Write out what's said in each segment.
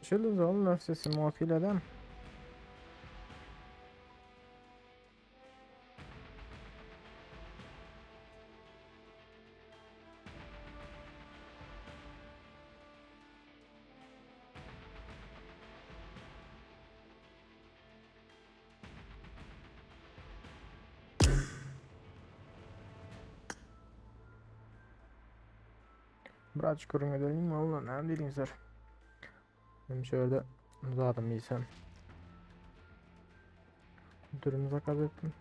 Hoş geldiniz oğlum. Nefsesi muafil adam. Birazcık ürün edelim mi oğlum? Ne diyorsunuz? Benim şöyle uzadım iysem. Durumuza kadar ettim.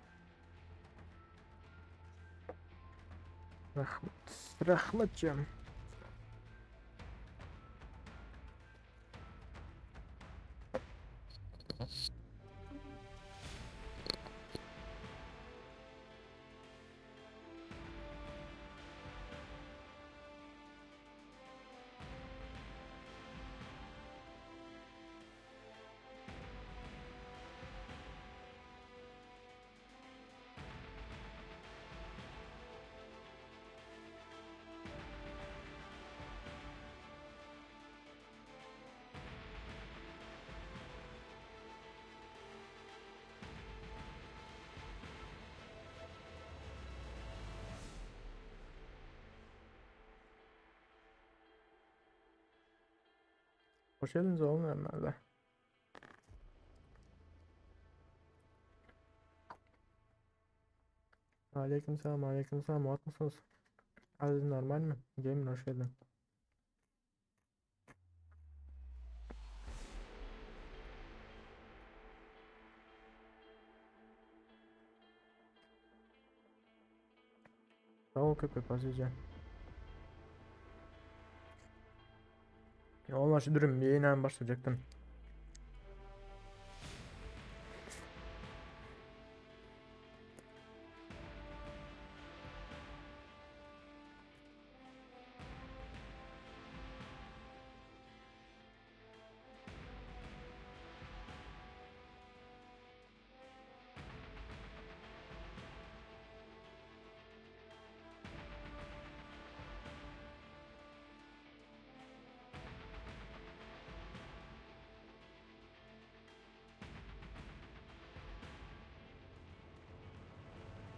Rahmet. Rahmetciğim. Hoş geldiniz oğlum Ömer'de. Aleyküm selam, aleyküm selam. Muhat mısınız? Aziz normal mi? Gamer hoş geldin. Sağ ol köpek pasıcı. Ya Allah şu durum bir yayına başlayacaktım.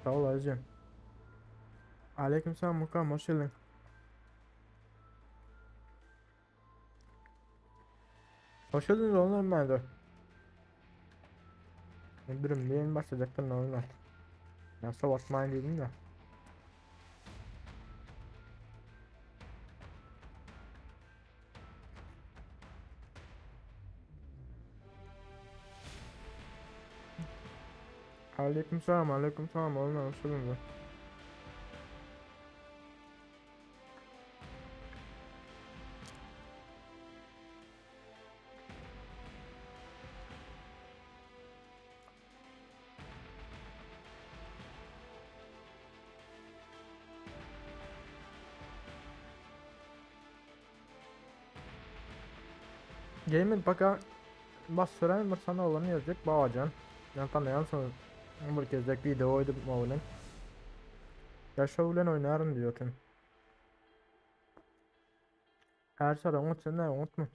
Sağ ol Aziz'cim. Aleyküm selam Mukam hoş geldin. Hoş geldiniz oğlum Ömer'de. Durum bir yayın başlayacaktım normal. Ya savaşmayın dedim de. Aleyküm selam, aleyküm selam oğlum hoş geldiniz. Gamer baka bas süren bir sana olanı yazacak bağacan. Yani tanıyansın bir kezdek video oydu mavulun. Yaşa ulen oynarım diyorsun. Her şey unut sen ne unutma.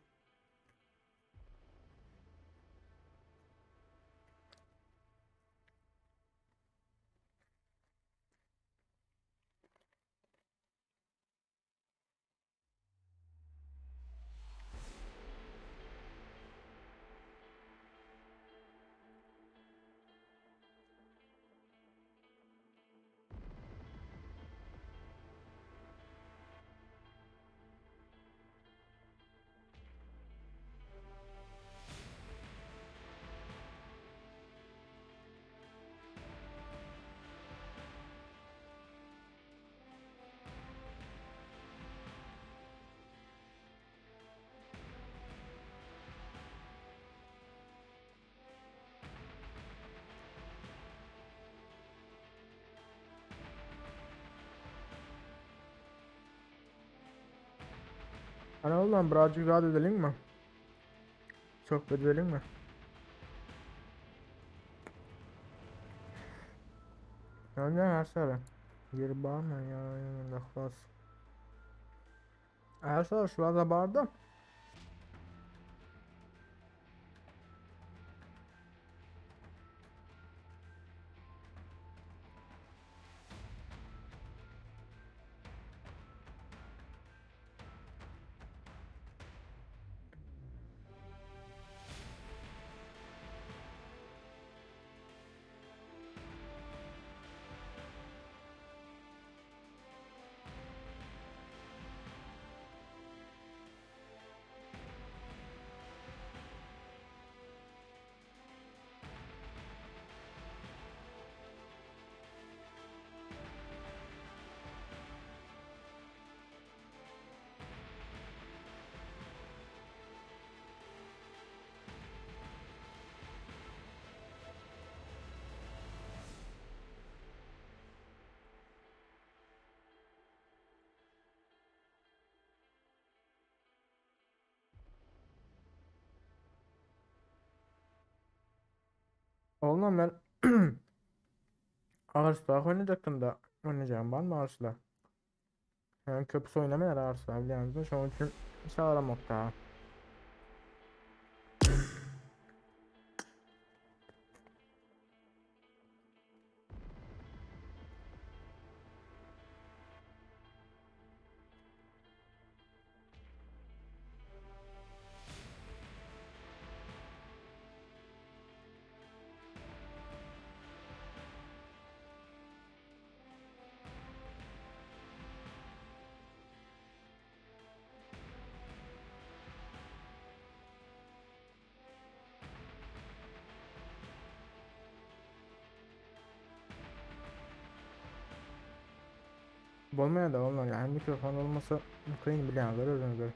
Ana oğlum birazcık rahat edelim mi? Sohbet edelim mi? Yani her şey. Geri bağırma ya yanında klas. Her şey şurada bağırdım. Oğlum ben Ağrıs'ta oynayacaktım da oynayacağım var mı Ağrıs'la? Yani köprüsü oynamaya Ağrıs'la biliyorsunuz mu? Şu an için çağıram nokta. Olmaya da olmuyor yani mikrofon olmasa kıyın biliyorsunuz özünüz göre.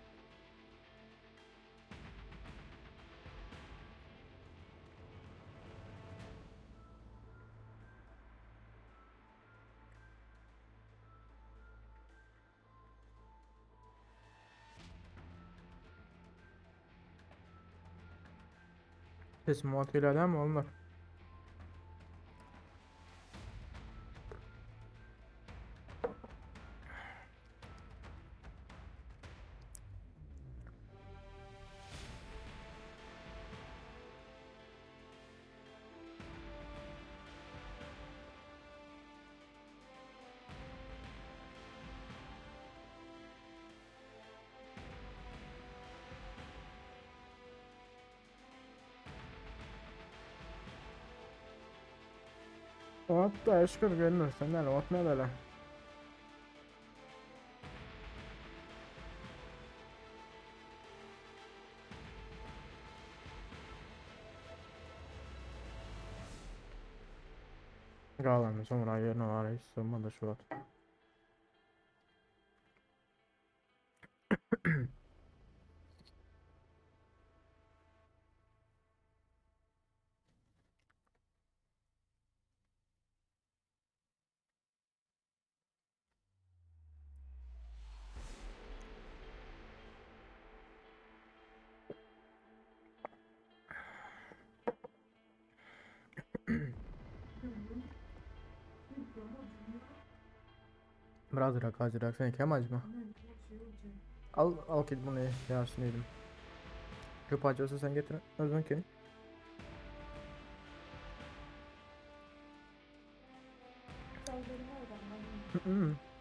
Sesim muhakkıyla değil mi onlar? Hatta şükür görünür senden atmaya da lan. Galandı sonra yerine var hiç sığmadı şu an. Biraz rak sen kemaj mı? Al git bunu yarsın yedim. Çöp acısı sen getir. Özün ki.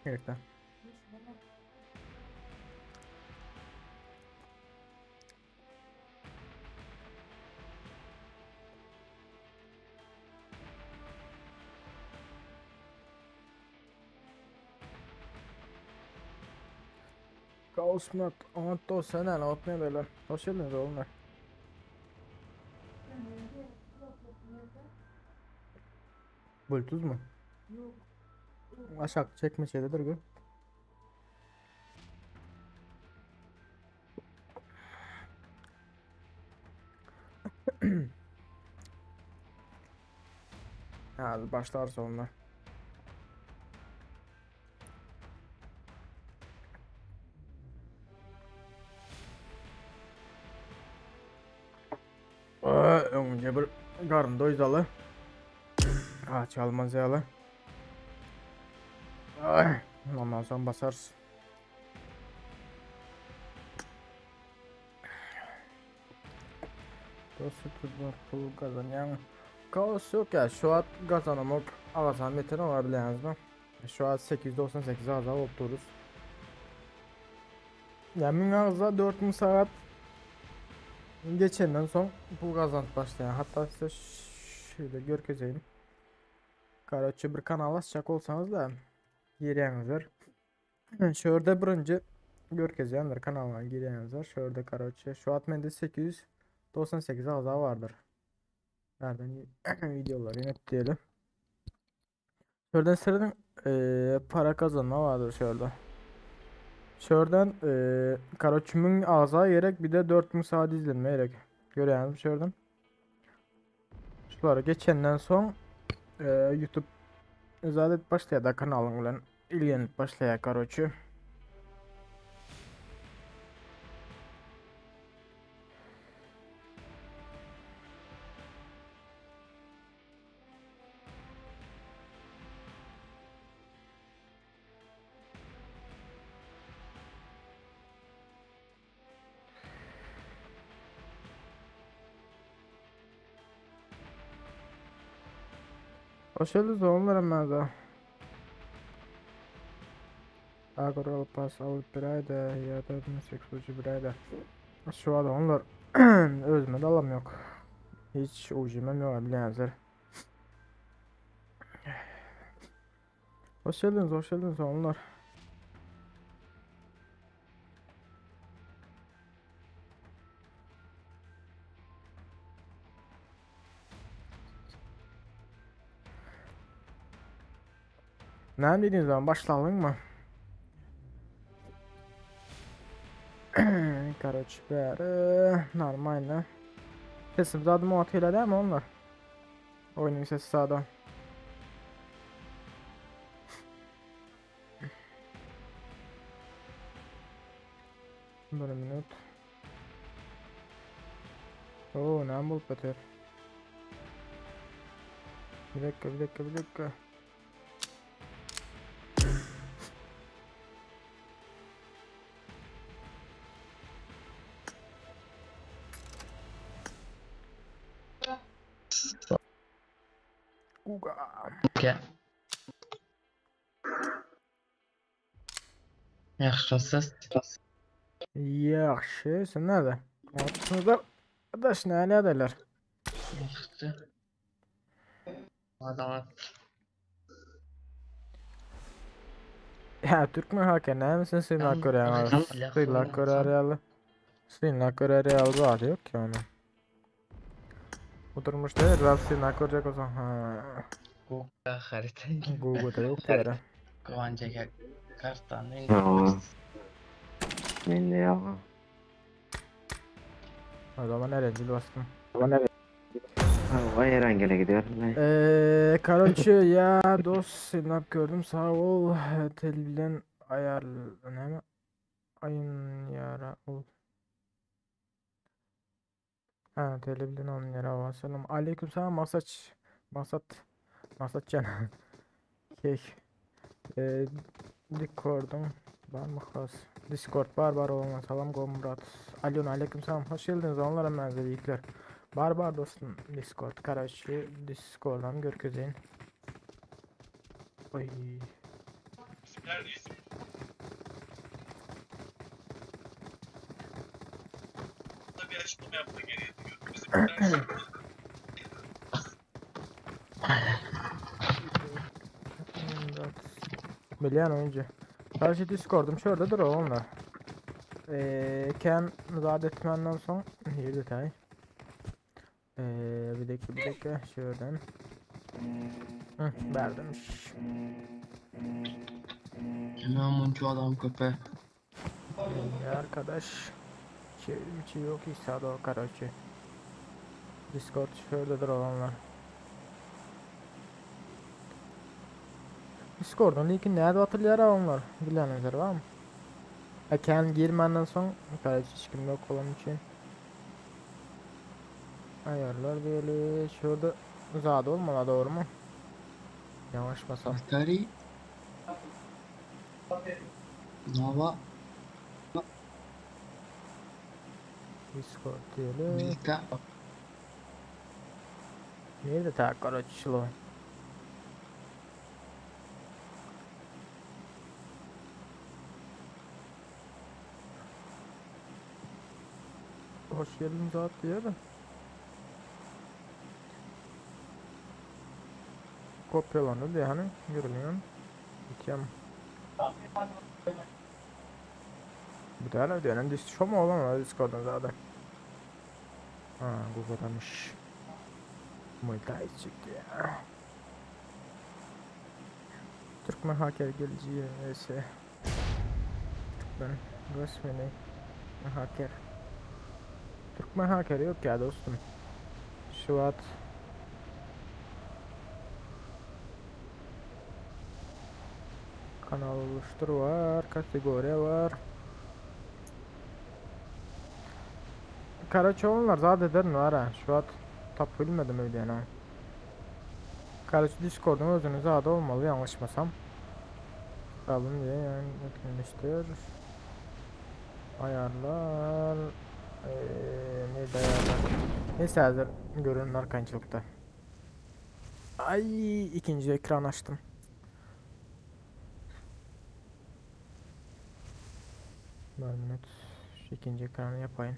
Gerekli. Kaosmat, Anto sen atmaya böyle. Hoş geldiniz oğlum. Bluetooth mu? Aşağı çekme şeydedir bu. Hadi başlarsa onlar. Önce bir karın doydalı. Aç almaz yalı. Ay, ondan sonra basarsın. Dostu tutmak pul kazanyan. Kaos yok ya şu an kazanamak ağzından metin olabileceğiniz mi? Şu an 898 ağza otururuz. Yani ağza 4000 saat geçenden son pul kazanç başlayan. Hatta size şöyle görkezeyim. Kardeşçi bir kanal açacak olsanız da girýäňizler. Şurada birinci görkezýänler kanalına girýäňizler. Şurada kardeşçi şu an mende 898 ağza vardır. Nereden videoları yönettiyelim. Şuradan sıradan para kazanma vardır şurada. Şuradan karoçumun ağza yerek bir de 4000 saat izlenme yerek. Görüyorsunuz şuradan. Şuları geçenden son YouTube izadet başlaya da kanalın bilen ilgilenip başlaya karoçu. Hoş geldiniz oğullarım ben de. Agor pas alıp bir ayda ya da 8 bir ayda. Şu an onlar özüme de alam yok. Hiç ucumam yok bilenizler. Hoş geldiniz oğullar. Ne dediğiniz zaman başlayalım mı? Короче, bari normal. Sesim zaten muhatıyla değil mi onlar? Oyunun sesi sağdan. Bir minut. Oo, ne bulup beter. Bir dakika. Uga. Okey. Yaxshisiz. Yaxşı, sen nerede? Ortasında arkadaş ne ederler? Yaxshi. Adolat. Ya Türk mü hakem ne misin Sri Kore'ye? Sri Kore'ye Sri Kore'ye var yok ki onun. Oturmuş değil ben Sri Kore'ye o zaman. Ha. Google harita. Google'da yok yere. Kovancaga kartani. Ben de ya. O zaman nereye bastım? Vay Erengel'e gidiyorum ben. Короче ya dost sinap gördüm sağ ol. Telbilen ayar ne mi? Ayın yara ol. Ha telbilen on yara var. Selam. Aleyküm selam Masat can. Şey. Eee Discord'un var mı kas? Discord var olmaz. Salam Murat. Aleyküm selam. Hoş geldiniz onlara menzillikler. Var dostum Discord. Karaşı Discord'dan görkezeyin. Oy. Bir açıklama yapma gereği duyuyorum. Bizim Murat. Bilen oyuncu. Karşı Discord'um şuradadır o onlar. Ken Zadetmen'den son bir detay. Bir dakika şuradan. Verdimiş. Namuncu adam köpe. Arkadaş. Şey yok ise de o karaçı. Discord şuradadır olanlar. Discord'un linkini nerede hatırlayar onlar? Bilenler var mı? Ken girmenden son karaçı hiç kim yok olan için. Ayarlar böyle şurada uzağda olmalı doğru mu? Yavaş basam. Atari. Nova. Discord diyelim. Milka. Nerede tak karaçılı? Hoş geldin zat diye de. Kopyalandı diye hani görünüyor. Bitiyorum. Bir tane dönem şu mu olan Discord'dan zaten. Ha Google'damış. Multi çıktı ya. Türkmen hacker geleceği neyse. Türkmen resmini hacker. Türkmen hacker yok ya dostum. Şu an kanal oluştur var, kategori var. Karaçoğunlar zaten var ha. Şu an tap bilmedim öyle yani. Karaço Discord'un özünü zaten olmalı yanlışmasam. Alın diye yani etkinleştir. Ayarlar. Neydi ayarlar? Neyse hazır görünün arkancılıkta. Ay, ikinci ekran açtım. Bir minut. Şu ikinci ekranı yapayım.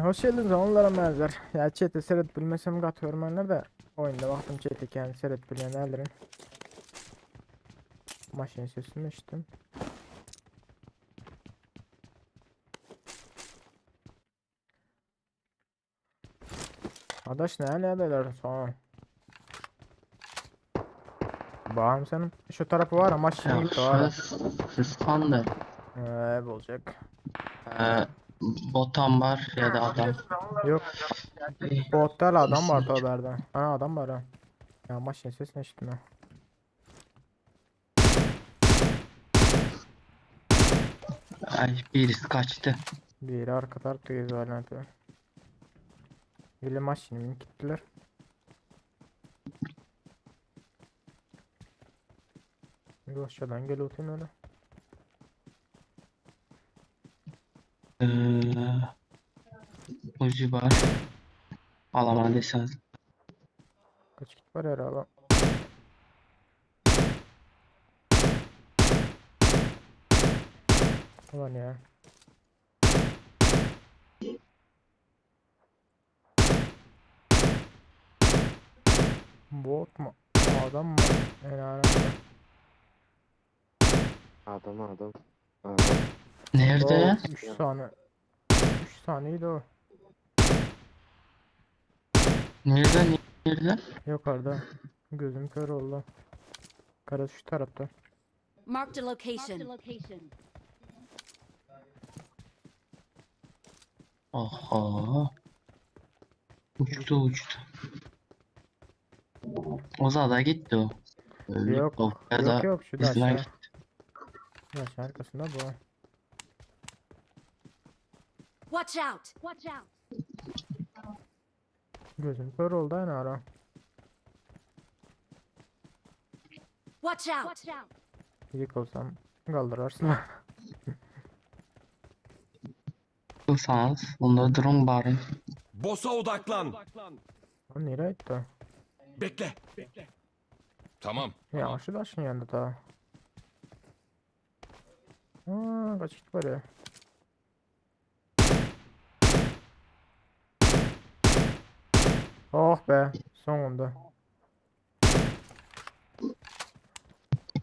Hoş geldiniz onlara benzer. Ya chat'e seyret bilmesem katıyorum ben de oyunda baktım chat'e kendi seyret bilen ellerin. Maşin sesini açtım. Adaş ne neredeler sonra? Bağım senin şu tarafı var ama maşin gitti var ya. Sıskandı. Olacak. Ee, Botan var ya da adam. Yok, İyi, botlar adam iyisin. vardı haberde. Ha, adam var ha. Ya maşin sesini açtım ya. Ay birisi kaçtı. Biri arka tarafta geziyor hala. Biri maşinimi gittiler. Bir aşağıdan geliyor öyle. Ee, Ucu var. Alamadıysanız. Kaç kit var herhalde. Ulan ya. Bot mu? Adam mı? Helal. Adam. Adam. Nerede? 3 saniye. 3 saniyeydi o. Nerede? Nerede? Yukarıda. Gözüm kör oldu. Kara şu tarafta. Marked a location. Oho. Uçtu. Oza da gitti o. Öldü. Yok. O ya Yok da yok şu da bizden aşağı. gitti. Aşağı arkasında bu. Watch out. Gözüm kör oldu aynı ara. Watch out. Yık olsam kaldırarsın. Kılsanız bunda drone bari. Boss'a odaklan. Lan nereye gitti? Bekle. Tamam. Ya şu taşın yanında da. Kaç kit var ya? Oh be. Sonunda.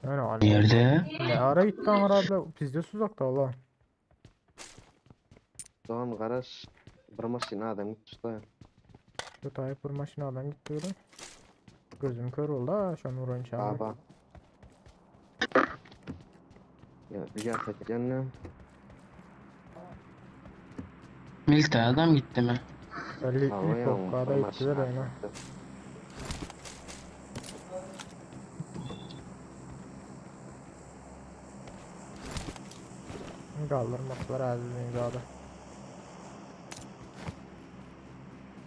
Yani hala. Nerede? Ne ara gitti Amar abla? Bizde uzakta valla. Doğan garaj bir maşina adam tuttu. Şu Tayyip bir maşinadan gitti öyle. Gözüm kör oldu ha şu an vurun çağırdı. Baba. Ya bir gerçek cennet. Milite adam gitti mi? Belli Hava ilk yağmur. okkada gittiler yani. Kaldırmaklar azizliğin zadı.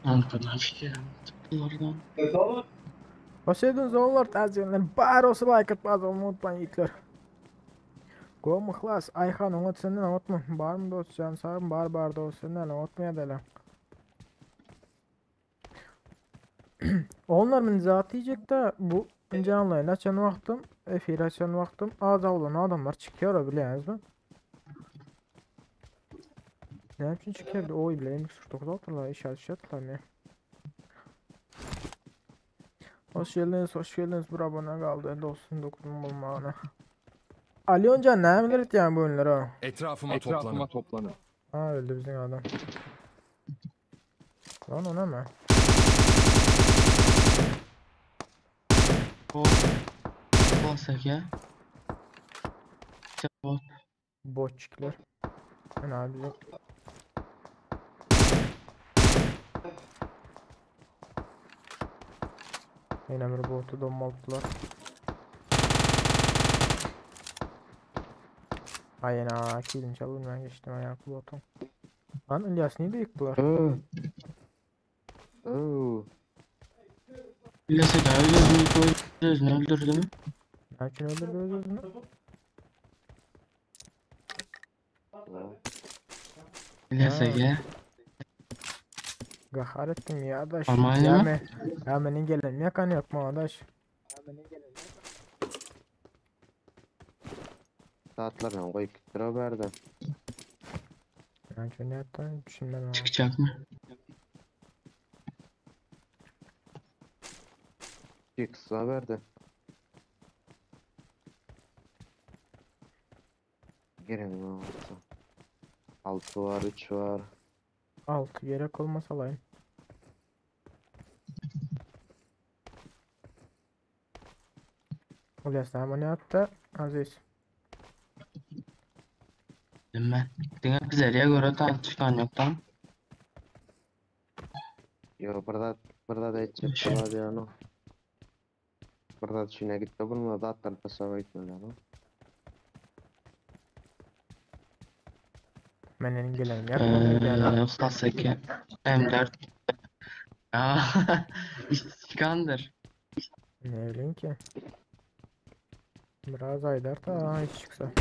Arkadan fikir. Oradan. Hoş geldiniz oğullar taziyonlar. Bari olsa like atmaz unutmayın yiğitler. Go mıhlas. Ayhan unut senden unutma. Bar mı dost can sağım bar dost senden unutmaya dele. Onlar min zatı yiyecek de bu canlı açan vaktim, efir açan vaktim az avlanan adamlar çıkıyor biliyorsunuz mu? Ne için çıkıyor? Oy bileyim 49 altılar işaret ya. Hoş geldiniz bir abone kaldı 99 bulmağına. Ali Onca ne bilir yani bu oyunları? Etrafıma toplanın. Ha öldü bizim adam. Lan ona mı? O. Basak ya. Cevap. Botçikler. Yani abi bizim... Yine bir botu domalttılar. Aynen kilin çalın ben geçtim ayaklı botum. Lan İlyas niye de yıktılar? Oo. Bilese de öldürdü. Öldürdü mü? Ne için öldürdü özünü? Bilese Ha. ya. Gahar ettim ya adaş. Almanya Ya mı? me, ya menin gelen yakan yok mu adaş? Saatlerden koyup lira verdi. Ben şunu hatta düşünmem ama. Çıkacak mı? Bir kısa verdi. Girin ne olsa. 6 var, 3 var. 6 gerek olmasa alayım. Ulyasın ama ne yaptı? Aziz. Bildim ben. Dine bizleriye göre çıkan yoktan. Yo burada da edecek var yani. Burada şuna gitti bulmadı da atlar da sava gitmediler ama. Menin gelen yakmadı yani. Klasik M4. Aa, iş çıkandır. Ne bileyim ki. Biraz aydar da iş çıksa.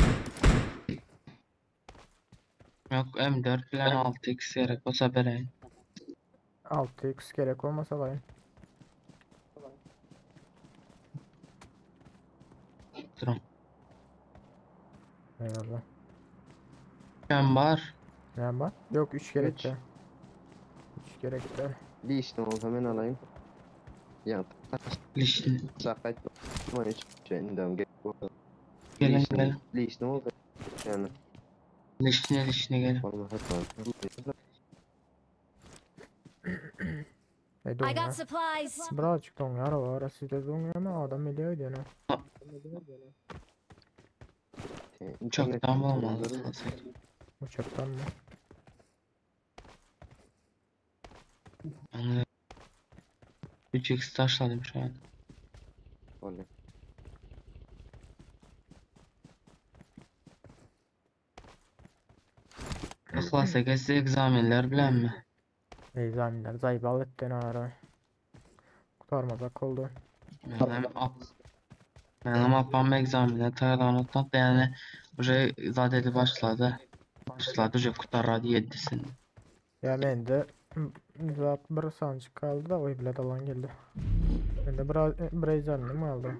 Yok M4 bilen 6x gerek olsa vereyim. 6x gerek olmasa alayım. Durun. Eyvallah. Ben var. Ne var? Yok 3 gerek Üç. de. 3 gerek de. Bir işlem olsa hemen alayım. Ya Lişini. sakayt ama hiç şey indem gerek yok. Gelin gelin. Bir işlem oldu. Yani Lişine gelin. olmaz hep Ne I don ya? got supplies. Birazcık don ya araba arası sizde don ya ama adam ediyor diyor ne? Çoktan mı olmalı? Klasik. Uçaktan mı? Anladım. 3x taşladım şu an. Oley. Klasik egzaminler bilen mi? Eczaminler zaybal etti ne ara. Kurtarmasak oldu. Benim apam egzaminler tayarlanıktan yani уже zadeli başladı. Başladı уже kurtardı 7'sinde. Ya ben de zat bir sancı kaldı da oy bile dalan geldi. Ben de bir eczaminimi aldı.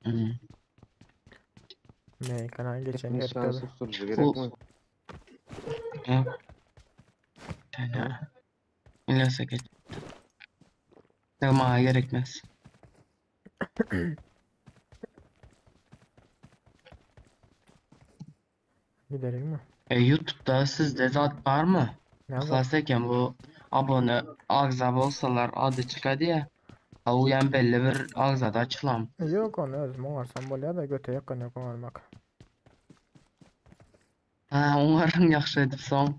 Hmm. Meykan'a geçen Hepimiz herkese. şansı sürücü gerek mi? Yok. Yani İlyas'a geç. Ama gerekmez. Gidelim mi? YouTube'da sizde zat var mı? Ne var? Klasik bu abone ağza olsalar adı çıkadı ya. Ha uyan belli bir ağzada açılam. Yok onu özüm oğarsam bolya da göte yakın yok olmak. Ha umarım yaxşı edip son.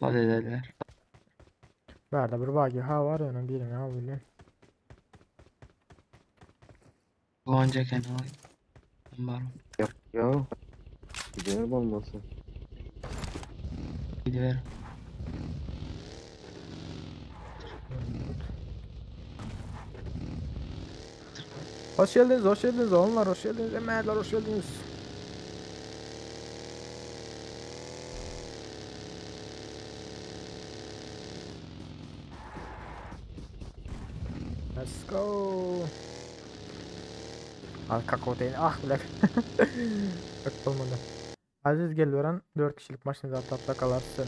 Hadi dediler. Verde bir bagi ha var ya birini al bilin. Gonca kenal. Varım. Yo. Gidiyor olmasın. Gidiver. Hoş geldiniz onlar hoş geldiniz emeğler hoş geldiniz. Let's go. Al kakao değil ah bile. Bak olmadı. Aziz gel veren 4 kişilik maçınızı atlatsa kalar seni.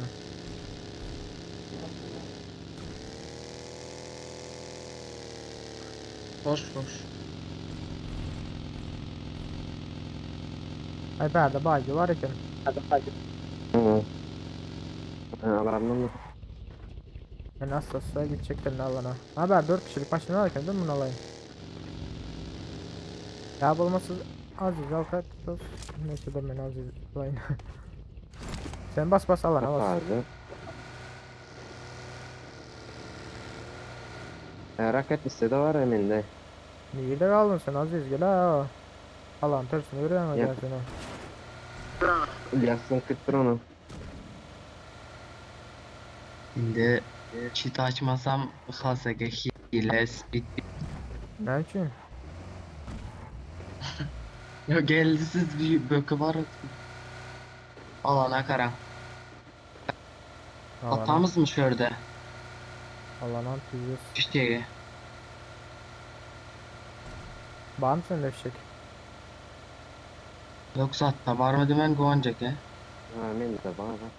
Boş boş. Ay berde bagi var iken. Hı. Alarmlı mı? Ben asla gidecekler ne alana. Haber 4 kişilik maçını alırken değil mi bunu alayım? Ya bulması Aziz al kaç dur. Neyse de ben Aziz alayım. Sen bas alana bas. Vardı. Raket listede var eminde. Niye de kaldın sen Aziz gel ha. Alan tersine yürüyen Ya. gel seni. İlyas'ın kıttır onu. Şimdi cheat açmasam klasik hile speed. Ne için? Ya geldi siz bir bökü var. Alana karan. Alana. Atamız mı şurada? Alana tüyüz. Fişeği. Var mı sende fişek? Yoksa hatta var mı demen güvencek he? Ha, men de bana bak.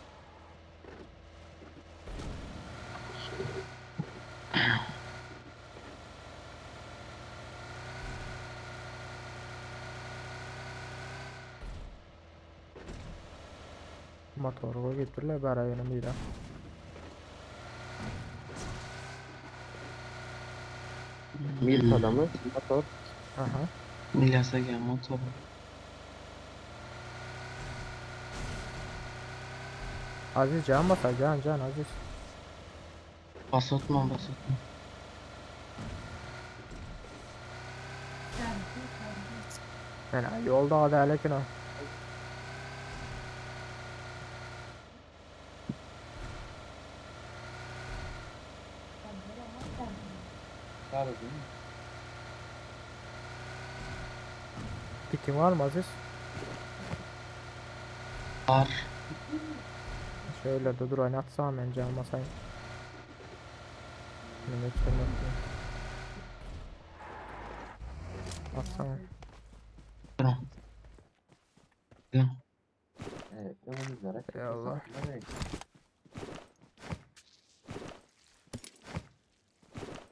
Motoru getirler bara benim bir daha. Milk adamı, motor. Aha. Milyasa gel motor. Aziz can basar can Aziz. Basatma basatma. Fena yolda adalet o. Pikin var mı Aziz? Var. Şöyle de dur oynatsam ben can basayım. Bunu beklemek. Atsana. Durun. Gel. Evet, önümüzlere. Eyvallah.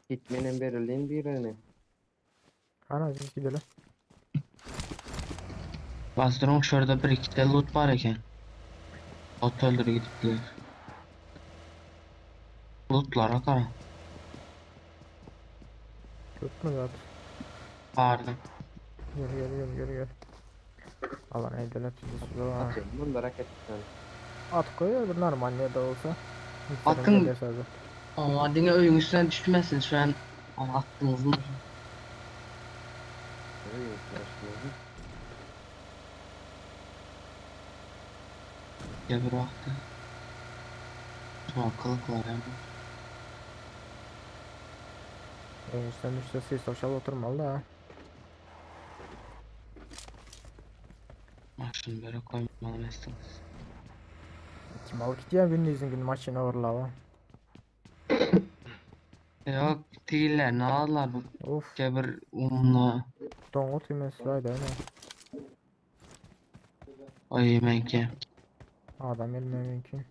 Hitman'in verildiğin birini. Ana Aziz gidelim. Bazdırın şurada bir iki de loot var eken. Ot öldürü gittiler. Lootlara karan. Tut mu zaten? Vardı. Gel. Alan evdeler bizi su. Atıyorum, bunları hareket etsen. At koyuyor bu normal ne de olsa. Atın- Atın. Sözü. Ama dine öyün üstüne düşmesin şu an. Ama attınız mı? Öyle yaklaşmıyor. Gel bir vakti. Şu akıllık var ya. Enişten düşse siz sosyal oturmalı da. Şunu böyle koymalı mesela. Kim alıp gidiyor gündüzün gün maçına uğurlava. Yok değiller ne aldılar bu Of. kebir unlu. Donut yemesi var da ne? Ay yemek Adam elime mümkün.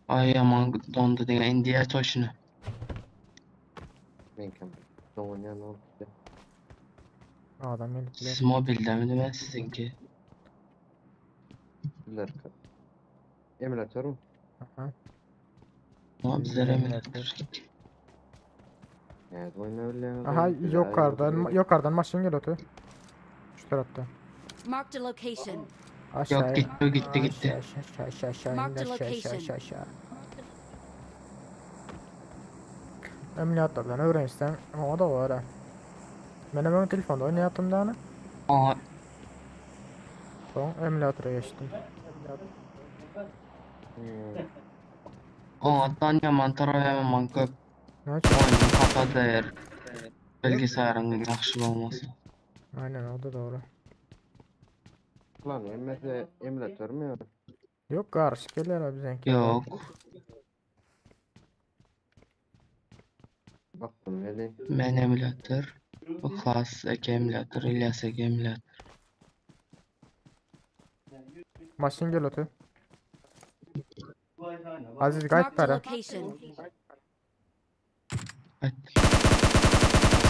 ay aman dondu diye indiye toşunu. Ben kam. Doğuyan oldu. Adam elime. Siz mobilde mi değil mi sizinki? Bilir ki. Emülatör mü? Aha. Ama bizlere mi? Evet, oyun öyle. Aha yukarıdan maşın geliyordu. Şu tarafta. Marked a location. Aşağıya. Yok gitti. Aşağı. Marked indi, a aşağı. location. Emülatörden öğrenirsen o da var ha. Benim telefonda oynayattım da hani. Aa Son emülatöre geçtim. ondan yaman tarayaman köp Ne oyunu kapadı eğer bilgisayarın yaxşı olması. Aynen o da doğru. Lan emülatör mü? Yok karşı geliyor bizimki. Yok. Baktım öyle. Men emülatör. Bu Klas ek emülatör, İlyas ek emülatör. Maşın geliyordu. Aziz gayet Marked a para. location. Evet.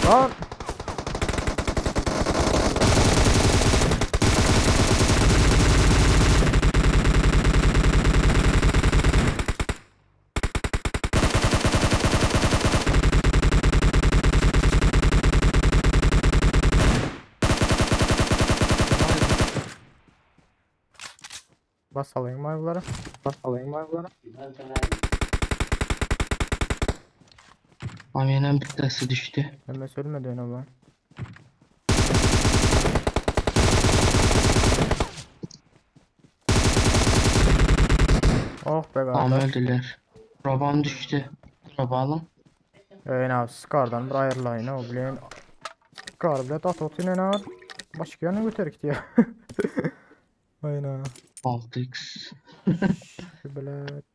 Lan! Bas alayım mayvları. Amyenen bir tanesi düştü. Hemen söylemedi onu lan. Oh be Tam kardeş. öldüler. Robam düştü. Robalım. Abi Scar'dan bir ayarlayın o bilen. Scar bile tat otine ne var? Başka yana götürük diye. Aynen. 6x. Şu böyle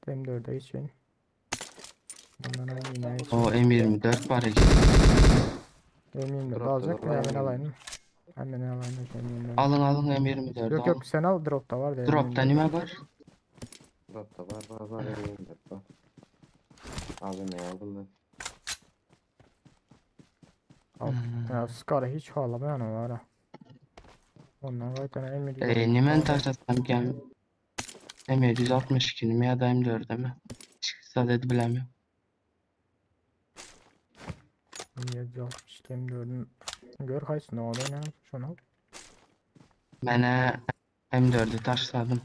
M4'e geçeyim. Bundan al yine hiç. O M24 var ya. M24 Drop'ta alacak da mı? var Hemen M24. alayım. Hemen alayım M24. Alın M24 Yok alın. yok sen al, dropta var da Drop'ta M24. nime var? Drop'ta var M24 var. AVM aldım ben. Al. Ya Scar'ı hiç ağlamayan o var ha. Ondan zaten Nimen taşlasam gel. M762 mi ya da M4'e mi? Çıksa dedi bilemiyorum. 760 M4'ün gör kaysın o da ne şunu al. Mənə M4'ü taşladım.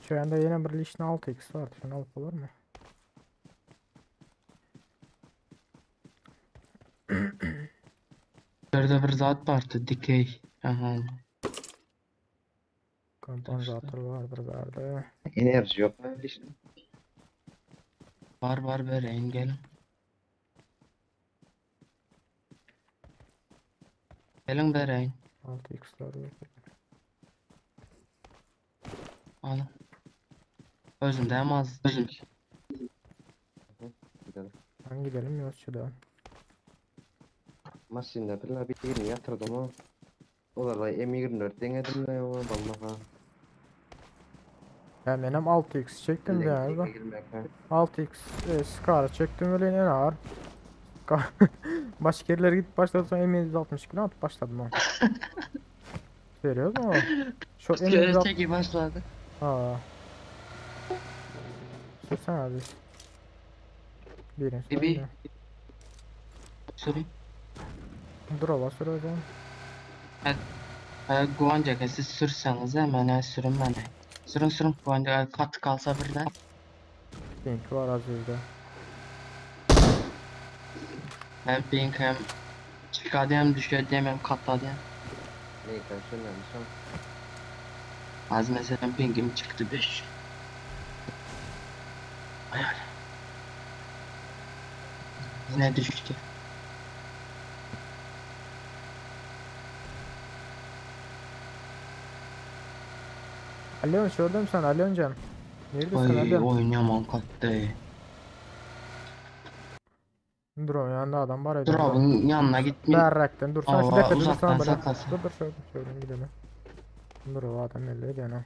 Şu anda yine bir lişne 6x var. Şunu alıp olur mu? Dörde bir zat vardı, dikey. Aha. Kompanzatör vardır verdi. Enerji yok mu işte? Var vereyim gelin. Gelin vereyim. 6x'lar yok. Alın. Özümde hem az. Özüm. Gidelim. Ben gidelim yolcuda. Maşinde birini yatırdım ama. Olarla M24 denedim de ama vallahi. Ben benim 6x çektim de yani. Lig'e girmek ha. 6x Scar çektim öyle ne var? Başka yerlere gidip başladım sonra M762 ne atıp başladım ha. Seriyor mu? Şu Göre M762 çeki başladı. ha. Sen abi. Birin Bibi. sonra. Süreyim. Drova sür o zaman. Guancak'a siz sürseniz mənə sürün mənə. Sürün Guancak'a kat kalsa birden. Pink var az yüzde. Hem ping hem çıkadı hem düşüyor diyeyim hem katladı hem. Neyi karşılamışım? Az mesela pingim çıktı 5. Hayal. Yine düştü. Alyon şurada mısın Alyoncan? Neredesin Oy Alyon? oyun yaman kattı. Drone yanında adam var ya. Drop'un yanına gitmeyin. Berrak'tan dur sen şu Aa, depede uzaktan dursana böyle. saklasın. Dur şöyle gidelim. Dur o adam elli ediyor ha.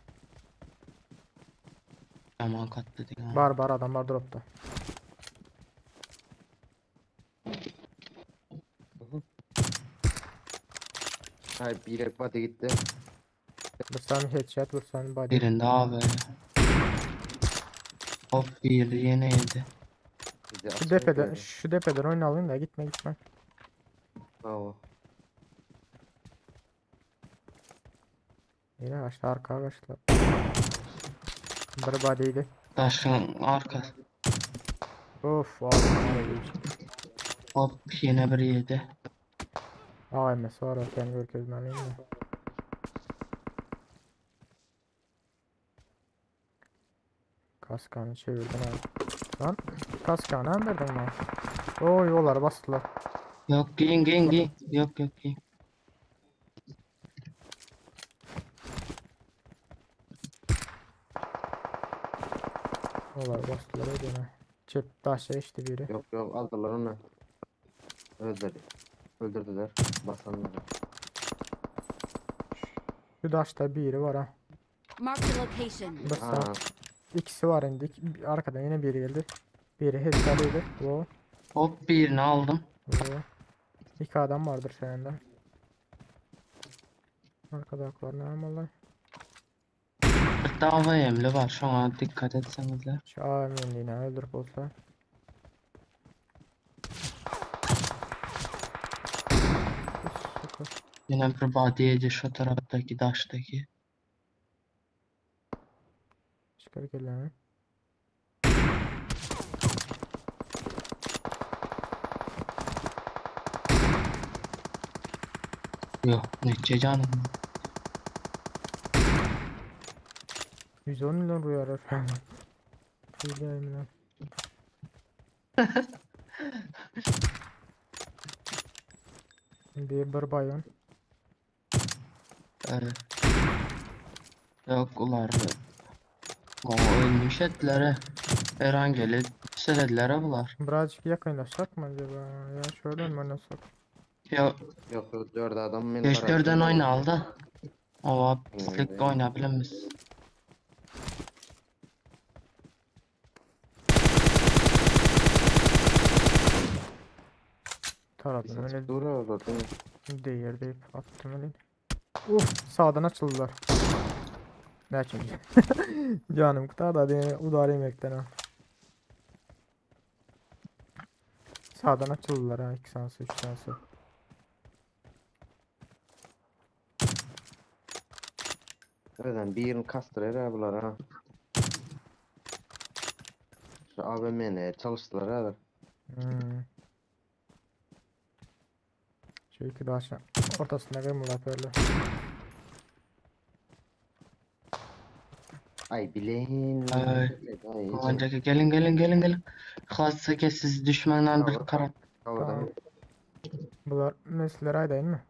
Yaman kattı diye. Var adam var dropta. Hayır bir body gitti. Bu sen headshot bu sen body. Birinde abi. Hop bir yeni yedi. Bizi Şu asıyor depeden böyle. şu depeden oynayalım da gitme. Bravo. Yine açtı arkaya kaçtılar. Bir body'ydi. Taşın arkası. Of abi. Hop yine bir yedi. AMS var o kendi görkezmeliyim de. Kaskanı çevirdin abi. Lan kaskanı andırdın lan. Oo yollara bastılar. Yok giyin. Yok giyin. Yollara bastılar ödene. Çep taşa işte biri. Yok aldılar onu. Öldürdüler. Basanları. Şu taşta biri var ha. Marked a location. Bir sağ. Aa, İkisi var indik. Arkadan yine biri geldi. Biri headshot'ıydı. O. Hop birini aldım. O. İki adam vardır şu anda. Arkada var ne vallahi. Bir dava emli var. Şuna dikkat etsenizler. Şu AM'liğine öldürüp olsa. Yine bir badiyeci şu taraftaki daştaki. Çıkar gelen. Yok nece canım. 110 milyon rüya şu an. Güzel lan. Bir bayon. Evet. Yok ular. O ölmüş ettiler. Her an gelip söylediler bunlar. Birazcık yakınlaşsak mı acaba? Ya şöyle mi oynasak? Ya Yok yok 4 adam ben 5-4'den karşımda oyna var. aldı. O Yani. pislik oynayabiliriz. Taradım öyle Dur orada değil mi? değer deyip attım öyle. Sağdan açıldılar. Ne çünkü? Canım kurtardı hadi udar yemekten ha. Sağdan açıldılar ha 2 sansı 3 sansı. Nereden bir yerini kastırır ha bunlar ha. Şu AVM'ne çalıştılar ha. Hmm. Şu iki daha aşağı ortasına kırmızı böyle. Ay bileğin. Ay. Ay iyice. Önceki gelin. Klasa ki siz düşmandan bir Bravo. karat. Havadan. Bunlar mesleler aydayın mı?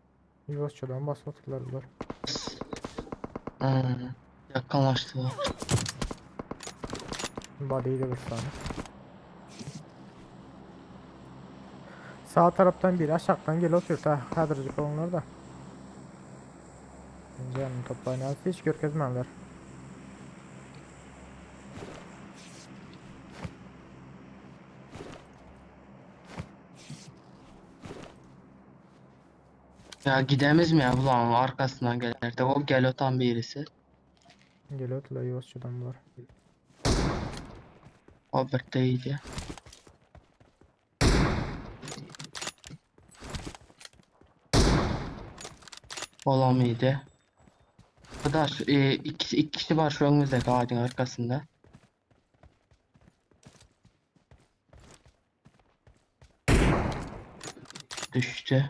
Yuvasçıdan basmatıklar bunlar. Hmm. Yakınlaştılar. Body'yi de bir saniye. Sağ taraftan biri aşağıdan gel oturuyor. Ta kadırcık onlar da. Canım toplayın. Hiç görkezmemler. Ya gidemiz mi ya bulanın arkasından gelirdi. O gel otan birisi. Geliyor tula yuvasçıdan bunlar. O bir değildi. Olamıydı. Arkadaş iki kişi var şu önümüzdeki ağacın arkasında. Düştü.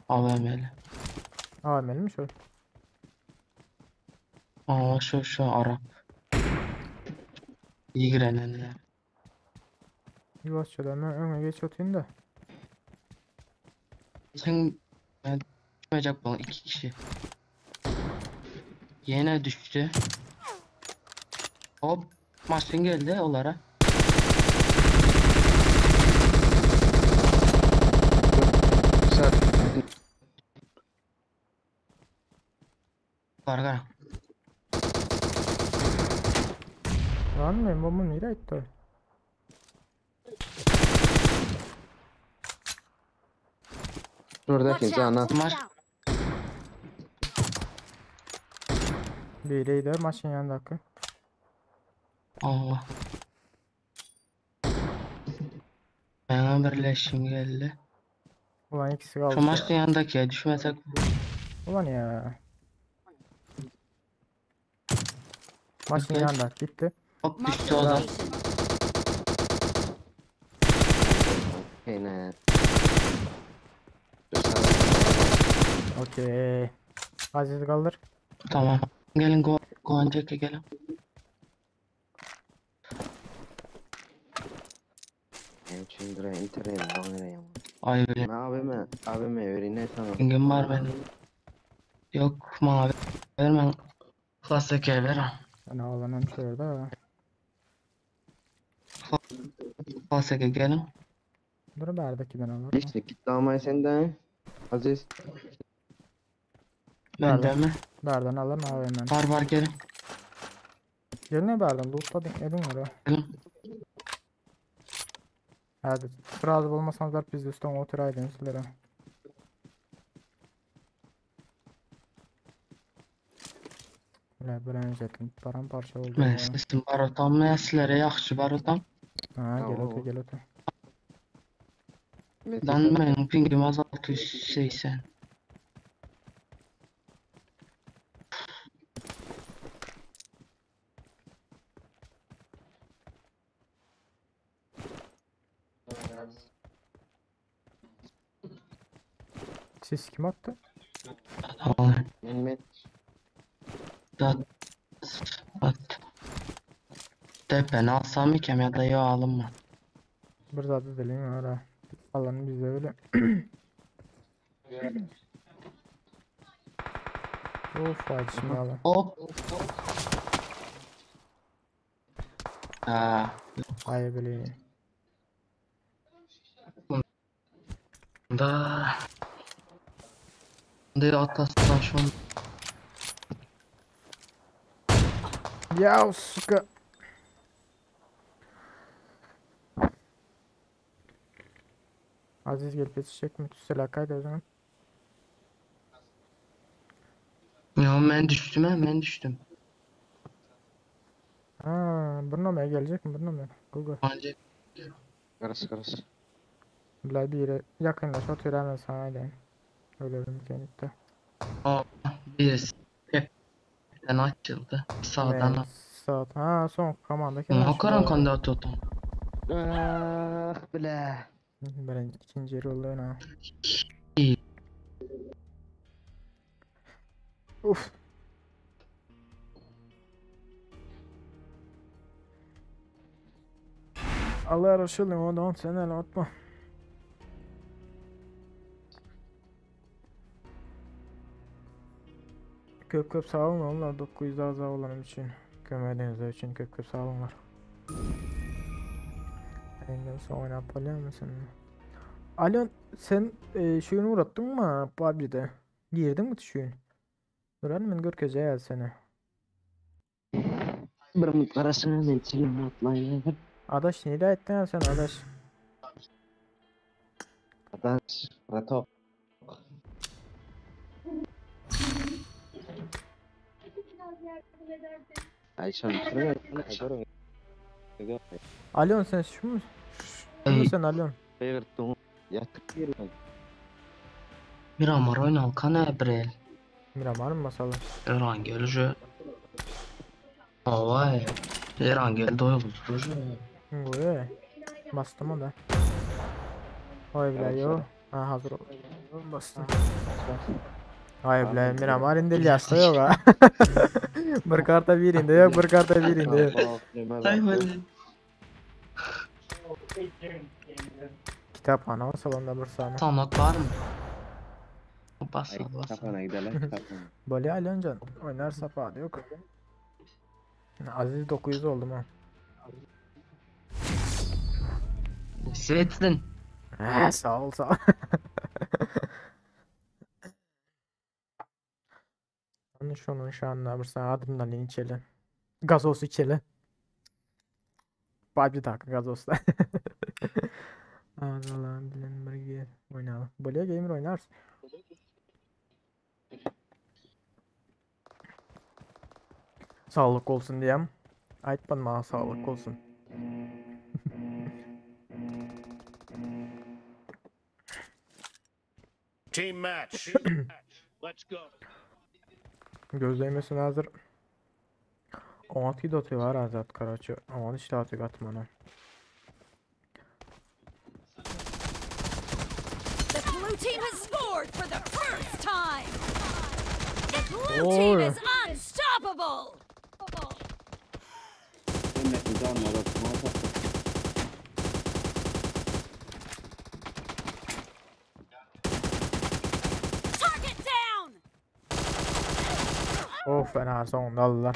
AVM'li. Amelmiş o. Aa şu Arap. İyi girenenler. Yuvasçıdan öne geç oturayım da. Sen düşmeyecek bu iki kişi. Yine düştü. Hop. Maçın geldi onlara. Güzel. Gargara. Lan mı? Bomba nereye gitti? Şuradaki Watch cana. out! Watch Maç out! Bireydi de maçın yanındaki. Allah. Bana birleşim geldi. Ulan ikisi Şu kaldı. maçın yanındaki düşmesek Ulan ya. Maçın Okey. yanında gitti. hop Marked düştü a o da. location. Aynen. Okey. Aziz kaldır. Tamam. Gelin go önceki gelin. Ben şimdi internet oynayayım. Ay benim. AVM vereyim ne sana. Pingim var benim. Yok mavi. Vermem. Klasik ver. Ben havalanım şurada. Klasik gelin. Dur berdeki ben alırım. İşte git damay senden. Aziz. Bende mi? Berden alırım abi hemen. Var gelin. Gel ne berden? Lootladın edin oraya. Gelin. Hadi. Razı olmasanız biz de üstten oturaydınız sizlere. Bilen jetin paramparça oldu Mən ya. sesim barotam, mən sizlərə yaxşı barotam. Ha gel Tamam. otur gel otur. Dan mənim pingim az 680. Siz kim attı? Tamam. Mehmet. Dat. At. Tepəni alsam ikəm ya da yo alınma. Bir zaten dileyim öyle. Alanı bizde öyle. Of hadi şimdi alın. Hop. Ha. Ay böyle. Da. De atasından şu an. Ya suka. Aziz gelip yetişecek mi? Selakaydı o zaman. Ya ben düştüm ha, ben düştüm. Ha, Bruno'ya gelecek mi Bruno? Google. Ancak Karış. Bilal bir yere yakınlaş otur hemen sana edeyim. Öyle bir mekanikte. o birisi hepten açıldı. Sağdan Evet, saat. Ha son komandaki Hakaran kandidat oldum. Ah bile. Ben ikinci yeri oldu ha. İyi. Uf. Allah Resulü o da 10 sene atma. Köp sağ olun onlar 900 az olanım için. Kömediğiniz için köp sağ olunlar. Engel sonra oynayabiliyor musun? Alon sen şuyunu uğrattın mı PUBG'de? Girdin mi şuyun? Duran ben görkece ya seni. Bir karasını ben selim atlayayım. Adaş ne de ettin ya sen adaş? Adaş. Rato. Ayşan şuraya kadar. Alon sen şu mu? Şu mu sen Alon? Kayırttım. Yatıp yerine. Miramar oynan kana Ebrel. Miramar mı masalı? Eran gelişi. Vay. Eran geldi oyuluşturucu. Uy. Bastım o da. Oy bile yo. Ha hazır ol. Bastım. Oy bile Miramar indil yaşta yok ha. Bir karta birinde yok bir karta birinde yok. Kitapxana salonda bir saniye. Sanat var mı? Bas bas. Kafana gidelim. Böyle Aloncan oynar sapadı yok. Aziz 900 oldum ha. Svetsin. Sağ ol sağ ol. Hani şunun şanına bir sana adımdan içelim. Gazoz içelim. PUBG takı gazozda. Allah'ım bilen bir yer oynayalım. Böyle gamer oynarsın. Sağlık olsun diyem. Aytmadım bana sağlık olsun. Team match. Let's go. Gözlemesine hazır. 16 da atıyor var Azat Karaçı. 16 işte atıyor atmana. The blue team has scored for the first time. The blue Oh. team is unstoppable. Target down. Of fena sonunda aldılar.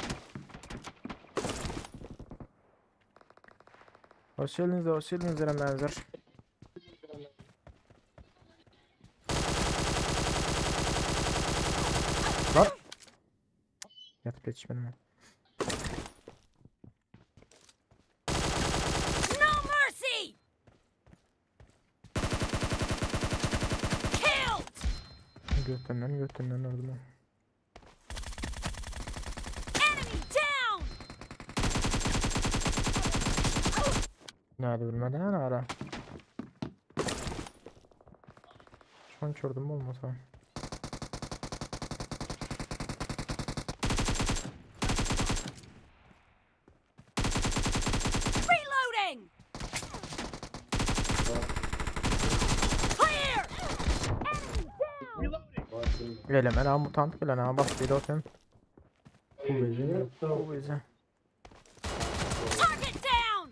Hoş geldiniz Remezler. Lan. Yatıp yetişmedim ben. No mercy. Killed. Götünden öldüm. Enemy down. Nerede bilmeden ara. Şu an çördüm mü olmasa? Reloading. Clear. Enemy down. Geleme lan mutant gelen ha bak bir olsun. Bu bize. Target down.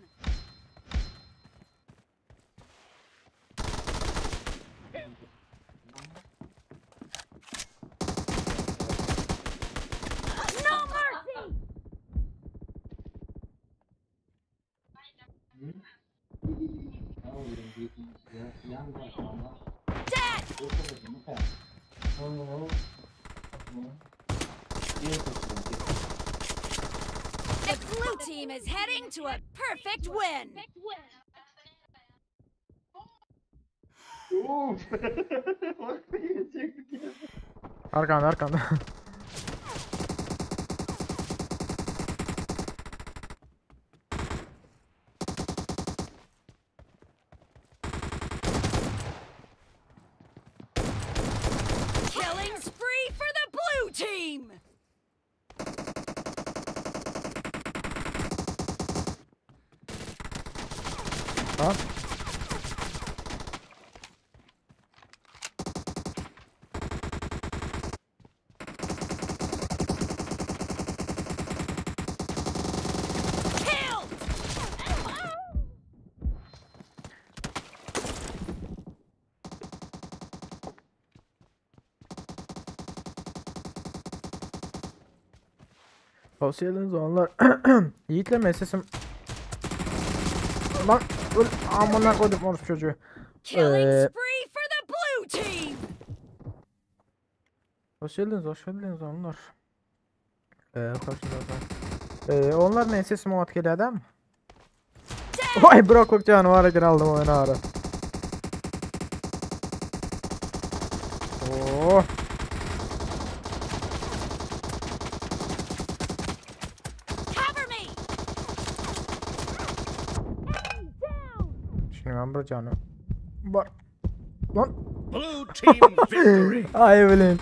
No mercy. The blue team is heading to a perfect win. Arkanda arkanda. Killing spree for the blue team. Tamam. Killed. Hoş geldiniz onlar. Yiğitle sesim. Lan öl amına koydum orası çocuğu. Killing Ee, spree for the blue team. Hoş geldiniz onlar. Karşınızda. Onlar ne sesim o etkili adam? Vay bırakıp canavarı aldım oyunu ara. Oo. Cover me. Enemy down. Şimdi ben bu canı. Bak. Lan. Blue team victory. Ay bilin.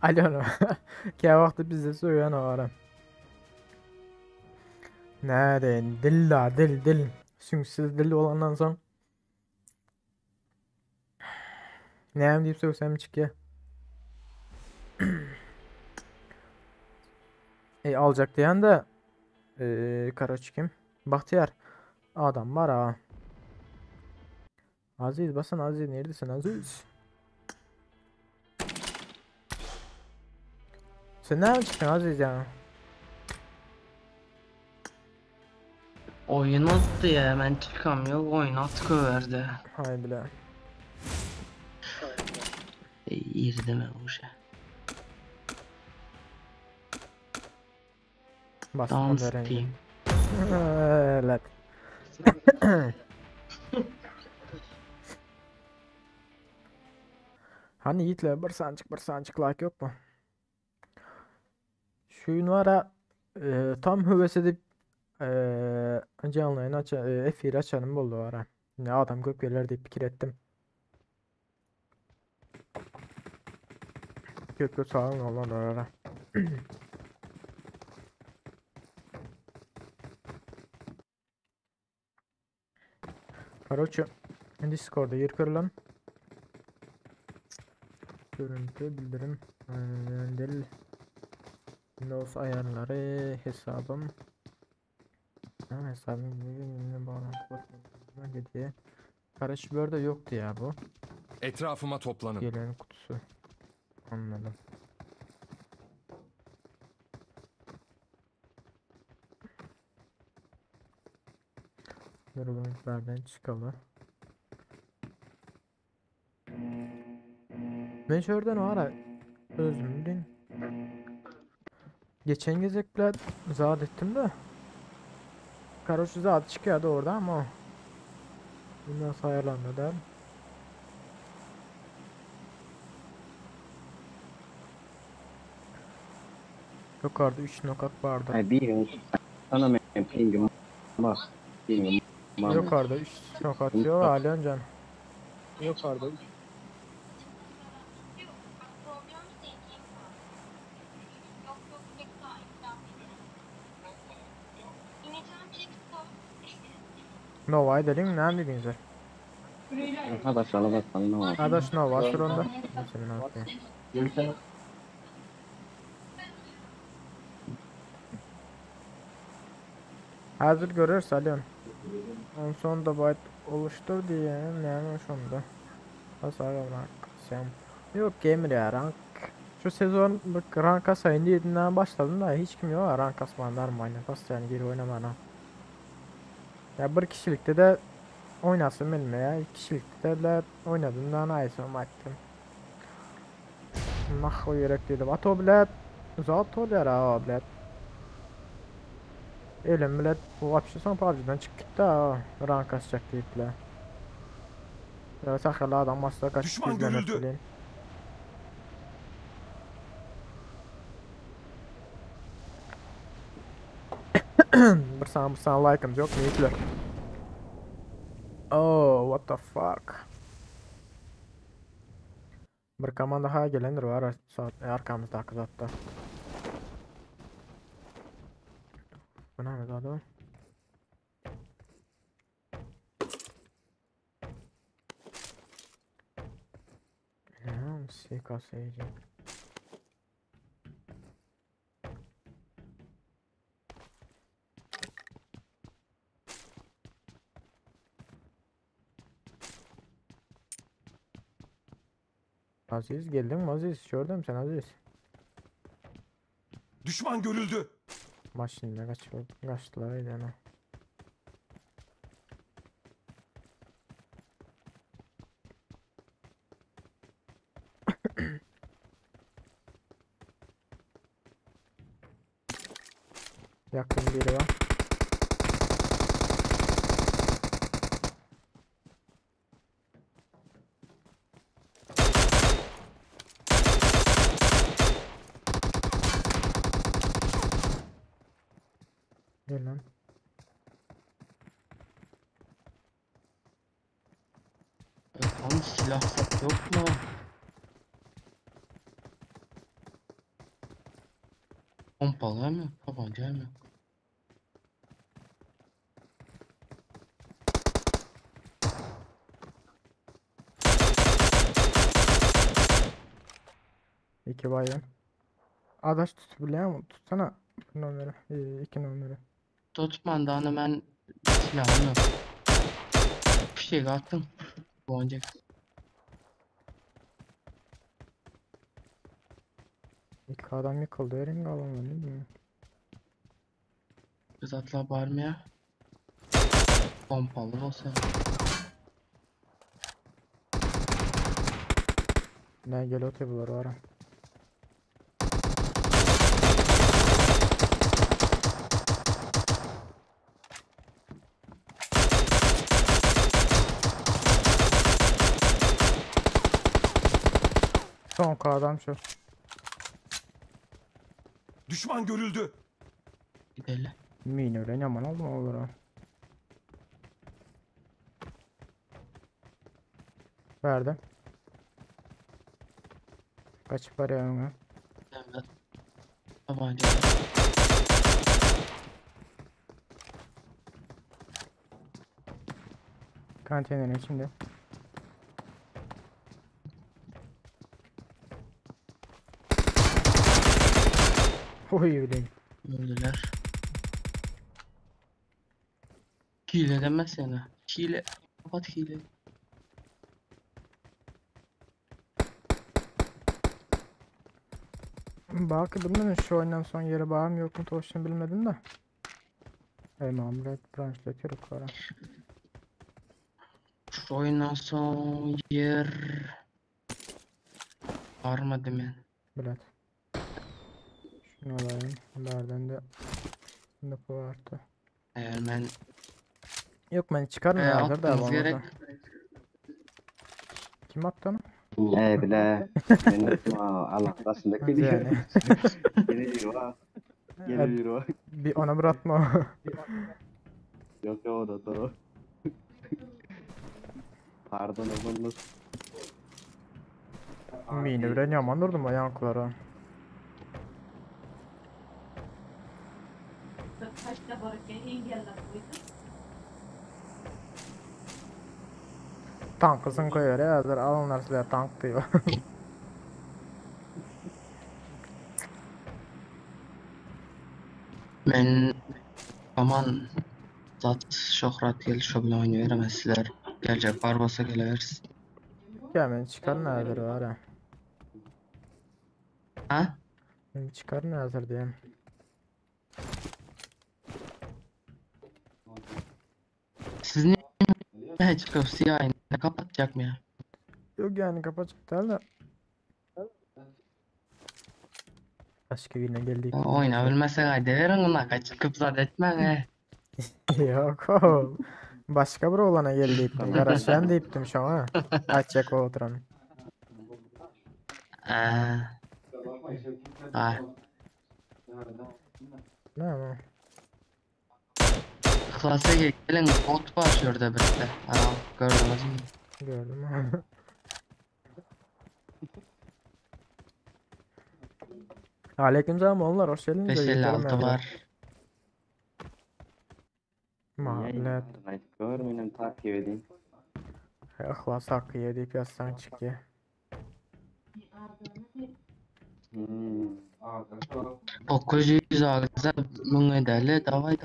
Alo. Ke vakti bizde söyleyen var. Nereden? Dil. Süngsüz dil olandan sonra. Ne deyip söylesem çıkıyor. Alacak diyen de Karaç kim? Bahtiyar. Adam var ha. Aziz basın Aziz neredesin Aziz? Sen ne çıktın Aziz ya? Oyun attı ya, ben çıkamıyorum. Oyun attı verdi. Hay bile. Yerdeme bu şey. Bastım Dance rengi. team. Evet. Hani Yiğit'le bir sancık like yok mu? Şu numara tam heves edip canlı yayın F1 açanım buldu o ara. Ne adam gök verir diye fikir ettim. Gök sağ olun olan ara. Короче, Discord'da yer kırılan görüntü bildirim dil Windows ayarları hesabım hesabım bağlantı diye Karaç böyle yoktu ya bu Etrafıma toplanın. gelen kutusu anladım. Yorulmuşlardan çıkalı. Ben şuradan o ara özümdün. Geçen gezekler zat ettim de. Karoşu zat çıkıyordu orada ama bundan sayarlandı der. Yukarıda 3 nokak vardı. Ay bir sana men pingim var. Pingim var. Yukarıda 3 nokak diyor halen can. Yukarıda 3. Nova edelim ne dediniz? Arkadaşlar bakalım ne var. Arkadaş Nova sür onda. Senin aferin. Hazır görürse alıyorsun. On sonunda byte oluştur diye ne sonunda. Hasar olarak sen. Yok gamer ya rank Şu sezon bak rank kasayın diye başladım da hiç kim yok rank kasmanlar mı aynı bas yani geri oynamana. Ya bir kişilikte de oynasın benimle ya. İki kişilikte de oynadım da neyse attım. Nah o yürek dedim. Ato bilet. Zat ol ya bilet. Elim bilet bu atışı son PUBG'den çık gitti ha. Rank kasacak deyipler. Ya sakala adam masada kaç Düşman izlemek görüldü. bileyim. Bir sana like'ım yok neyitler. Oh what the fuck. Bir komanda daha gelendir var arkamızda kız hatta. Bu ne adam? Ya SKS'ci. Aziz geldin mi Aziz? Gördüm sen Aziz. Düşman görüldü. Maşinle kaçtılar yani. Yakın biri var. Gel lan. Oğlum silah sat yok mu? Pompalı mı? Tabanca mı? İki bayan. Adaş tutabiliyor mu? Tutsana. Bir numara. İki numara. Tutman da hani ben silahım yok. Bir şey attım. Bu ancak. İki adam yıkıldı. Erin kalamadı değil mi? Biz atla barmaya. Pompalı olsa. Ne gel o tabiler var. Son adam şu. Düşman görüldü. Gidelim. Mini öyle yaman oldu mu olur ha? Verdim. Kaç para yani? Evet. Tabanca. Konteynerin içinde. Oy bileyim. Öldüler. Hile demesene. Hile. Kapat hile. Belki bunların şu oyundan son yeri bağım yok mu toşunu bilmedim de. Ey mamulet branşlatıyoruz kara. Şu oyundan son yer var mı demin? Bilet. Şunu alayım. Bunlardan da bu vardı. Eğer ben Yok ben çıkarmıyorlardır da atmanız bana gerek. da. Kim attı onu? Bile. Ben de Allah aslında Nasıl geliyor. yani? Geliyor ha. Geliyor. Bir ona bir atma. Yok ya o da doğru. Pardon oğlum. Mini öyle yaman durdum ayaklara. Tankısın koyuyor ya hazır alınlar size tank diyor. Ben aman zat şöhret gel şu bilen oynayıverim sizler. Gelecek barbasa geleversin. Ya ben çıkar nedir var ya. Ha? Çıkarın hazır diyeyim. Siz niye hiç siyah kapatacak mı ya? Yok yani kapatacaklar da. Başka birine geldik. Oyna bilmese gayde verin ona çıkıp zat etme he. Yok oğlum. Başka bir oğlana geldiydim. Garaşan deyiptim şu an. Açacak oturan. Ha. Ne ama? Klasa gelin bot var şurada bir de. Aa, gördünüz mü? Gördüm ama. Aleykümselam onlar hoş geldiniz. 556 var. Mahallet. Görmenim takip edeyim. İhlas hakkı yedip yazsan çık ya. Hmm. 900 ağızda mın ederle. Davay.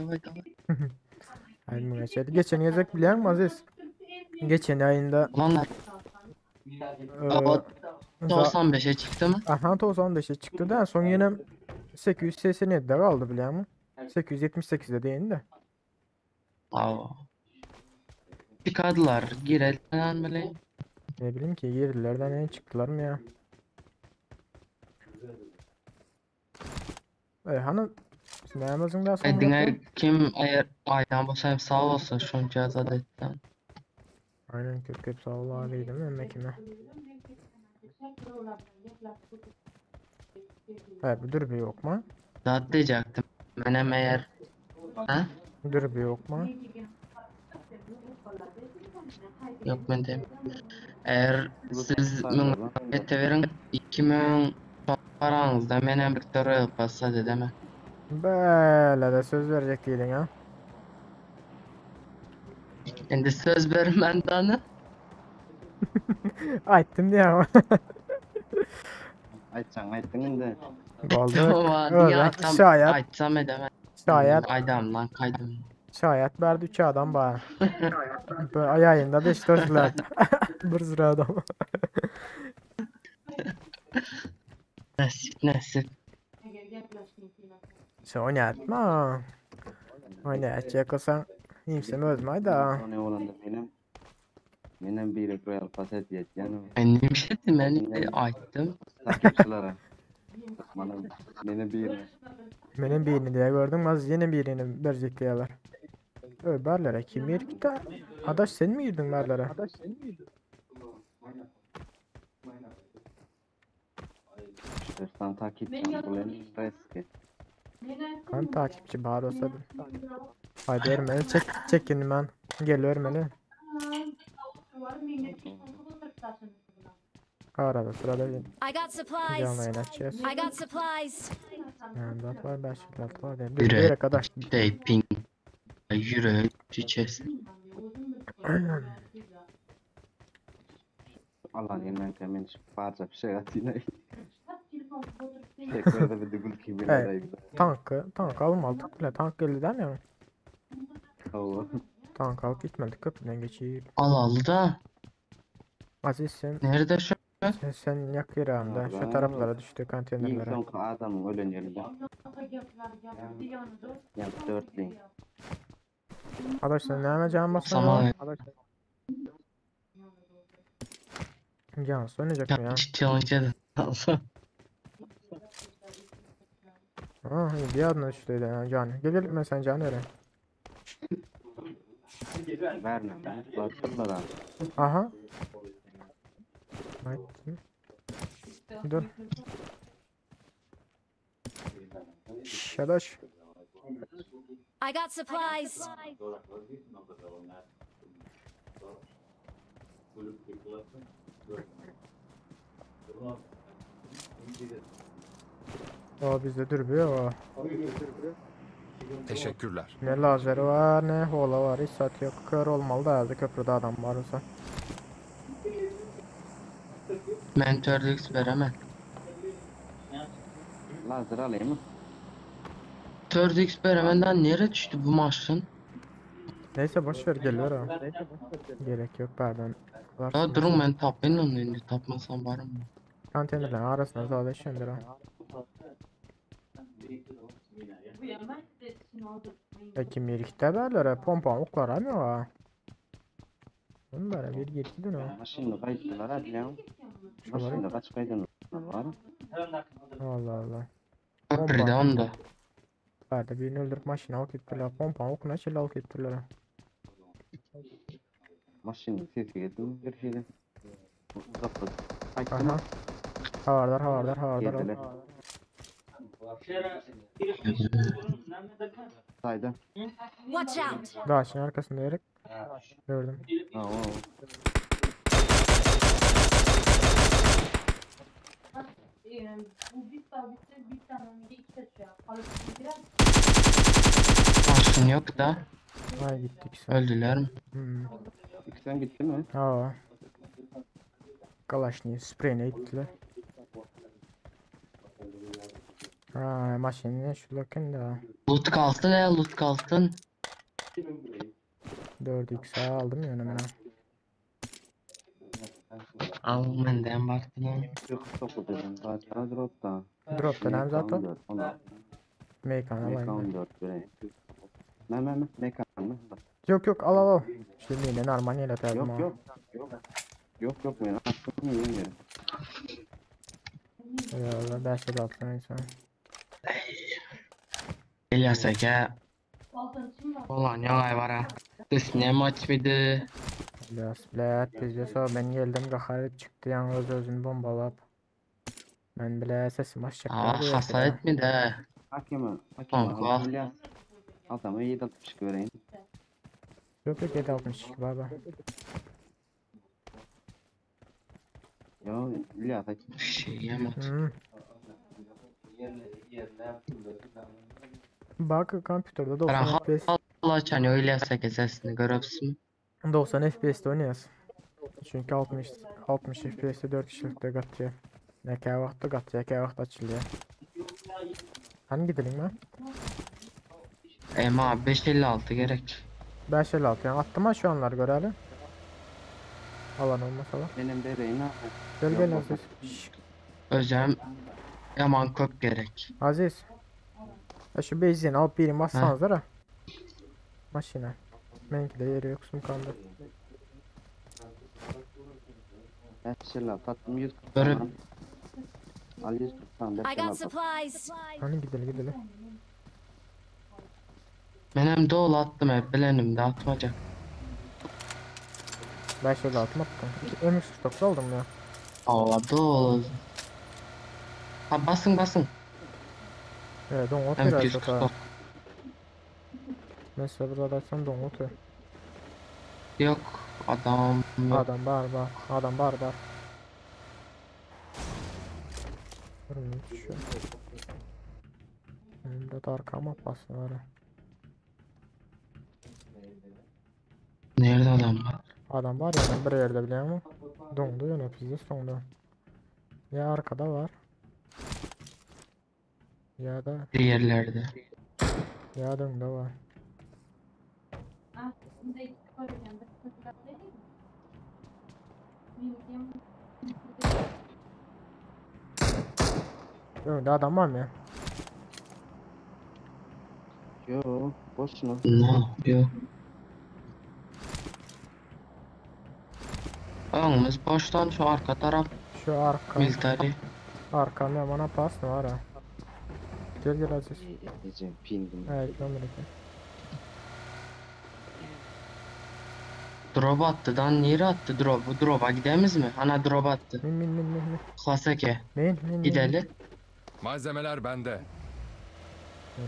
Haydi bu geçedi. Geçen yazık biliyor musun Aziz? Geçen ayında Ulan eee, 95'e çıktı mı? aha 95'e çıktı da son yine 887'de kaldı biliyor musun? 878'de değil de. Aa. Çıkardılar. Girelim böyle. Ne bileyim ki yerlilerden en çıktılar mı ya? Hani sinemazın daha sonra Edine kim eğer aydan basayım sağ olsun şunca zaten. aynen köp sağ ol aleydim memlekime. Bu dürbü yok mu? Zat diyecektim. Benim eğer ha? Dürbü yok mu? Yok ben de. Eğer siz müngete verin 2000 paranızda benim bir toro passa dedeme. Böyle de söz verecek değilin ha. Şimdi söz vermem danı. Ayttım diye ama. Aytın da. Oldu. Ama niye Öyle. açsam Şayet. açsam edemem. Şayet. Aydam lan kaydım. Şayet verdi 3 adam bana. Böyle ayağında 5 dörtler. Bir sıra adam. Nasip. Sen oynatma. Oynayacak olsan kimse özmay da. Ne olan da benim bir Royal Pass hediye yani. Ben ne şey ben açtım. Takipçilere. Benim bir Benim birini diye gördüm az yine birini verecek diyorlar. Berlere kim yer ki de? Adaş sen mi girdin berlere? sen takipçilerin bulan riski. Ben takipçi bağır olsa da. Haydi örmeli çek kendimi ben. Gel örmeli. Arada sırada I got supplies. canlı yayın açacağız. I got supplies. Yani 4 var 5 6 var diye. Bir Yürü. yere kadar. Şey ping. Yürü çiçeğisin. Allah'ın elinden temin parça bir şey atayım. Tekrar da bir de gül gibi Evet. Tank almadık bile tank geldi demiyor mu? Allah. Tank alıp gitmedik köprüden geçeyim. Al da. Aziz sen Nerede şu? sen yak yeri anda şu taraflara düştü İlk konteynerlere. son adamın ölen yerinde. Yani 4000. Arkadaşlar ne yapacağım Sama basana? Can oynayacak mı ya? challenge. İyi bir adına düştü ya Can. Gel mesela Can öyle. Verme. Bakırlar abi. Aha. Haydi. Dur. Şadaş. I got supplies. O bizde dürbü o. Teşekkürler. Ne lazer var ne hola var hiç sat yok. Kör olmalı da yazdı köprüde adam varsa. Mentörlük veremem. Lazer alayım mı? 4x veremenden nereye düştü bu maşın? Neyse boşver geliyor o. Gerek yok pardon. Ya durun ben tapayım onu indi tapmasam var mı? Konteynerlerin arasında zaten şendir o. Kim yerikte böyle pompa oklar ama var. Bunlara bir yetkidin o. Maşinle kayıttılar hadi ya. Şuları. Maşinle kaç kaydın var? Allah Allah. Köprüde onda. Hadi birini öldürüp maşine alıp gittiler. Pompa okuna çile alıp gittiler. Maşinle sesi geldi bir şeyden. Uzakta. Kayıttı Aha. mı? Havardar. Geldiler. Saydı. Watch out! Dağışın arkasında yerek. Gördüm. Ha o. Maşın yok da. Ay gittik sen. Öldüler mi? Sen gitti mi? Ha. Kalaşniy spreyine gittiler. Ha maşinine şu bakın da. Loot kalsın ya, loot kalsın. 4x aldım ya hemen. Al benden baktım. Yok topu dedim. Zaten dropta. Drop'tan hem zaten. 14, 16. Mekan alayım. ben. 14 böyle. Mekan mı? Yok al. Şimdi yine normal yere tadım ha. Yok. Yok ben attım yiyeyim. Ya ben şey yaptım insan. İlyas'a olan yolay var ha. This ne maç mıydı? Biraz bilet bizde sonra ben geldim hakaret çıktı yani özünü bombalap. Ben bile sesim aşacak. Hasa etmedi ha. Hakeme. Kanka. İlyas. Adamı 760 göreyim. Yok 760 baba. Ya İlyas Bir şey yemez. Bak kompüterde 90 Bana FPS. hala çanıyor İlyas'a kesesini görürsün. 90 FPS'te oynuyoruz. Çünkü 60 FPS'te 4 kişilikte katıyor. Ne kadar vakti katıyor, ne kadar vakti açılıyor. Hani gidelim lan? Ema 556 gerek. 556 yani attım ha şu anlar görelim. Alan olmasa da. benim bebeğim ne Gel Yok, Aziz. Şşş, Özlem yaman köp gerek. Aziz. Ya şu benzin alıp birim bassanız da. Maşine. Benimki de yeri yok kaldı. Ben şeyler tattım 100 Böyle al 100 tamam I got supplies! Hani gidelim. benim doğulu attım hep bilenim de atmaca. 556 attım. M349 aldım ya. Allah doğulu. Ha basın. Evet donut Hem biraz 249. da. Mesela burada da sen donut. Yok adam yok. Adam var. Şu. Burada da arkama basın var. Nerede adam var? Adam var ya ben bir yerde biliyor musun? Dondu yine bizde sondu. Ya arkada var. Ya da Bir yerlerde. ya da önde var. Önde adam var mı ya? Yo boşuna. Ne yapıyor? Önümüz boştan şu arka taraf Şu military. arkamda bana pas var ha. Gel Aziz. Diyeceğim pindim. Evet Amerika. Drop attı dan yeri attı drop'u. Drop'a gidemiz mi? Ana drop attı. Min. Klaseke. Min. Gidelim. Malzemeler bende.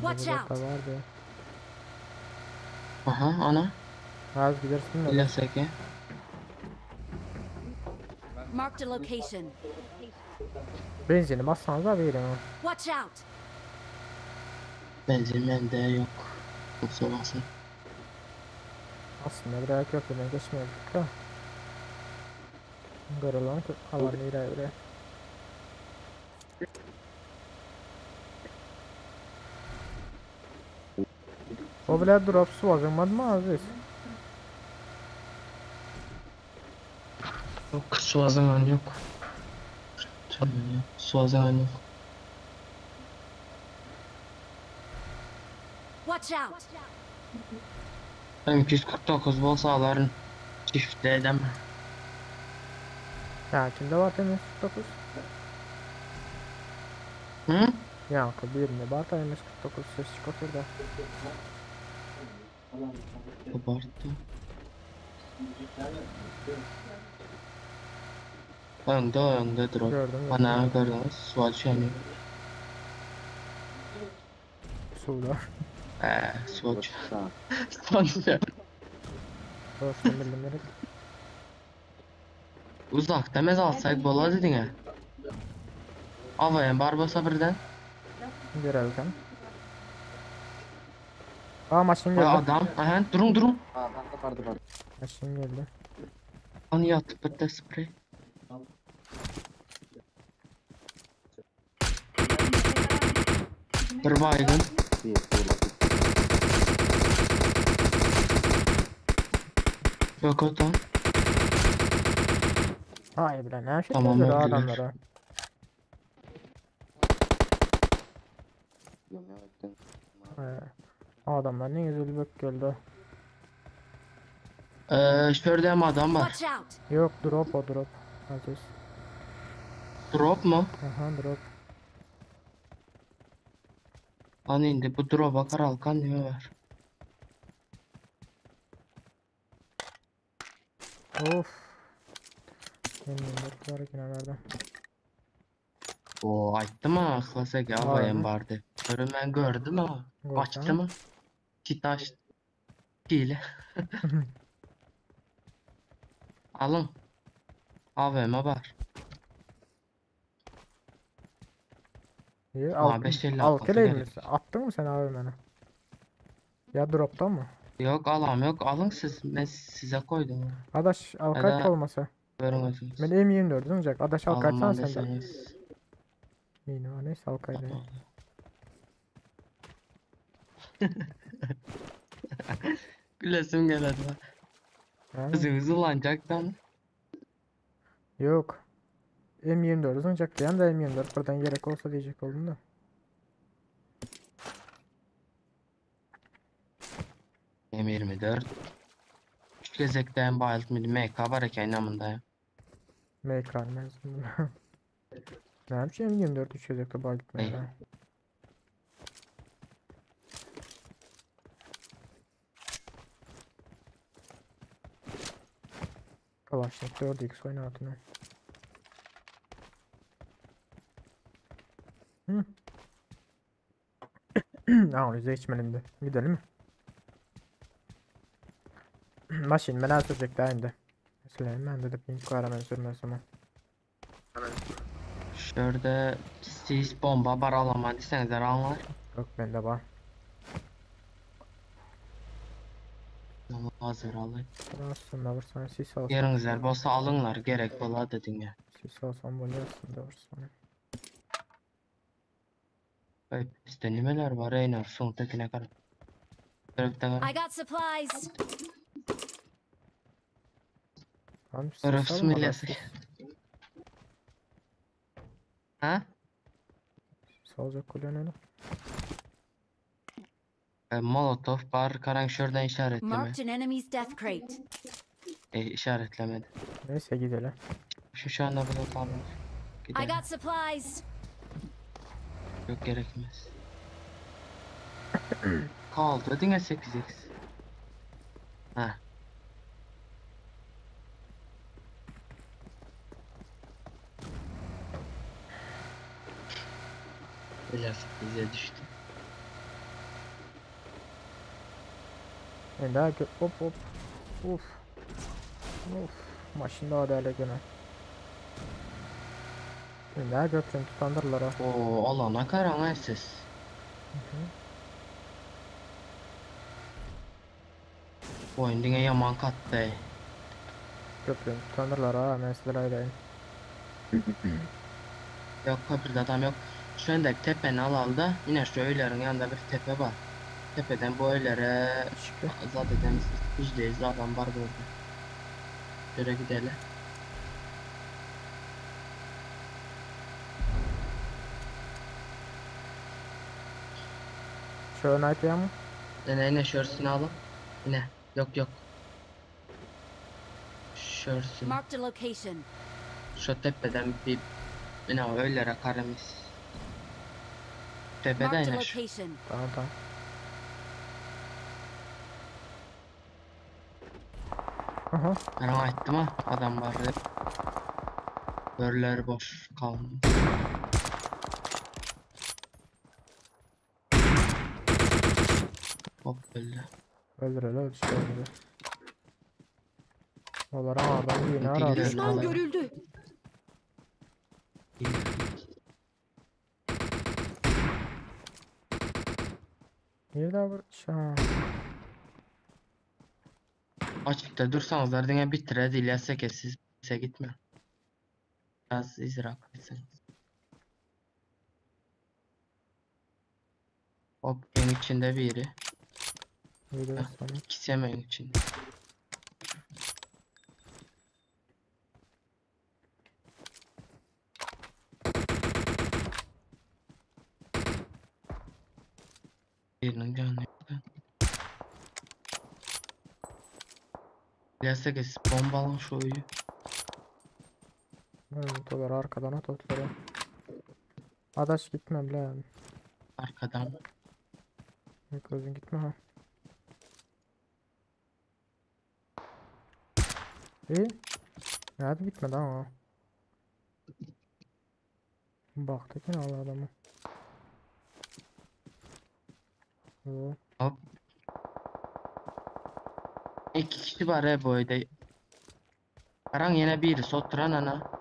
Watch out. Vardı. Aha ana. Az gidersin de. Klaseke. Marked a location. Benzini bassanız da verin ha. Watch out! Benzin bende yok. Kusura bakma. Aslında biraz köprüden geçmiyorduk da. Görülen alanı ileri. O bile drop su alınmadı mı Aziz? Yok su o zaman yok. Su o zaman yok. Watch Watch out! M249 bolsa aların çiftli edem. Ya kimde var temiz 49? Hı? Yankı birinde var temiz 49 ses çıkartır da. Abarttı. Önde drop. Gördüm, Ana gördünüz. Sual çeni. Suda. Sual Sağ. çeni. Dostum bildim dedik. Uzakta mez alsak bola dedin ya. Avayan barbasa birden. Görelken. Aa maşin Vay geldi. adam. Aha durun. Aa, vardı. Maşin geldi. Onu yatıp bitti sprey. Bir baygın. Bir sola. Yok otan. Hayır bile ne şey Tamam, tamam, öldüler. adamlara. He. Adamlar ne güzel bak geldi. Şurada hem adam var. Watch out! Yok drop o drop. Aziz. Drop mu? Aha drop. Lan indi bu drop'a karalkan ne var? Of. Yemin var kenarlarda. Oo ayttı mı akhlasak ya Var avayan mı? bardı. Görün ben gördüm ama. Görsen. Açtı mı? Çit açtı. Hile. Alın. AVM var. İyi Aa, al. 556 Al keleyim gerek. mi? Attın mı sen abi bana? Ya drop'tan mı? Yok alam yok alın siz. Ben size koydum. Adaş al Ya kayıt da- olmasa. Görün özünüz. Ben M24 olacak. Adaş al kayıt Alın sen senden. deseniz. Yine o neyse al kaydı. Gülesim geledi. Yani, Kızınız ulanacaktan. yok. M24 olacak diyen de M24 buradan gerek olsa diyecek oldum da. M24. Üç gezekten bayıltı mıydı? MK var eken namında ya. MK mezunu. Ne yapmış M24 3 yazıkta bak gitmeye Ey. ya. Kalaşnik 4x oyna altına. Hı. Aa, yüze içmedim de. Gidelim mi? Maşin ben sürecek daha indi. Mesela ben de pink kahraman sürmez ama. Şurada siz bomba bar alaman deseniz aranlar. Yok bende var. Ama hazır alın. Aslında varsan sis alsam. Yerinizler bolsa alınlar gerek bola dedin ya. Sis alsam böyle aslında varsan. Ay bizde nimeler var Eynar son tekine kadar. I got supplies! Tamam sis Öröf alma da smilyası. sis. Ha? Sis alacak kullanını. Molotov bar karan şuradan işaretleme. Marked an enemy's death crate. İşaretlemedi. Neyse gidelim. Şu anda burada tamam. I Gidelim. got supplies! Yok gerekmez. Kaldı dedin ya 8x. Ha. Biraz bize düştü. Ben daha hop hop. Uf. Uf. Maşın daha değerli gene. Ben daha götürün tutandırlar ha. Oo alana karan siz. Oyun dine yaman kattı. Götürün tutandırlar ha. Mesela öyle. Yok kapıda adam yok. Şu andaki tepenin alalda yine şu öylerin yanında bir tepe var. Tepeden bu öylere Çıkıyor. zaten %100 adam var burada. Şöyle gidelim. Şöyle night ya mı? Yine şörsünü alın. Yine. Yok yok. Şörsünü. Marked a location. Şu tepeden bir yine öyle rakarımız. Tepeden Marked a yine şu. location. Tamam tamam. Aha. Ben açtım ha adam var. Börler boş kalmış. Hop öldü. Öldür öyle öldür şey öldür. Onlar ama adam yine Öteki aradı. de- Düşman Nerede? görüldü. Niye daha var? Açıkta dursanız derdine bitire dilese ki size gitme. Biraz izrak etsin. Hop en içinde biri. İyi de sana. İkisi hemen içinde. Birinin canı yok. Dilese ki bombalın şu uyu. Evet, dolar arkadan at otları. Adaş gitmem lan. Arkadan. Gözün gitme ha. İyi. Hadi bitmedi ama. Baktık yine al adamı. Oo. Hop. İki kişi var he bu evde. Karan yine biri soturan ana.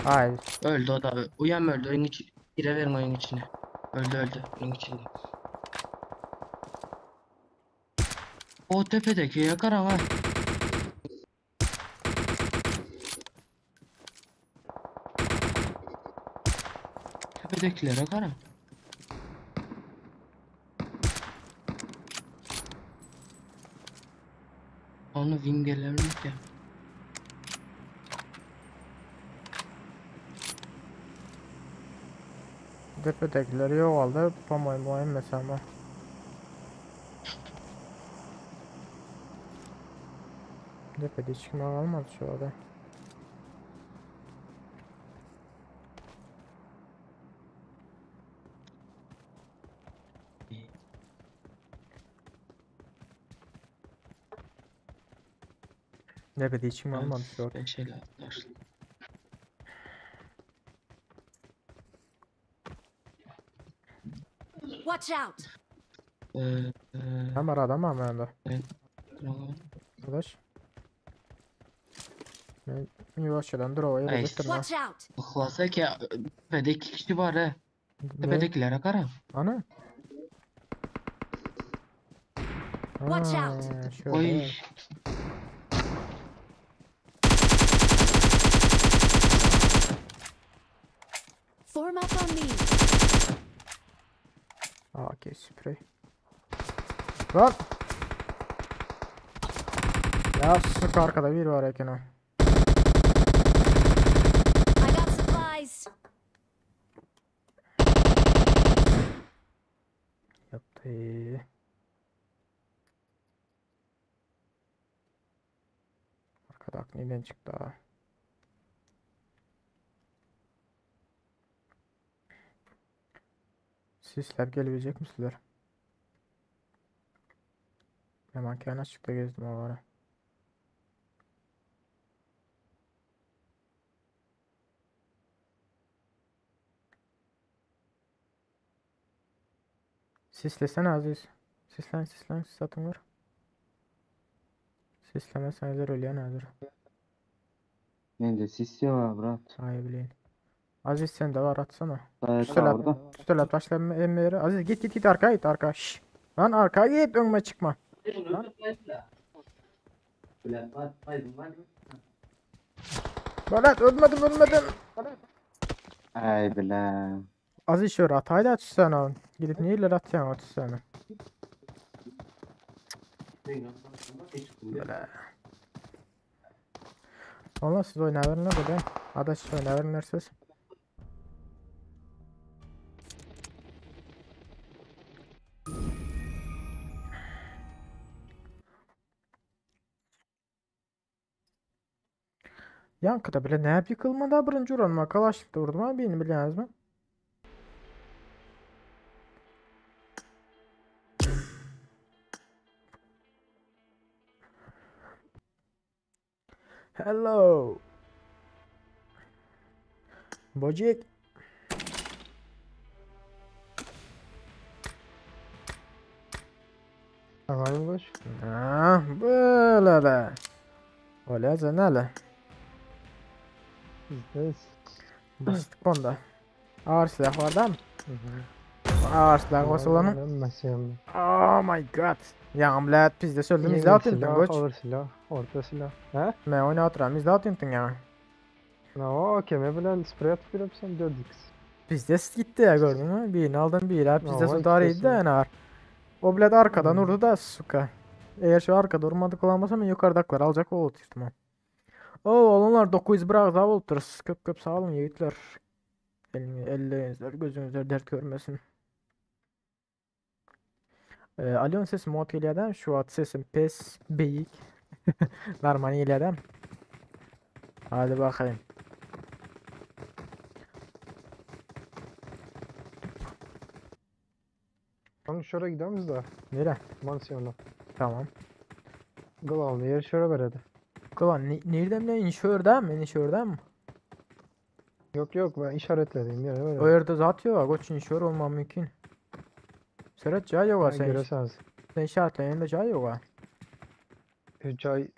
Ay. Öldü o da. Uyan öldü. Oyun içi. Gire verin oyun içine. Öldü öldü. Oyun içinde. O tepedeki ya Karan ha. Tepedekilere Karan. Onu vingelerini de. Tepedekileri yok oldu. Pamayım muayım mesela. Tepede hiç kim kalmadı şu anda. Tepede hiç kim kalmadı şu anda. Ben şeyle atlaştım. Watch out. Eee Hem adam ama ben de. tamam. Arkadaş. Ben yavaşçadan dur ovaya Ay, getirme. Watch out. Hılasa ki tepede iki kişi var he. Ne? Tepedekilere Karan. Ana. Watch Ha, out. şöyle. Oy. Form up on me. AK sprey. Lan. Ya sık arkada bir var Ekin o. I got supplies. Yaptı. Arkada aklından çıktı ha. Sisler gelebilecek mi sizler? Hemen kendi açıkta gezdim o ara. Sislesene Aziz. Sislen sislen sis atın var. Sislemezsen ölüyor nedir? Ben de sis ya Murat. Hayır bileyim. Aziz sen de var atsana. Sayet Üstelat, orada. üstelat başlama emleri. Aziz git git git arkaya git arkaya. Şşş. Lan arkaya git önüme çıkma. Berat ölmedim ölmedim. Ay bile. Aziz şöyle atayı da atsana. Gidip niye ileri atacaksın atsana. Böyle. Valla siz oynayabilir ne böyle? Adaş oynayabilir siz. Yankıda bile ne hep yıkılmadı birinci uğranma kalaşlıkta vurdum abi beni biliyorsunuz mu? Hello. Bocik. Ağayım koş. Ha, böyle de. Öyle sen hele. Bizdeyiz. Bastık bunda. Ağır silah var da mı? Hı hı. Ağır silah basılanı. Ben mesleğim. Oh my god. Ya millet biz de söyledim Yengil izle silah, koç. ağır silah, orta silah. He? Ben oyunu oturam izle atıyorsun ya. O keme bilen sprey atıp girepsen 4x. Bizde gitti ya gördün mü? Birini aldım bir ya. Bizde Ama sudarıydı ikisi. da yani ağır. O bilet arkadan Hmm. vurdu da suka. Eğer şu arkada vurmadık olamasa ben yukarıdakiler alacak o olur ihtimal. Oo onlar 900 bırak da oluruz. Köp köp sağ olun yiğitler. Ellerinizler gözünüzler dert görmesin. Alyon sesim mod geliyor adam. Şu an sesim pes beyik. Normal geliyor adam. Hadi bakayım. Tamam şöyle gidelim de. Nere? Mansiyona. Tamam. Gılavlı yer şöyle ver hadi. Kıvan nereden ne inşörden mi? İnşörden mi? Yok yok ben işaretlediğim yere ver. O yerde zaten yok. Koç inşör olmam mümkün. Serhat cay yok ha sen. Göreseniz. Sen işaretleyen de cay yok ha. Cay.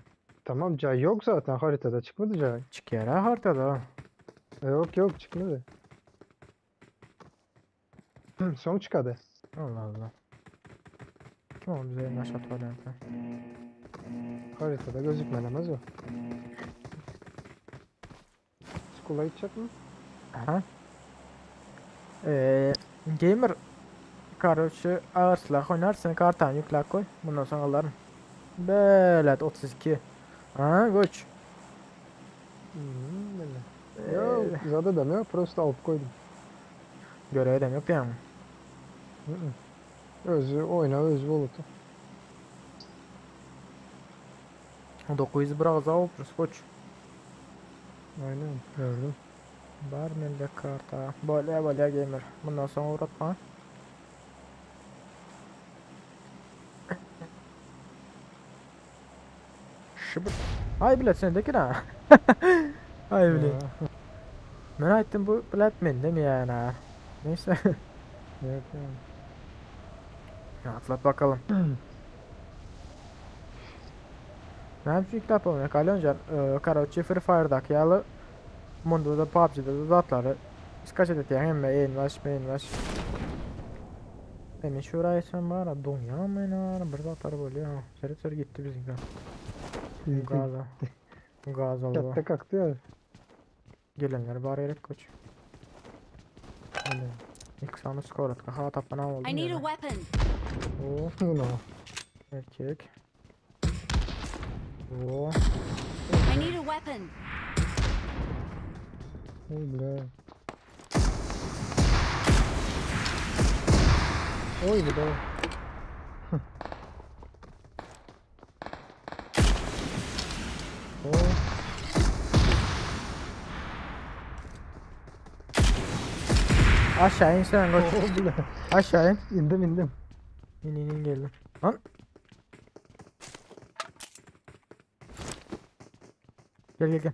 Tamam cay yok zaten haritada çıkmadı cay. Çıkıyor ha haritada. Yok yok çıkmadı. Son çıkadı. Allah Allah. Kim o bize aşağı tuvalete? Haritada gözükmenemez o. Skula gidecek mi? Aha. Gamer Короче ağır silah oynarsın kartan yükle koy. Bundan sonra alırım. Belet 32. Ha koç. Böyle. Yok zaten demiyor. Prosto alıp koydum. Görev de yok yani. Hı hı. Özü oyna özü bulutu. 900 bırak za oluruz koç. Aynen gördüm. Var mı karta? Böyle gamer. Bundan sonra uğratma. Şıbıt. Ay bilet sendeki ne? Ay bilet. Ben ettim bu bilet mende mi yani? Neyse. Yok yani. Atlat bakalım. Ne yapayım yapalım ya Kalyoncan. Короче Free Fire'daki yalı Mundo'da PUBG'de de zatları Skaç edet yani hem envaş Emin şurayı sen bana dünya mı ne bir zatları böyle ha. Seri gitti bizimden. Gaza. Gaz oldu. Yatta kalktı ya. Gelenler bari yere koç. Öyle. İlk sanı skor at. Ha tapana oldu. I need a weapon. Oo Uno. erkek. Oo. I need a weapon. Öyle. Oy bu da. O. Aşağı in sen koç. O bile. Aşağı in. İndim. İn geldim. Lan. Gel.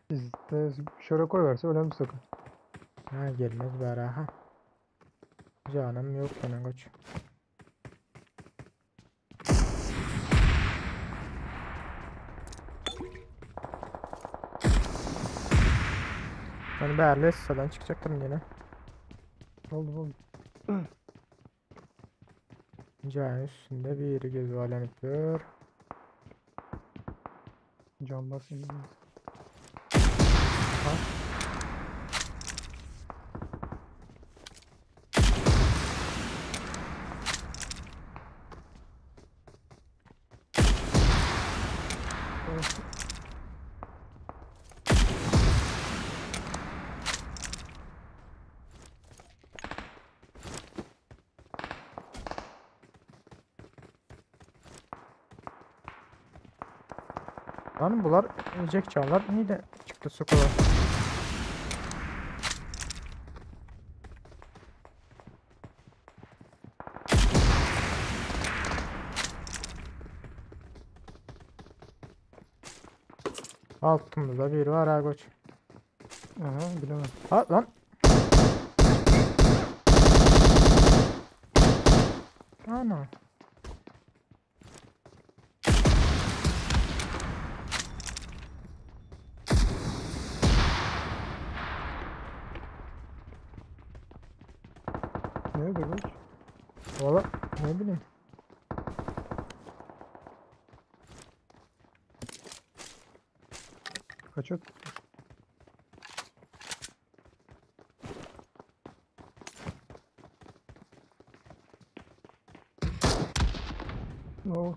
Bizde şöyle koy verse öyle mi sakın? Ha gelmez bari ha. Canım yok senin koç. Ben değerli sıradan çıkacaktım yine. Oldu. Can üstünde bir göz alanıktır. Can basın. Lan bunlar Jack Çağlar niye de çıktı sokağa? Altımızda biri var ha koç. Aha bilemem. Ha lan. Ana. Nerede koç? Valla ne bileyim. Kaçak. Oh.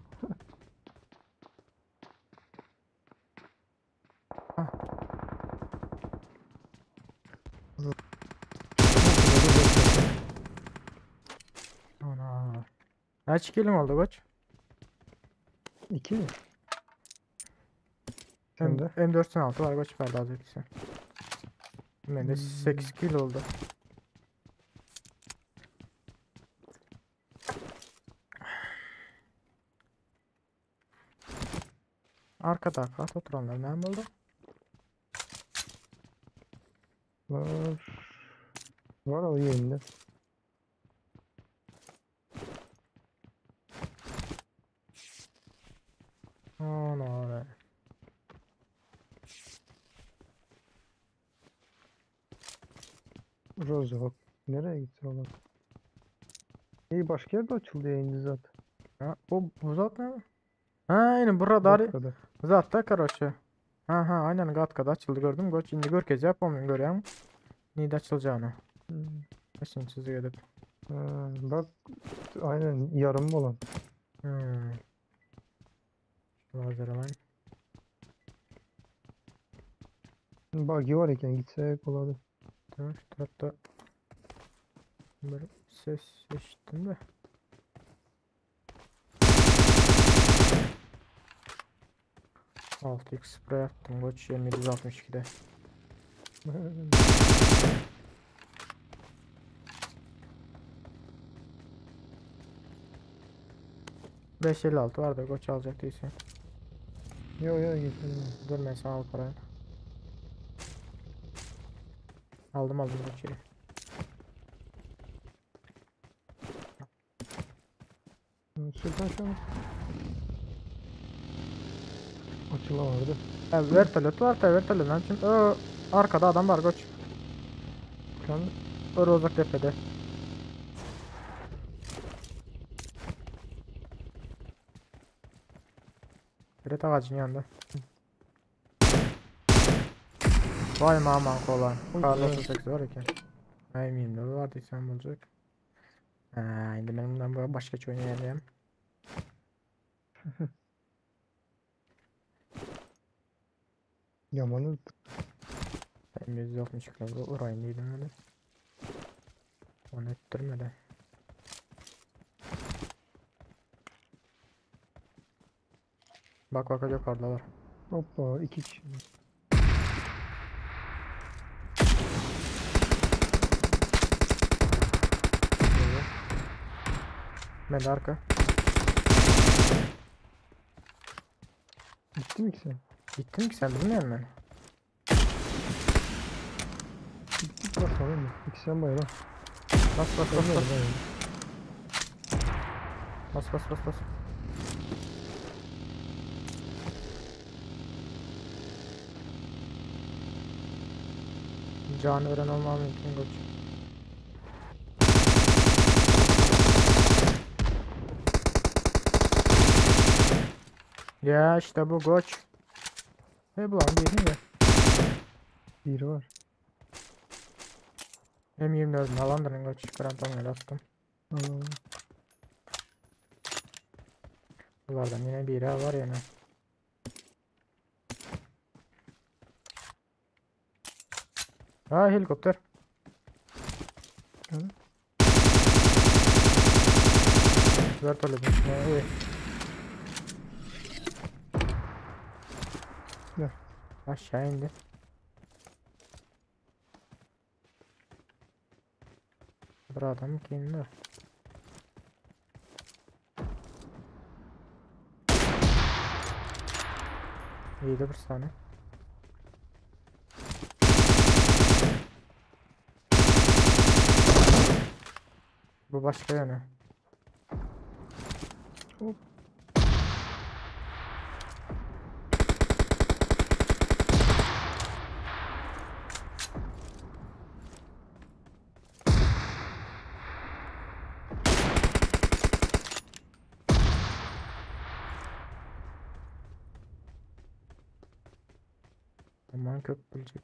Ana. Kaç kilim oldu koç? 2 mi? M, Sende. M416 var koç verdi az ötesi. Bende 8 kilo oldu. Arkada arkada oturanlar ne oldu? Var. Var o yerinde. Ana. Roza bak. Nereye gitti oğlum? İyi başka yerde açıldı yayıncı zaten. Ha, bu zat ne? Ha aynen burada ari. Dakikada. Zatta короче. Ha aynen Gatka'da açıldı gördüm. Koç şimdi görkez yapamıyorum görüyorum. Neyde açılacağını. Hmm. Şimdi çizgi edip. Ha, bak aynen yarım olan. Hmm. Lazer alayım. Buggy var iken gitsek oladı. Tamam şu tarafta böyle ses işittim de. Altı x sprey attım koç 2762'de. 556 var da koç alacak değilsin. Yo yo geçelim. Dur ben sana al parayı. Aldım koçu. Sürten şu an. Açıla vardı. Vertolet var da vertolet lan çünkü arkada adam var koç. Kan O Rozok tepede. Biri ağacın yanında. Vay mama kolan. Karlı 38 var iken. Ay miyim de vardı sen bulacak. Şimdi ben bundan başka hiç oynayamam. yamanı Ben 160 kilo orayı değilim öyle. Onu ettirmeden. Bak yukarıdalar. hoppa 2 kişi. Ben de arka. Gitti mi ki sen? Gittin ki sen bilmiyor musun? Gittik bak tamam mı? İkisinden bayıla. Bas bas bas bas. Bayıla bayıla. Bas bas bas bas. Canı veren olmam mümkün koç. Ya işte bu koç. Ne bu lan değil mi? Biri var. M24'ün alandırın koç. Grantamı attım. Aa, Bunlardan yine biri var yani. Ha helikopter. Hı? Vertoledim. İyi. Aşağı indi. Bir adam kendine. İyiydi bir saniye. Bu başka yönü. Hop. Aman kök bilecek.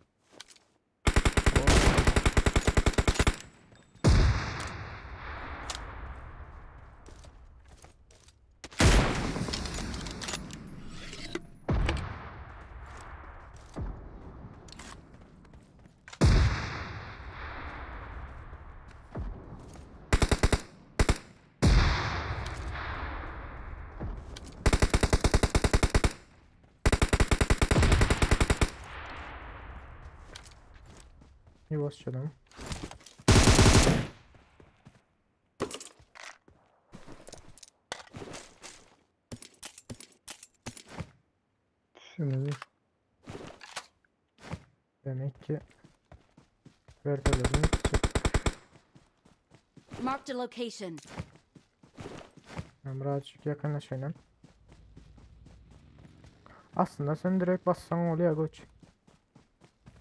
Yavaş canım. Şimdi Demek ki vertelerine gidecek. Marked a location. Ben birazcık yakınlaşayım. Aslında sen direkt bassan oluyor koç.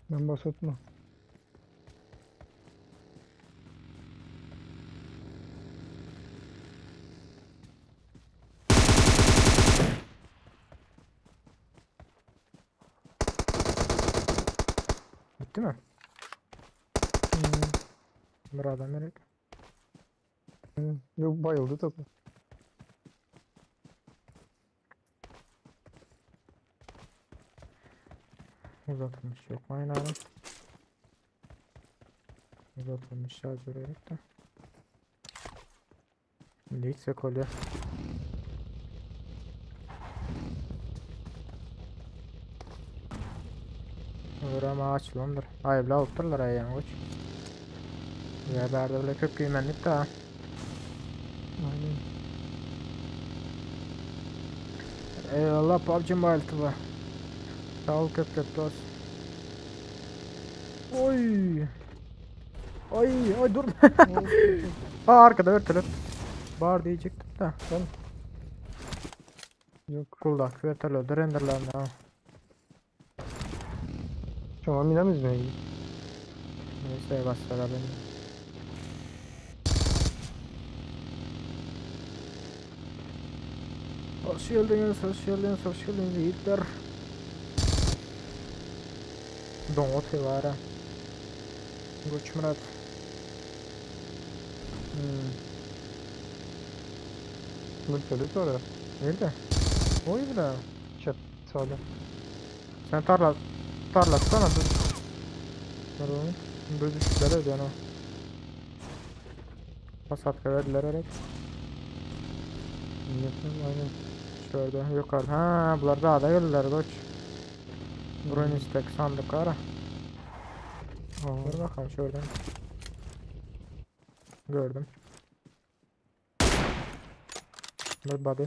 ben basatma. Bitti mi? Bir adam gerek. Yok bayıldı tabi. Uzatılmış yok mu aynı adam? Uzatılmış şarjör gerek de. Şimdi hiç sekolye. Uğrama açılandır. Ay bile oturlar ayağın koç. Ya berde bile kök güvenlik daha. Aynen. Eyvallah PUBG Mobile tıbı. Sağ ol köp dost. Oy. Ay dur. Aa arkada örtülüp. Bağır diyecektim de. Yok. Kuldak örtülü renderlandı ha. Tamam inemiz mi? Neyse bastılar beni. Hoş geldiniz, hoş geldiniz, hoş geldiniz yiğitler. Donut var ha. Koç Murat. Mülteli sonra. Nerede? Oy bile. Çat sağda. Sen tarlatsana dur. Dur oğlum. Dur düşükler ödüyor ha. Pasatka verdiler herek. Yapıyorum aynen. Şurada yukarıda. Ha bunlar daha da geldiler koç. Burayın istek sandık ara. Dur bakalım şuradan. Gördüm. Bir body.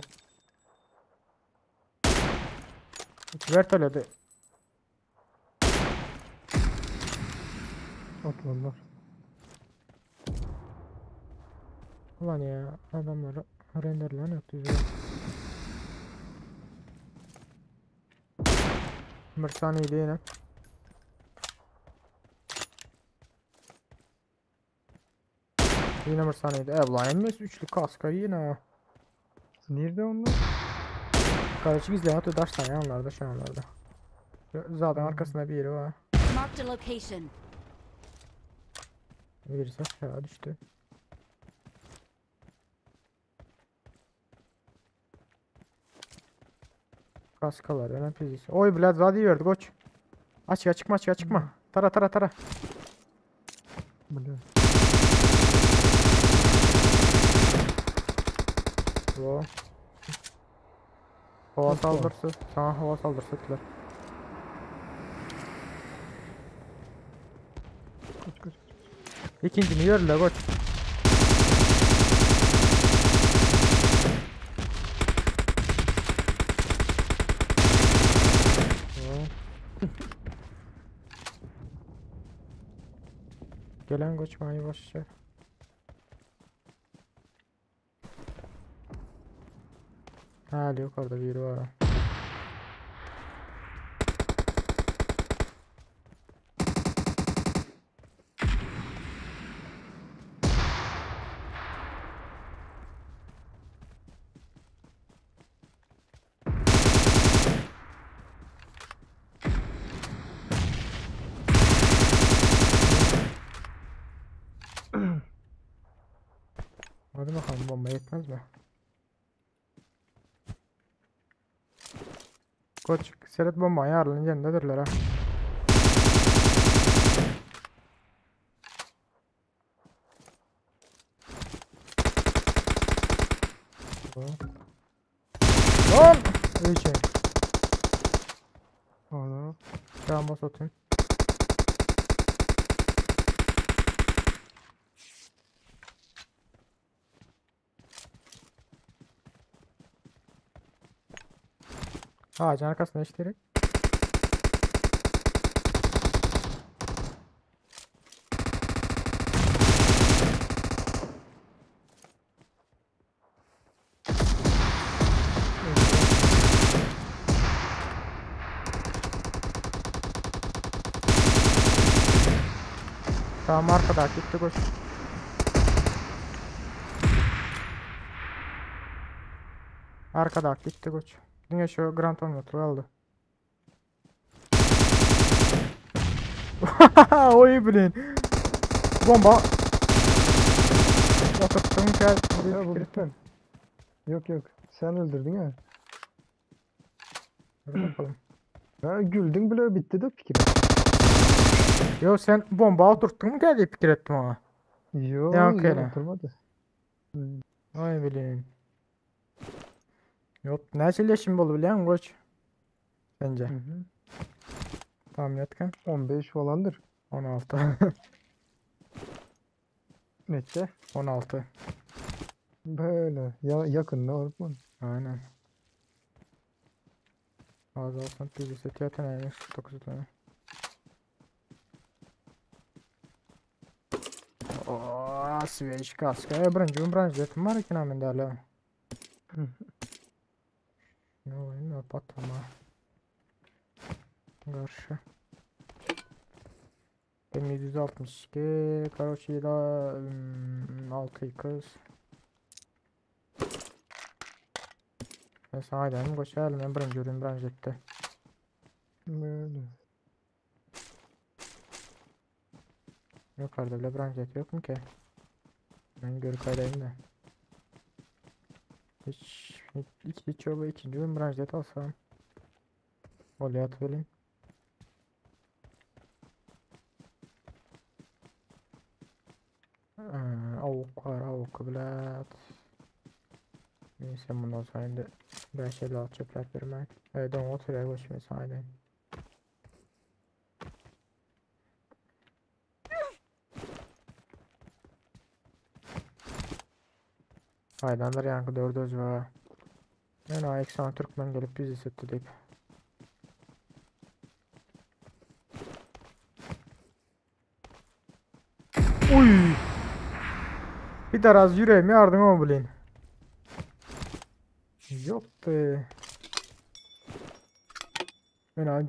Verteledi. Atladılar. Ulan ya adamları renderlanıyor düzgün. Bir saniyeydi yine. Yine bir saniyeydi. Ulan emmes üçlü kaska yine. Nerede onlar? Karışık izleyen atıyor daştan yanlarda şu anlarda. Zaten arkasında bir yeri var. Marked a location. Birisi aşağı düştü. Kaskalar önemli pizisi. Oy Vlad vadi verdi koç. Aç ya çıkma aç ya çıkma. Tara. Böyle. Yo. Hava Nasıl? saldırısı. Sana hava saldırısı ettiler. İkincini yörle koç. Gelen koçmayı boşver. Hali yok orada biri var. Hadi bakalım bomba yetmez mi? Koç, Serhat bomba ayarlayın yanındadirler ha. Lan! İyice. Ana. Çağıma satayım. Ağacın arkasına işleri. Tamam arkada gitti koş. Arkada gitti koç. Yine şu Grand Omnit'u aldı. Oy bilin. Bomba. Oturttum gel. Ya bu bitmem. Yok yok. Sen öldürdün ha. Dur bakalım. Ha güldün bile bitti de fikir. Yo sen bomba oturttun mu geldi fikir ettim ama. Yok Ya, ya okey. oturmadı. Oy bilin. Yok ne çileşim bolu biliyor musun koç? Bence. Hı hı. Tahmin etken. 15 falandır. 16. Nece? 16. Böyle yakında olup mu? Aynen. Az olsun bir set yeteneği 9 tane. Ooo Swedish kaska. Birinci jetim var ki namın derler. Ne oyun ne patlama. Karşı. M762 Karoşi'da 6 kız. Mesela haydi koşalım ben birinci ürün branjette. Böyle. Yukarıda bile branjet yok mu ki? Ben görü kaydayım da. Hiç yok ikinci ürün branjet alsam. Olaya atayım. Avuk var avuk bilet. Neyse bundan sonra da ben şeyler atacaklar vermek. Evet onu oturaya koşmayı sahiden. Haydanlar yankı 4 öz var. Yani Ayeksan Türkmen gelip bizi setti deyip. Uy! Bir de az yüreğimi yardıma bulayım. Yok be. Ben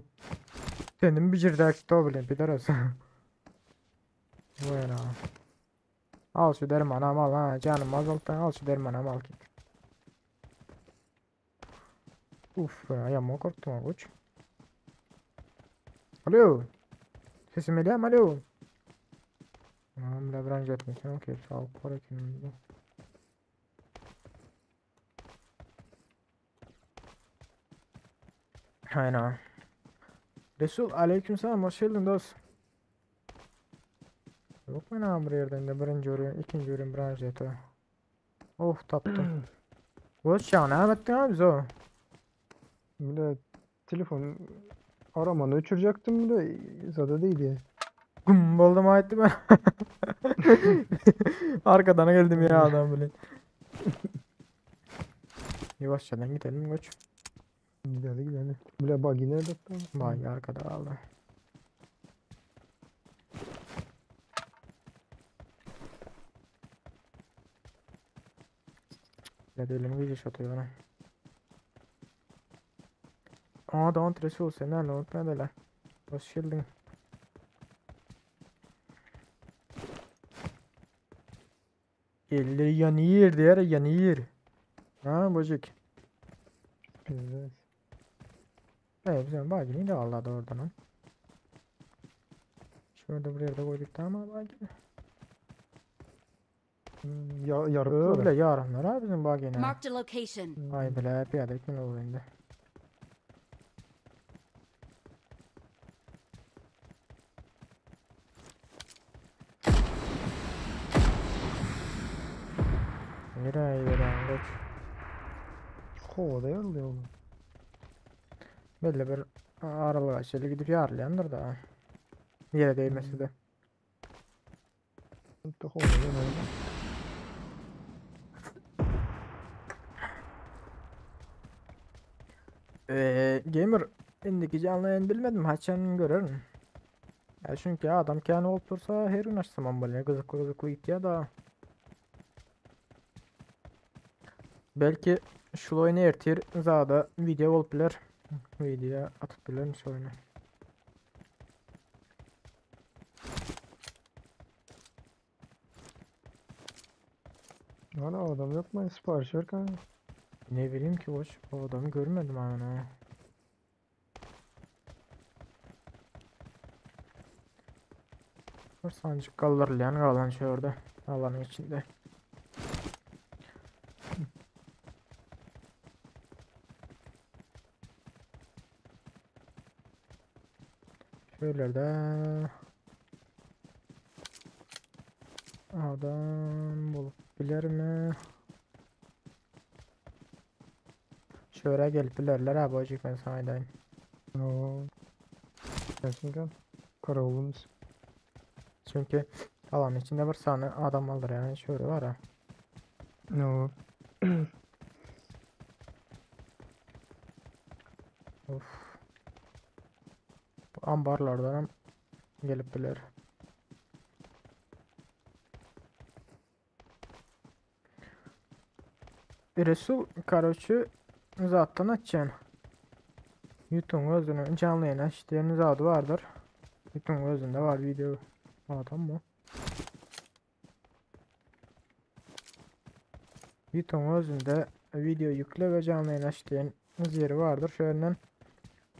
kendim bir cirdakta bulayım bir de az. Vay ana. Al şu dermanı al ha canım azalttan al şu dermanı al git. Uf be ayağıma korktum ha koç. Alo. Sesim geliyor mu alo? Tamam labranj etmişsin okey sağ ol para kimde. Aynen. Resul aleykümselam hoş geldin dost. Yok mu ne bir yerden de birinci ürün ikinci ürün branj eti. Of taptım. Koç ya ne ettin abi biz o? Bile telefon aramanı uçuracaktım bile zaten değil ya. Gum oldum ayettim ben. Arkadan geldim ya adam bile. Yavaşçadan gidelim koç. Gidelim gidelim. Bile buggy nerede? Vay arkada kaldı. Ne diyelim gidiş atıyor bana. Aa dağın tresi olsa ne lan unutmadılar. Hoş geldin. Elleri yanıyor diğer yanıyor. Ha bocuk. Evet. Evet güzel bagini de Allah'da oradan ha. Şurada buraya da koyduk tamam bagini. Yarıklı Öyle yarınlar ha bizim bagini. Marked a location. Ay bile piyade etmen olur indi. Nereye veren koç. Kovada yarılıyor oğlum. Belli bir aralığa şöyle gidip yarlayandır da. Yere değmesi de. Kovada yarılıyor. Gamer indiki canlı yayın bilmedim haçan görürüm. Ya çünkü adam kendi olup dursa her gün açsam böyle kızıklı kızıklı gitti ya da. Belki şu oyunu ertir zada video olup bilir. Video atıp bilir şu oyunu. Hala adam yok mu? Sipariş ver kanka. Ne bileyim ki boş. O adamı görmedim ana. Sancık kaldırılayan kalan şey orada. Alanın içinde. Şöyle de adam bulup bilir mi? Şöyle gelip bilirler abi hocam ben sana diyeyim. Oo. Gelsin kan. Karaoğlumuz. Çünkü alanın içinde bir tane adam alır yani şöyle var ha. No. Of. Bu ambarlardan gelip bilir. Resul Karoç'u zaten açacaksın. YouTube'un özünün canlı yayın açtığınız adı vardır. YouTube'un özünde var video. Adam mı? YouTube'un özünde video yükle ve canlı yayın açtığınız yeri vardır. Şöyle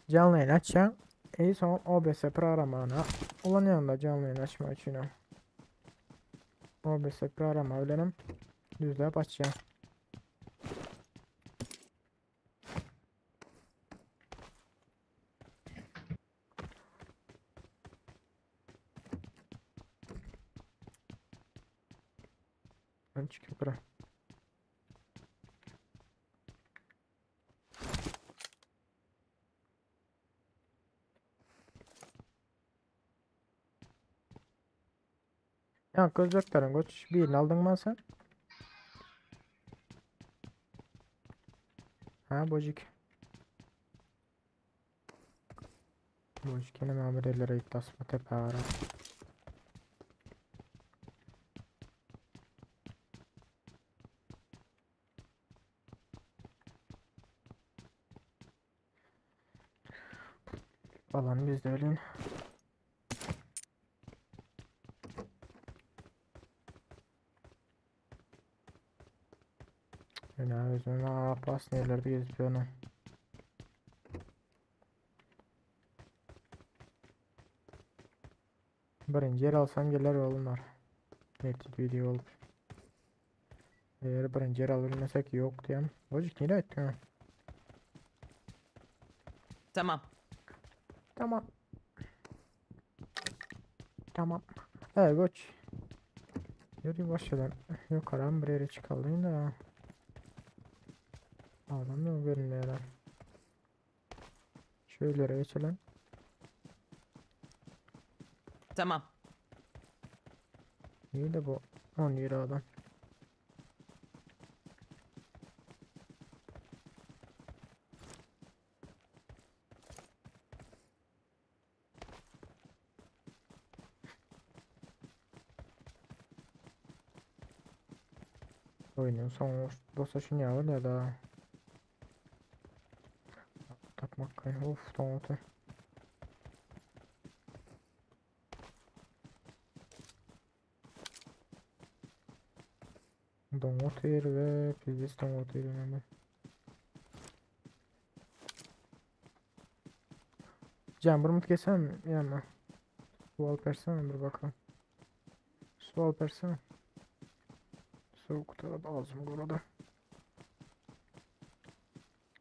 canlı yayın açacaksın. En son OBS programına olan yanında canlı yayın açma için OBS programı öğrenim düzlep açacaksın. Ben çıkıyor bura. Ya gözlüklerin koç birini aldın mı sen? Ha bocuk. Bocuk yine mamullere gitti asma tepe ara. Falan biz de öyle. Ya özüm pas nerelerde geziyor onu. Birinci yer alsam gelir oğlumlar. Net video olup. Eğer birinci yer alabilmesek yok diyem. Bocuk nereye ettin ha? Tamam. Tamam. Tamam. Evet koç. Yürü başladan. Yukarı bir yere çıkalım da. Adam yok görünüyor herhalde. Şöyle geçelim. Tamam. İyi de bu 10 lira adam. Oynuyorsan dosta şunu ya öyle da. Tapmak kayın. Of tamam otur. Domoter ve pizza domoter önemli. Camber'ımı kesem mi? Yani. Sual persene bir bakalım. Sual persene. Soğukta ağzım kurudu.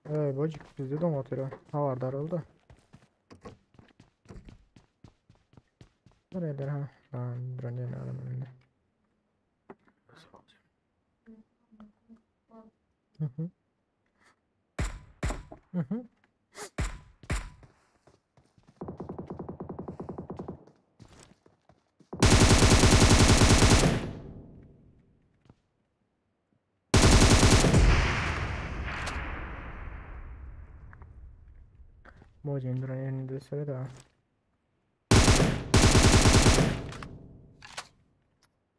Bacık bizde domates var. Havardar oldu. Nereler ha? Lan drone ne adam önünde. Hı hı. Hı hı. Mojin drone önünde söyle daha.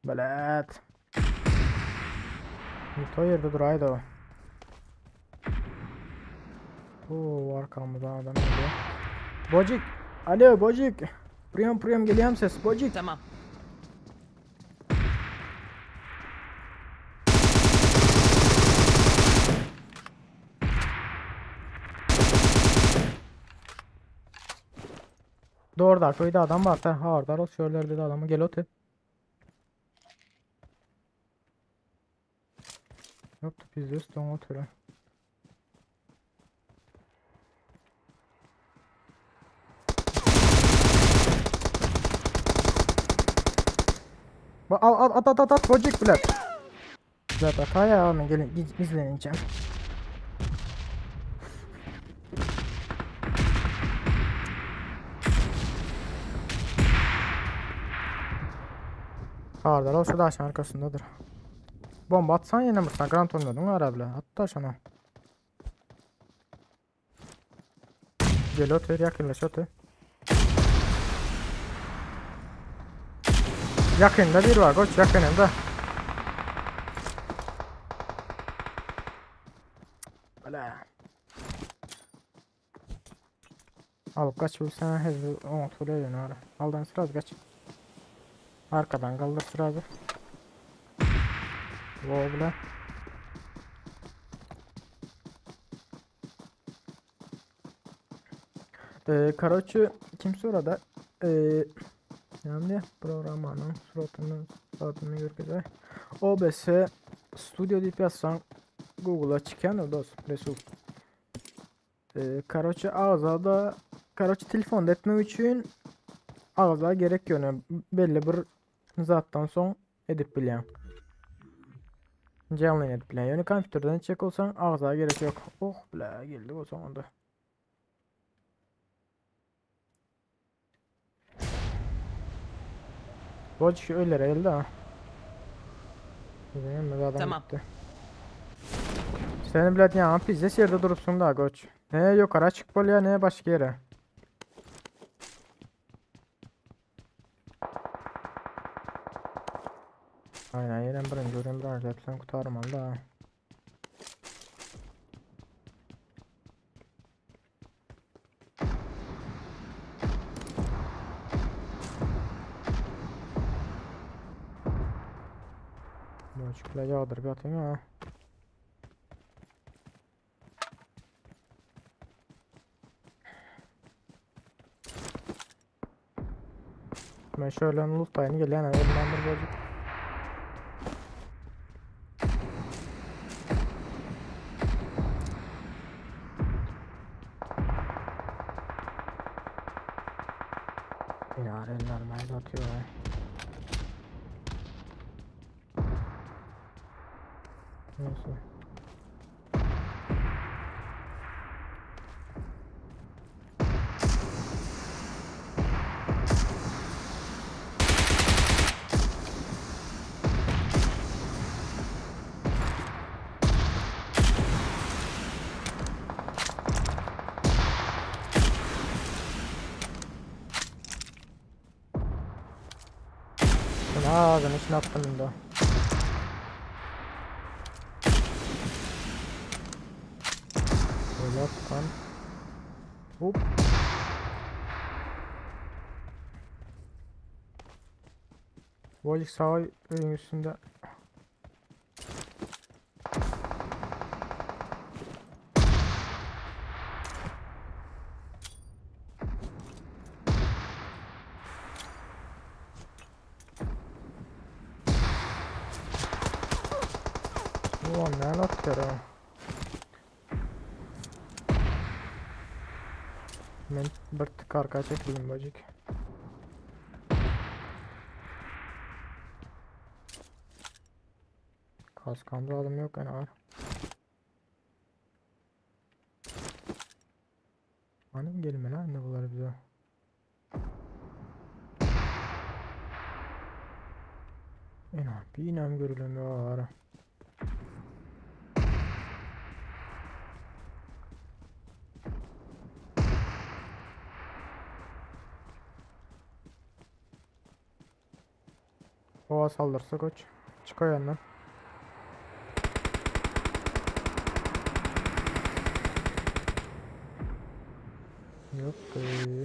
Belet. Mito yerde duraydı o. Oo arkamızdan adam geliyor. Bocik. Alo Bocik. Priyam geliyorum ses. Bocik. Tamam. Doğru köyde adam var. Ha orada ol şöyle dedi adamı gel otur. Yoktu biz de üstüne oturuyor. At Bocik bile. Bile at ya abi gelin izleneceğim. Pardon o şu taşın arkasındadır. Bomba atsan yine mırsan grant oynuyordun ara bile. At taşına. Gel otur yakınlaş otur. Yakında bir var koç yakınında. Böyle. Alıp kaç bir sana hızlı kontrol edin ara. Aldan sırası kaç. Arkadan kaldır sırası. Böyle. Karoçu kimse orada yani programının suratını görgüze OBS Studio deyip yazsan Google'a çıkan o dost Resul. Karoçu ağızda karoçu telefonda etmem için ağızda gerek yok. Belli bir zattan son edip bilen. Canlı edip bilen. Yani kompüterden çek olsan ağızda gerek yok. Oh bile geldi o sonunda. Bocuk öyle geldi ha. Tamam. Gitti. Senin bilet ya pizza yerde durursun da koç. Ne yukarı çık bol ya ne başka yere. Aynen yeren birinci öğren bir arada hepsini kurtarmalı da. Bocuk bile yağdır bir atayım ha. Ben şöyle loot'tayım gel yani elimden bir bocuk. Ya eller mermi atıyor ya. Neyse. Ağzını içine attım şimdi. Böyle yaptan. Hop. Boyacık sağ evin üstünde. Ulan ne anlatıyor ha? Ben bir tık arkaya çekildim bacık. Kaskamda adım yok yani var. Hanım gelme lan ne bunlar bize. İnan bir inem görülemiyor. Ova saldırsa koç. Çık o yandan. Yok böyle.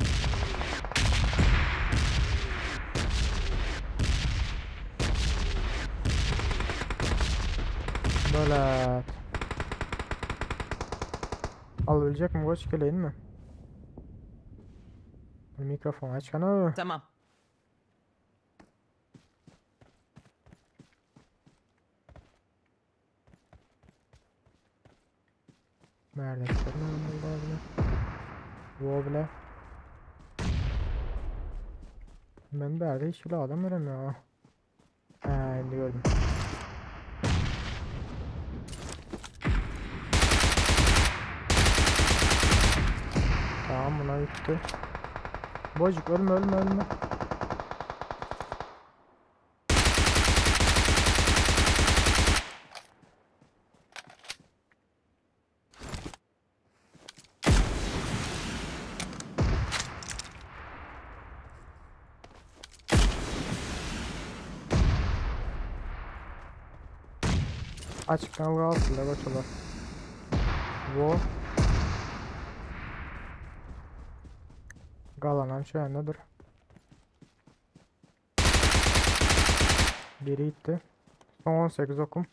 Alabilecek mi koç geleyim mi? Mikrofon aç kanı. Tamam. Nerede? Bu bile. Ben bir yerde hiç bile adam göremiyorum. Ha, şimdi gördüm. Tamam buna gitti. Bocuk ölme ölme ölme. Açık kavga altında koçalar. Bu. Galanam şu anda dur. Biri gitti. Son 18 okum.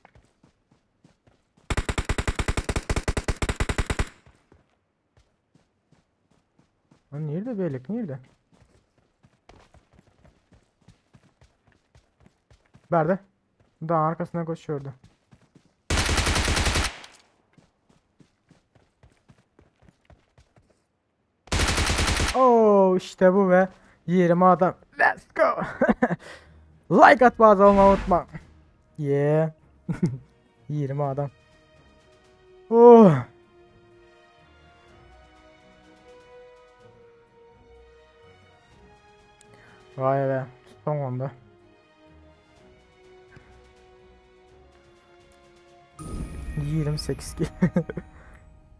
Lan nerede beylik nerede? Nerede? Dağın arkasına koşuyordu. Oo işte bu ve 20 adam. Let's go. Like at bazı olmayı unutma. Yeah. 20 adam. Oh. Vay be. Son anda. ...28 kill.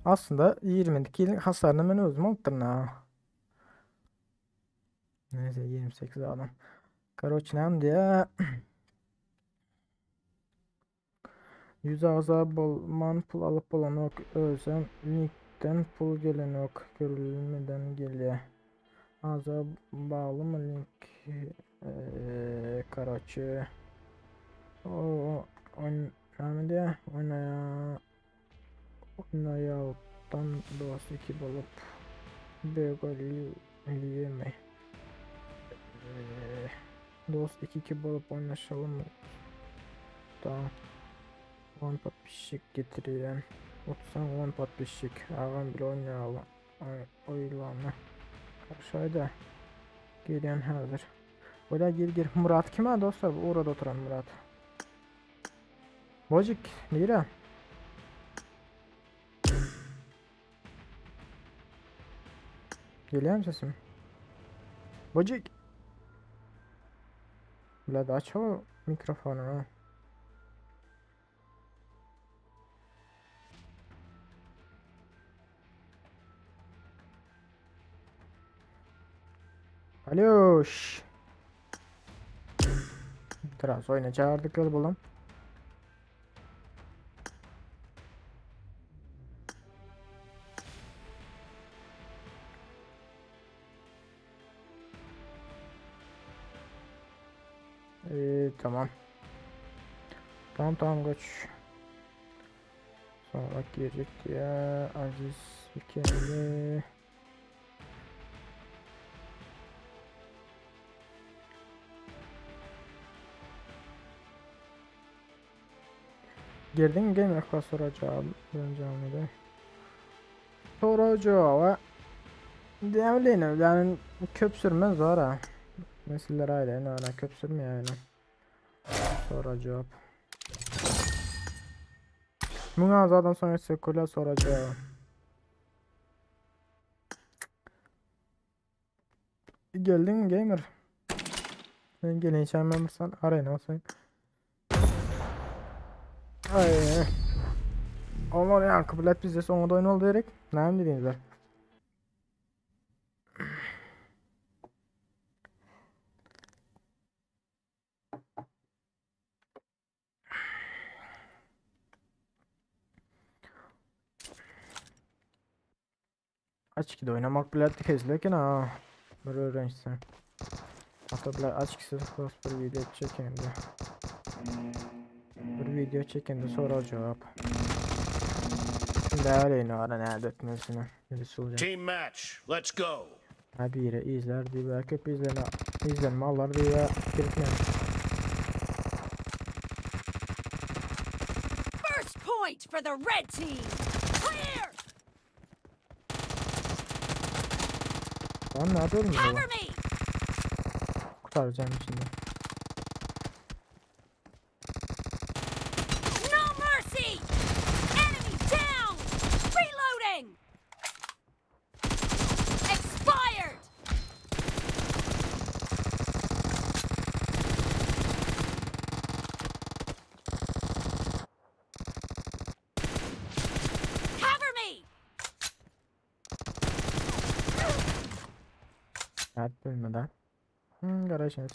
Aslında 20 kill hasarını ben özüm attım ha. Neyse 28 adam. Короче nam diye 100 ağza bolman pul alıp bolanok özem linkten pul gelenok görülmeden geliyor. Ağza bağlı mı link Короче o nam diye oynaya alttan doğası 2 bulup begoli yeme. Dost 2-2 bulup oynaşalım mı? Tamam. 10 pat pişik getiriyorum. 30'dan 10 pat pişik. Ağam bile oynayalım. Oylanı. Karşıydı. Geliyen hazır. Öyle gir. Murat kime dostlar? Orada oturan Murat. Bocik. Nere? Geliyor mu sesim? Bocik. Bile aç o mikrofonu ha. Alo. Tras oyuna çağırdık yol bulam. Tamam. Tamam koç. Sonra girecek ya Aziz Fikirli. Girdin mi game yok soracağım. Döneceğim de. Soracağım. Demleyim yani köp sürmez var ha. Meseleler ayrı ne ara köp sürmüyor yani. Soracağım. Buna zaten sonra sekula soracağım. Geldin mi gamer? Sen gelin içermemişsen arayın olsun. Ay. Onlar yani kabul et bizde sonunda oyun oldu diyerek. Ne mi dediğinizler? Açıkta oynamak bile kezleken ha. Böyle öğrençsin. Hatta bile açıksız bir video çekeyim de. Bir video çekeyim de sonra cevap. Şimdi öyle ne ara ne etmesine. Birisi olacak. Team match. Let's go. Ha bir yere izler diye belki hep izlenme alır diye kiritmeyin. First point for the red team. Clear. Lan ne yapıyorum Cover burada? me. Kurtaracağım şimdi. No mercy. Enemy down. Reloading. Expired. Cover me. Evet bilmeden. Garajın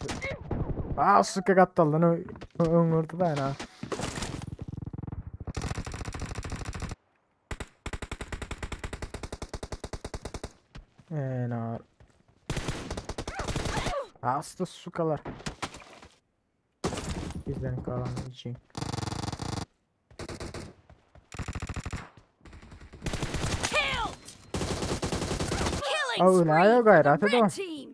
sıkı kattı lan o öngürdü ben ha. Nar. Hasta sukalar. Bizden kalan için. Killed. Killing Oh, spree la yo for the gayret edemem. red team.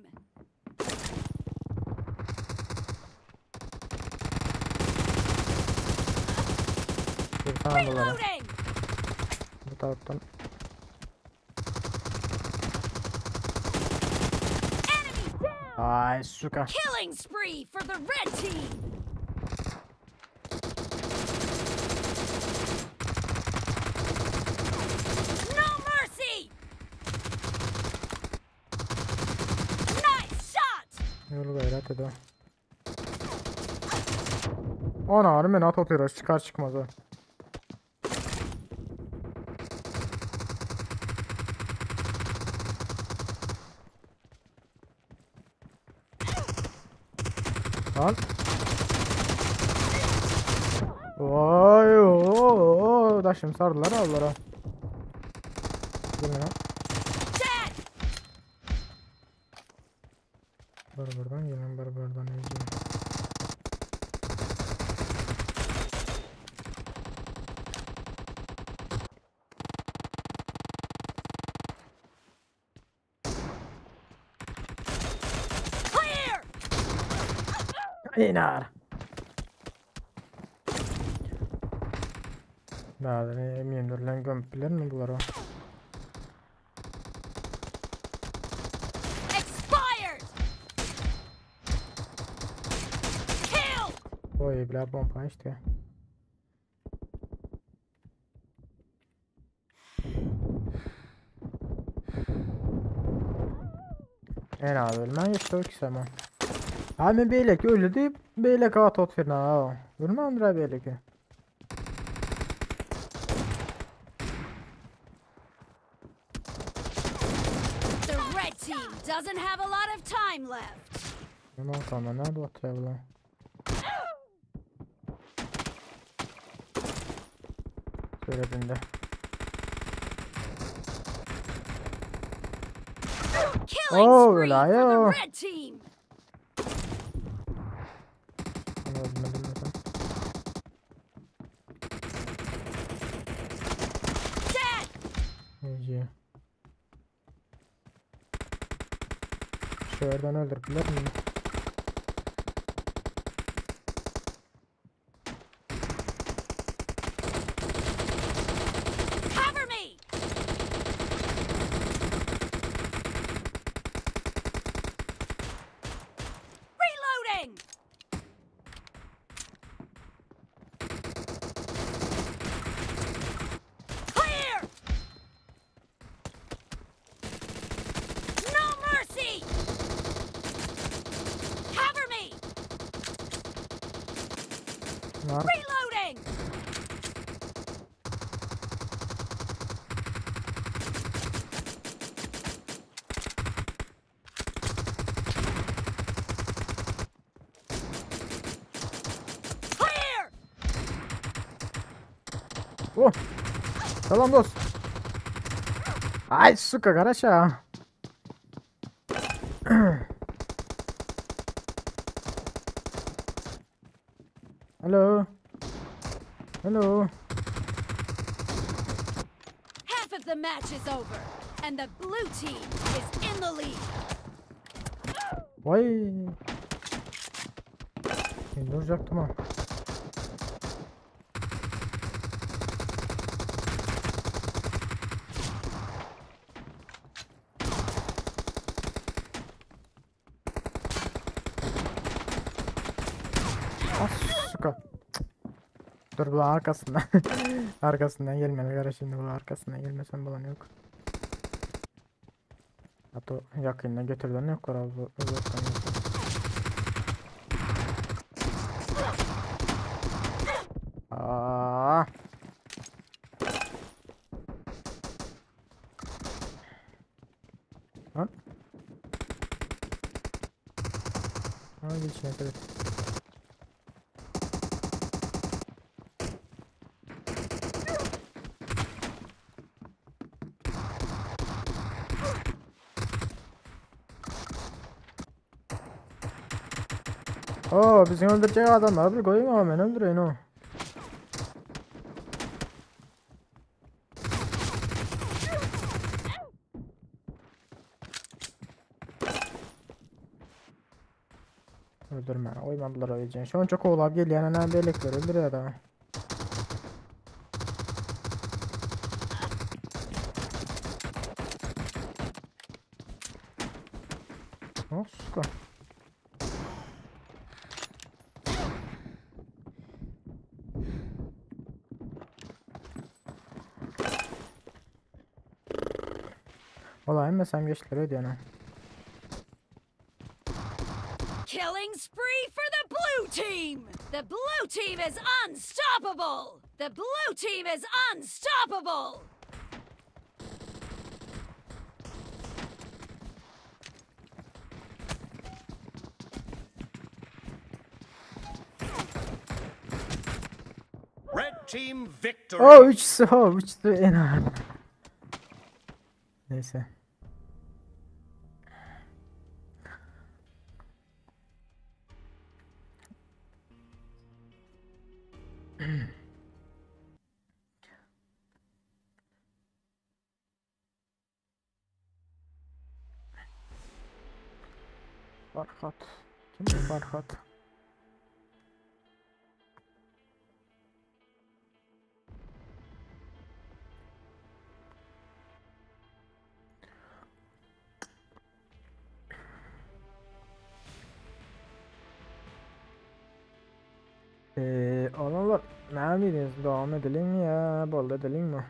Bir tane dolara. Reloading. Bu taraftan. Enemy down. Ay suka. Killing spree for the red team. No mercy. Nice shot. Yolu gayret edemem. Ana harbi NATO atıyor çıkar çıkmaz o. Lan. Vay ooo daşım sardılar Allah'a. Gelin lan. Dead. Buradan gelin buradan izleyin. Clear. İnar. Daha da ne eminim lan gömpüler mi bunlar o? Expired. Kill. Oy bla bomba işte. En abi ölmen işte o ki zaman. Abi beylek öyle deyip beylek at ot firna ha. Ölmem dira beylek. The red team doesn't have a lot of time left. Ne kalma nerede atıyor bu lan? Görevinde. Killing Oh, spree öyle for the ya. red team. Onu öldürmedim zaten. Dead. İyi. Şu yerden öldürdüler mi? Cover me. Reloading. Clear. No mercy. Cover me. Var. Reloading. Clear. Oh. Selam dost. Ay suka karaşa. Hello. Hello. Half of the match is over, and the blue team is in the lead. Vay. Duracaktım ha. Ah suka. Dur bu arkasından. Arkasından gelme. Gara şimdi bu arkasından gelmesen bulan yok. Hatta yakınına götürden yok var abi. Uzaktan yok. Aa. Lan. Hadi içine evet. Oo bizi öldürecek adamlar bir koyun ama ben öldüreyim o. Öldürme. Oymadılar oyacağını. Şu an çok oğlab geliyor. Yani ne belekler öldürüyor adamı. Oh suka. Valla emmesem geçtiler öyle yani. Killing spree for the blue team! The blue team is unstoppable! The blue team is unstoppable! Red team victory. Oh 3'sü o 3'sü en ağır. Neyse. Farhat. Kim bu Farhat? Oğlum ne yapıyorsunuz? Devam edelim mi ya? Bol edelim mi?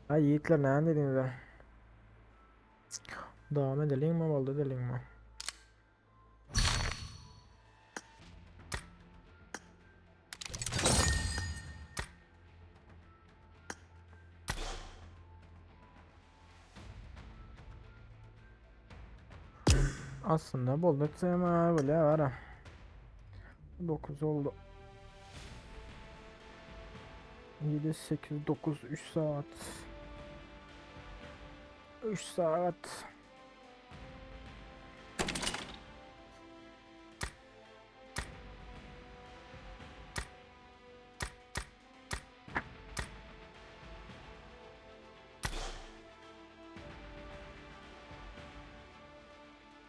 Ay yiğitler ne dediniz lan? Devam edelim mi? Oldu edelim mi? Aslında bulduk ama böyle var ha. 9 oldu. 7, 8, 9, 3 saat. 3 saat.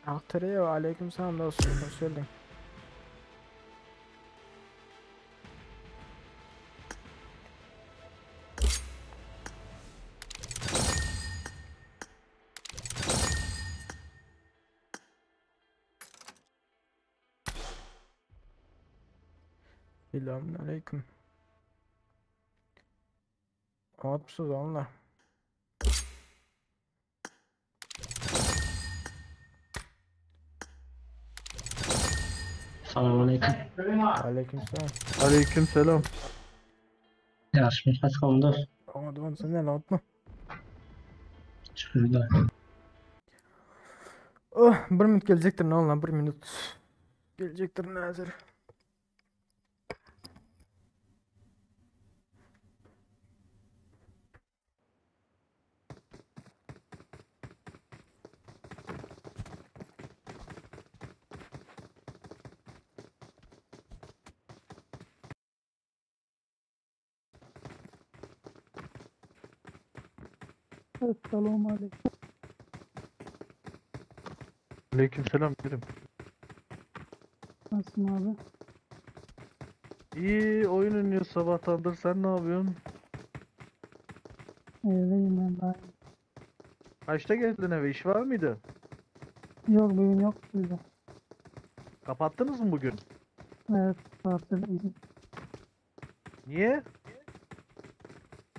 Aktarıyor. Aleyküm selam dostum. Hoş geldin. Selamünaleyküm. Atmışız onunla. Selamünaleyküm. Aleykümselam. Aleykümselam. Yarışmış kaç konuda? Ama sen ne lan atma. Şurada. Oh, 1 minut gelecektir ne lan 1 minut. Gelecektir ne hazır. Esselamu aleyküm. Aleykümselam dedim. Nasılsın abi? İyi oyun oynuyor sabahtandır. Sen ne yapıyorsun? Evdeyim ben daha. Kaçta geldin eve? İş var mıydı? Yok bugün yok bizde. Kapattınız mı bugün? Evet tatil izin. Niye?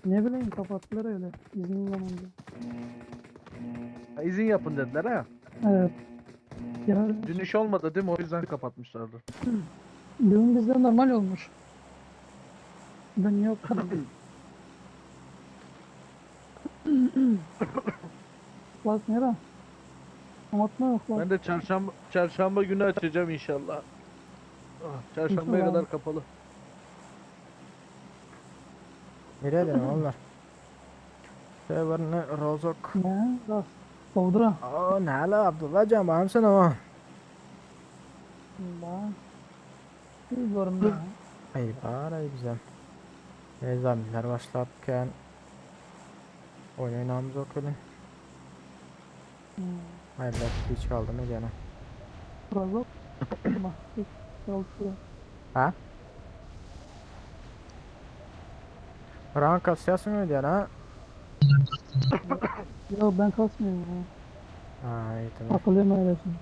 Ne bileyim kapattılar öyle izin zamanında. Ha, izin yapın dediler ha. Evet. Ya, Dün iş olmadı değil mi? O yüzden kapatmışlardır. bugün bizde normal olmuş. Ben yok. Klas nere? Kapatma yok lan. Ben de çarşamba günü açacağım inşallah. Çarşambaya İnşallah. kadar kapalı. Nereye dedim onlar? Şey var ne rozok. Ne? Klas. Kovdura. Aa ne ala Abdullah can bağım sen ama. Daha. İyi görüm ya. Ay var ay güzel. Ne zamanlar başlarken oynayacağımız okudum. Hayır hiç kaldı mı gene? Razok. Bak. Kalkıyor. Ha? Rank kasıyorsun mu diyor ha? Yok ben kasmıyorum ya. Ha iyi tamam. Takılıyorum öyle şimdi.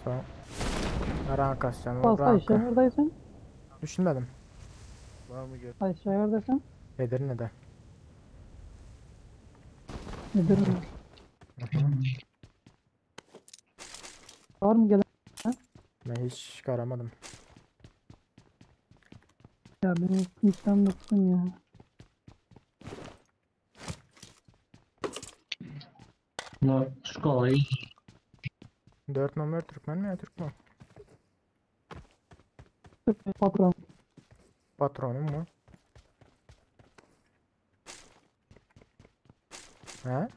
Son. Rank kasacağım. Klas Ayşe Rank. neredesin? Düşünmedim. Var mı gel? Ayşe neredesin? Edirne'de. Nedir mi? Var mı gelen? Ben hiç çıkaramadım. Ya benim işten bıktım ya. No, szkoły. 4 numara Türkmen mi ya Türk mü? Patron. Patronum mu? He?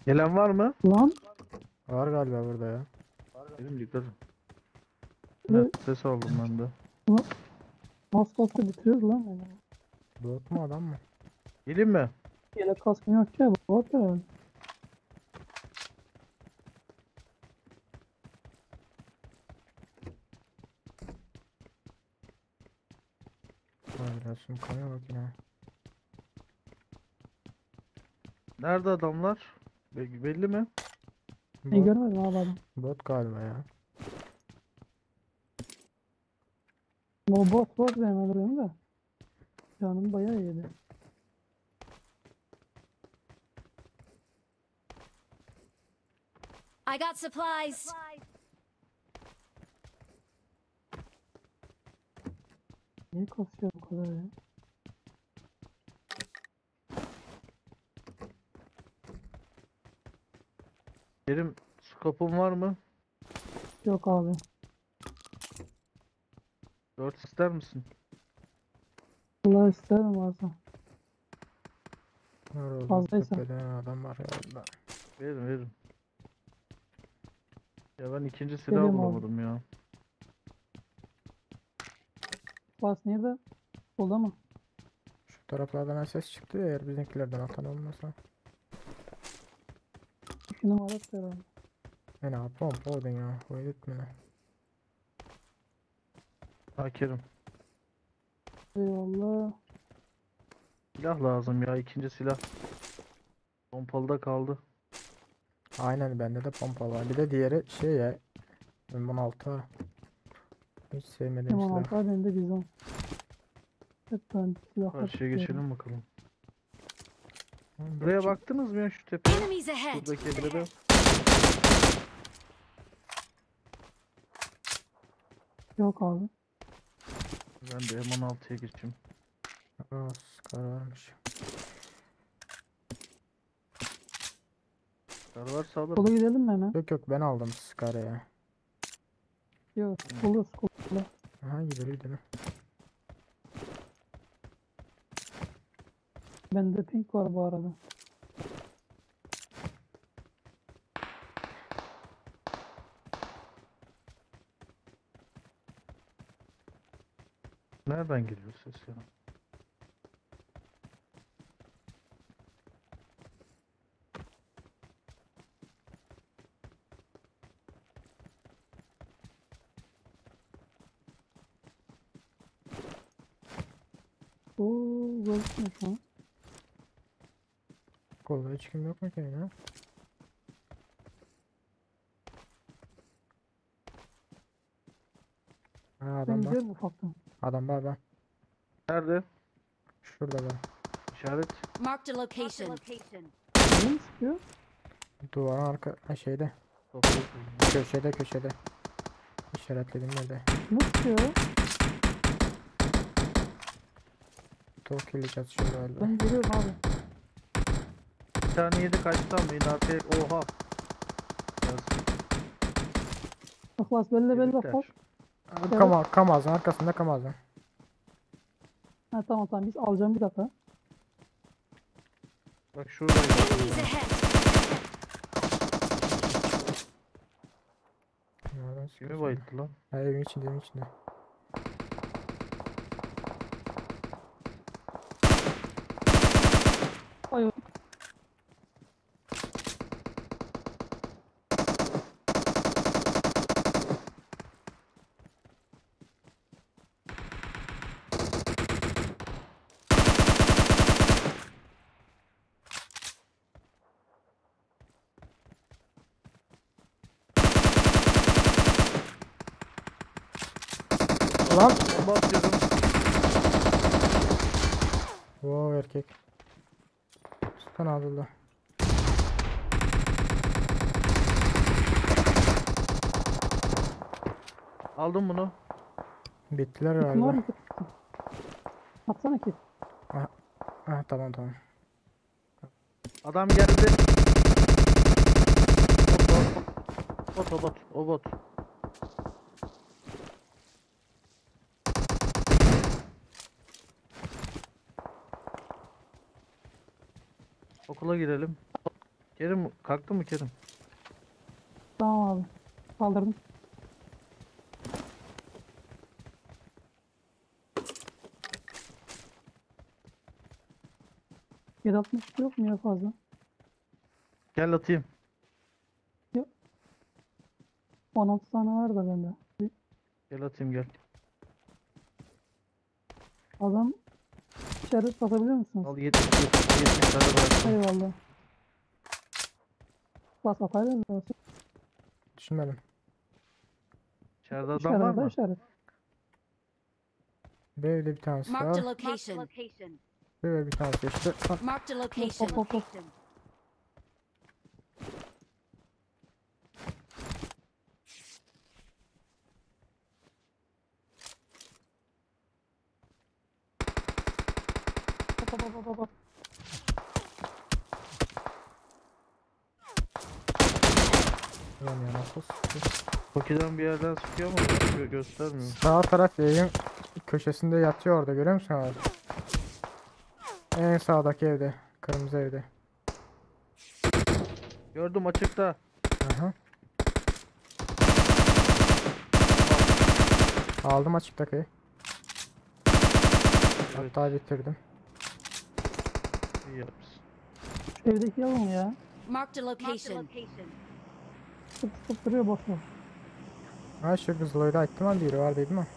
Gelen var mı? Lan Var galiba burada ya. Benim dikkat. Ne? Evet, ses aldım ben de. az kaskı bitiriyoruz lan beni. Bot mu adam mı? Gelin mi? Yelek kaskım yok ki. Bot herhalde. Biraz şimdi kamera bak yine. Nerede adamlar? Belli mi? Ben görmedim abi adam. Bot galiba ya. O bot benim öldürdüğüm de. Canım bayağı iyiydi. I got supplies. Niye kasıyor bu kadar ya? Kerim, skopun var mı? Yok abi. 4 ister misin? Allah isterim varsa. Var oldu. Fazlaysa. Tepede adam var ya orada. Veririm. Ya ben ikinci silah Geliyorum abi. bulamadım ya. Bas nerede? Solda mı? Şu taraflardan ses çıktı ya, eğer bizimkilerden atan olmasa. 2 numara herhalde. Ne abi pompa oldun ya. O etme. Ha Kerim. Eyvallah. Silah lazım ya, ikinci silah. Pompalıda kaldı. Aynen, bende de pompa var. Bir de diğeri şey ya. M16. Hiç sevmediğim Tamam silah. altta bende bizon. Hep ben silah Karşıya atıyorum. geçelim bakalım. Oğlum, Buraya bak- baktınız mı ya, şu tepeye? Enemies ahead. Şuradaki evlere. Yok abi. Ben de M16'ya geçeyim. Aa, Scar varmış. Kar varsa alırım. Sola gidelim mi hemen? Yok ben aldım Scar'ı ya. Yok. Sola. Aha, gidelim. Bende pink var bu arada. Nereden geliyor ses ya? Oo, gözükmüyor şu an. Kolda hiç kim yok mu ki ya? Ha, Ben adam var. gidiyorum ufaktan. Adam var. Nerede? Şurada var. İşaret. Marked a location. Nereye mi sıkıyor? Duvarın arka şeyde. Kafayı koyayım. Köşede. İşaretledim nerede? Ne sıkıyor? Tokyo'yla çatışıyor galiba. Ben geliyorum abi. Bir tane yedi kaçtı ama yine arkaya... Oha! Biraz Bak bas belli bak yedikler. bak. Kamaz'ın arkasında Kamaz'ın. Ha tamam biz alacağım bir dakika. Bak şuradaydı. Enemies ahead. Nereden Kimi sıkıyorsun? bayılttı lan? Ha, evin içinde. Ay Lan! Bomba atıyorum. Wow, erkek. Stun aldı. Aldım bunu. Bittiler kim var galiba. mı? Atsana ki. Ha, tamam. Adam geldi. Bot. O bot. Okula girelim. Kerim kalktı mı Kerim? Tamam abi. Kaldırdım. %60 yok mu ya fazla? Gel atayım. 16 tane var da bende. Gel atayım gel. Adam işaret basabiliyor musunuz? Al 70 tane bıraktım. Eyvallah. Bas atayla mı basın? Düşünmedim. İçeride adam var mı? İşaret. Bir evde bir tanesi Marked a var. location. Bir evde bir tanesi işte. Ha, Marked a location. hop, hop. Hop, hop, hop, hop, hop. ulan ya nasıl sıkıyor? Toki'den bir yerden sıkıyor mu? Göstermiyor. Sağ taraf yayın köşesinde yatıyor orada, görüyor musun abi? En sağdaki evde. Kırmızı evde. Gördüm açıkta. Aha. Aldım açıktaki. Hatta bitirdim. İyi yapmışsın. Şu evdeki yalan ya. Marked a location. Sık sık duruyor boş boş. Ha şu Kızılay'da ihtimal biri var değil mi?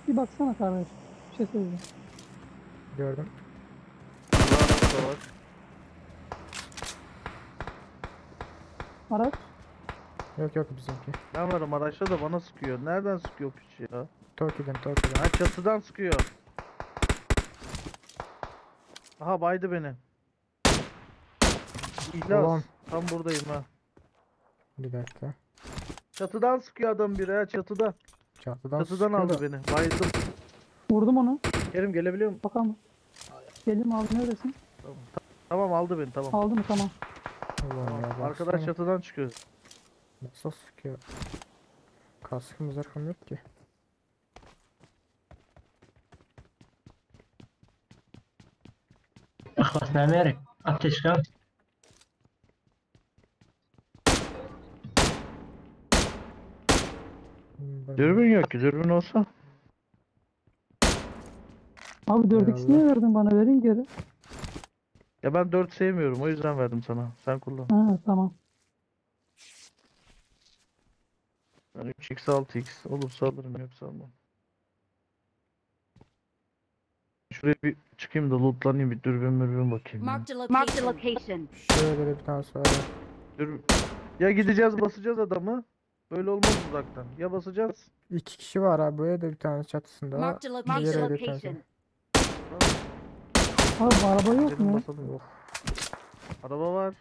Bir baksana kardeş. Bir şey söyleyeceğim. Gördüm. Burada da var. Araç. Yok yok bizimki. Ben varım araçta da bana sıkıyor. Nereden sıkıyor piç ya? Toki'den. Ha çatıdan sıkıyor. Aha baydı beni. İhlas. Ulan. Tam buradayım ha. Bir dakika. Çatıdan sıkıyor adam biri ha çatıda. Çatıdan Çatıdan sıkıyor aldı da- beni. Bayıldım. Vurdum onu. Kerim gelebiliyor musun? Bakalım. Geldim aldım neredesin? Tamam aldı beni tamam. Aldım tamam. Ulan ya Arkadaş baksana. çatıdan çıkıyor. Nasıl sıkıyor? Kaskım zırhım yok ki. اخلص ناميرك ابتشكم Dürbün yok ki dürbün olsa. Abi 4x niye verdin bana, verin geri. Ya ben 4 sevmiyorum o yüzden verdim sana. Sen kullan. Ha tamam. Ben 3x 6x olursa alırım yoksa almam. Şuraya bir çıkayım da lootlanayım bir dürbün bakayım. Ya. Marked a location. Şöyle de bir tanesi var. Ya. Ya gideceğiz basacağız adamı. Böyle olmaz uzaktan. Ya basacağız. 2 kişi var abi. Bu evde bir tanesi çatısında. Marked a Diğer evde bir location. tanesi. Abi araba yok Gidelim mu? basalım. Of. Araba var.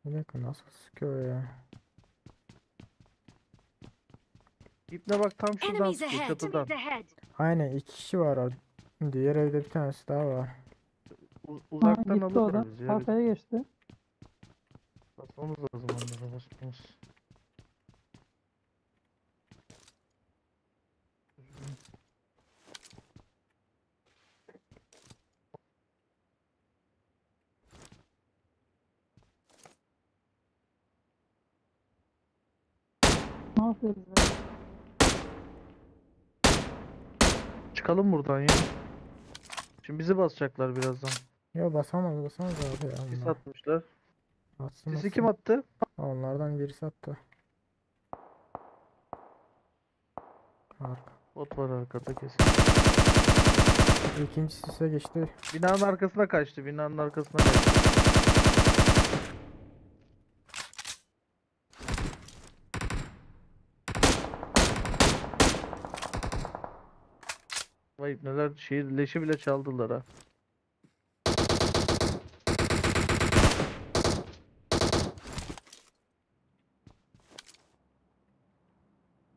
Bir dakika nasıl sıkıyor ya? İpne bak tam şuradan Enemies sıkıyor ahead. çatıdan. Aynen 2 kişi var orada. Diğer evde bir tanesi daha var. Ha, Uzaktan gitti o da. alırlar bizi ya. Arkaya geçti. Basmamız lazım onlara basmamız. Ne yapıyoruz ya? Çıkalım buradan ya. Şimdi bizi basacaklar birazdan. Yo basamaz abi ya. Sis onlar. atmışlar. Atsın, Sisi atsın. kim attı? Onlardan birisi attı. Arka. Bot var arkada kesin. İkincisi ise geçti. Binanın arkasına kaçtı. Binanın arkasına kaçtı. Vay neler şey leşi bile çaldılar ha.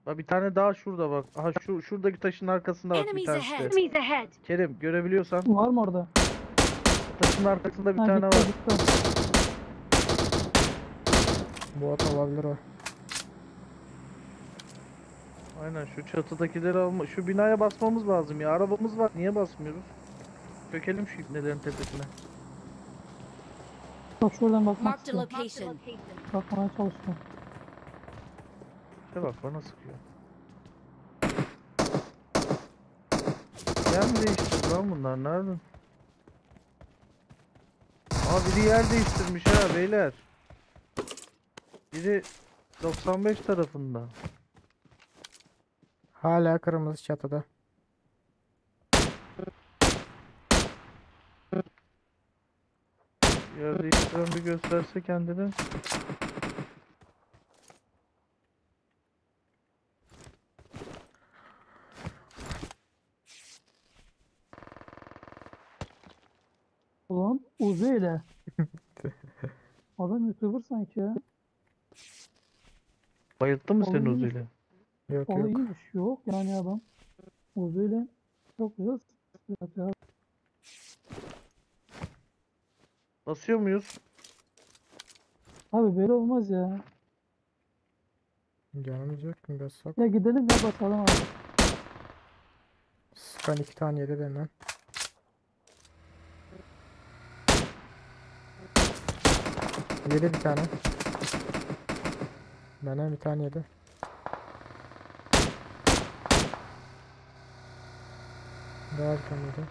Bak bir tane daha şurada bak. Aha şuradaki taşın arkasında bak bir Enemies tanesi. ahead. Kerim görebiliyorsan Var mı orada? taşın arkasında bir Ha tane gitti var. gitti. Bot olabilir o. Aynen şu çatıdakileri alma. Şu binaya basmamız lazım ya. Arabamız var. Niye basmıyoruz? Çökelim şu ipnelerin tepesine. Bak şuradan bakmak Marked a istiyorum. location. Bakmaya çalışıyorum. İşte bak bana sıkıyor. Yer mi değiştirdi lan bunlar? Nereden? Aa biri yer değiştirmiş ha beyler. Biri 95 tarafında. Hala kırmızı çatıda. Yer değiştiren bir gösterse kendini. Uzu ile. Adam YouTuber sanki ya. Bayılttın mı senin Oğlum, uzuyla? Yok O yok. iyiymiş. Yok yani adam. Uzu ile çok güzel yapıyor. Basıyor muyuz? Abi böyle olmaz ya. Canımız yok mu? Bassak. Ya gidelim ya basalım abi. Skan 2 tane yedi benden. Yedi bir tane. Benden bir tane yedi. Daha bir tane yedi.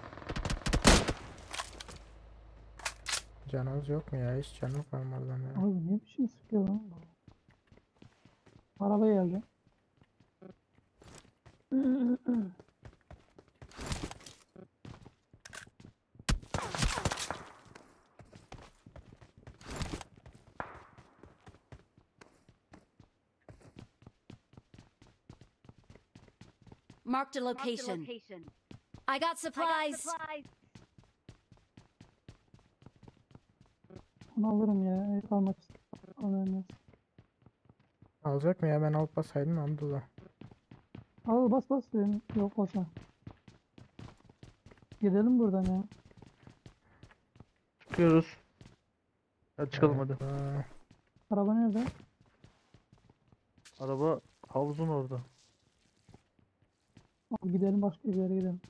Canımız yok mu ya? Hiç canım kalmadı lan ya. Abi ne biçim sıkıyor lan bu? Araba geldi. Marked a location. I got supplies. Onu alırım ya. El almak istiyorum. Alacak mı ya? Ben alıp basaydım Abdullah. Al bas bas benim yok olsa. Gidelim buradan ya. Çıkıyoruz. Hadi çıkalım hadi. Aa, Araba nerede? Araba havuzun orada. Al gidelim başka bir yere gidelim.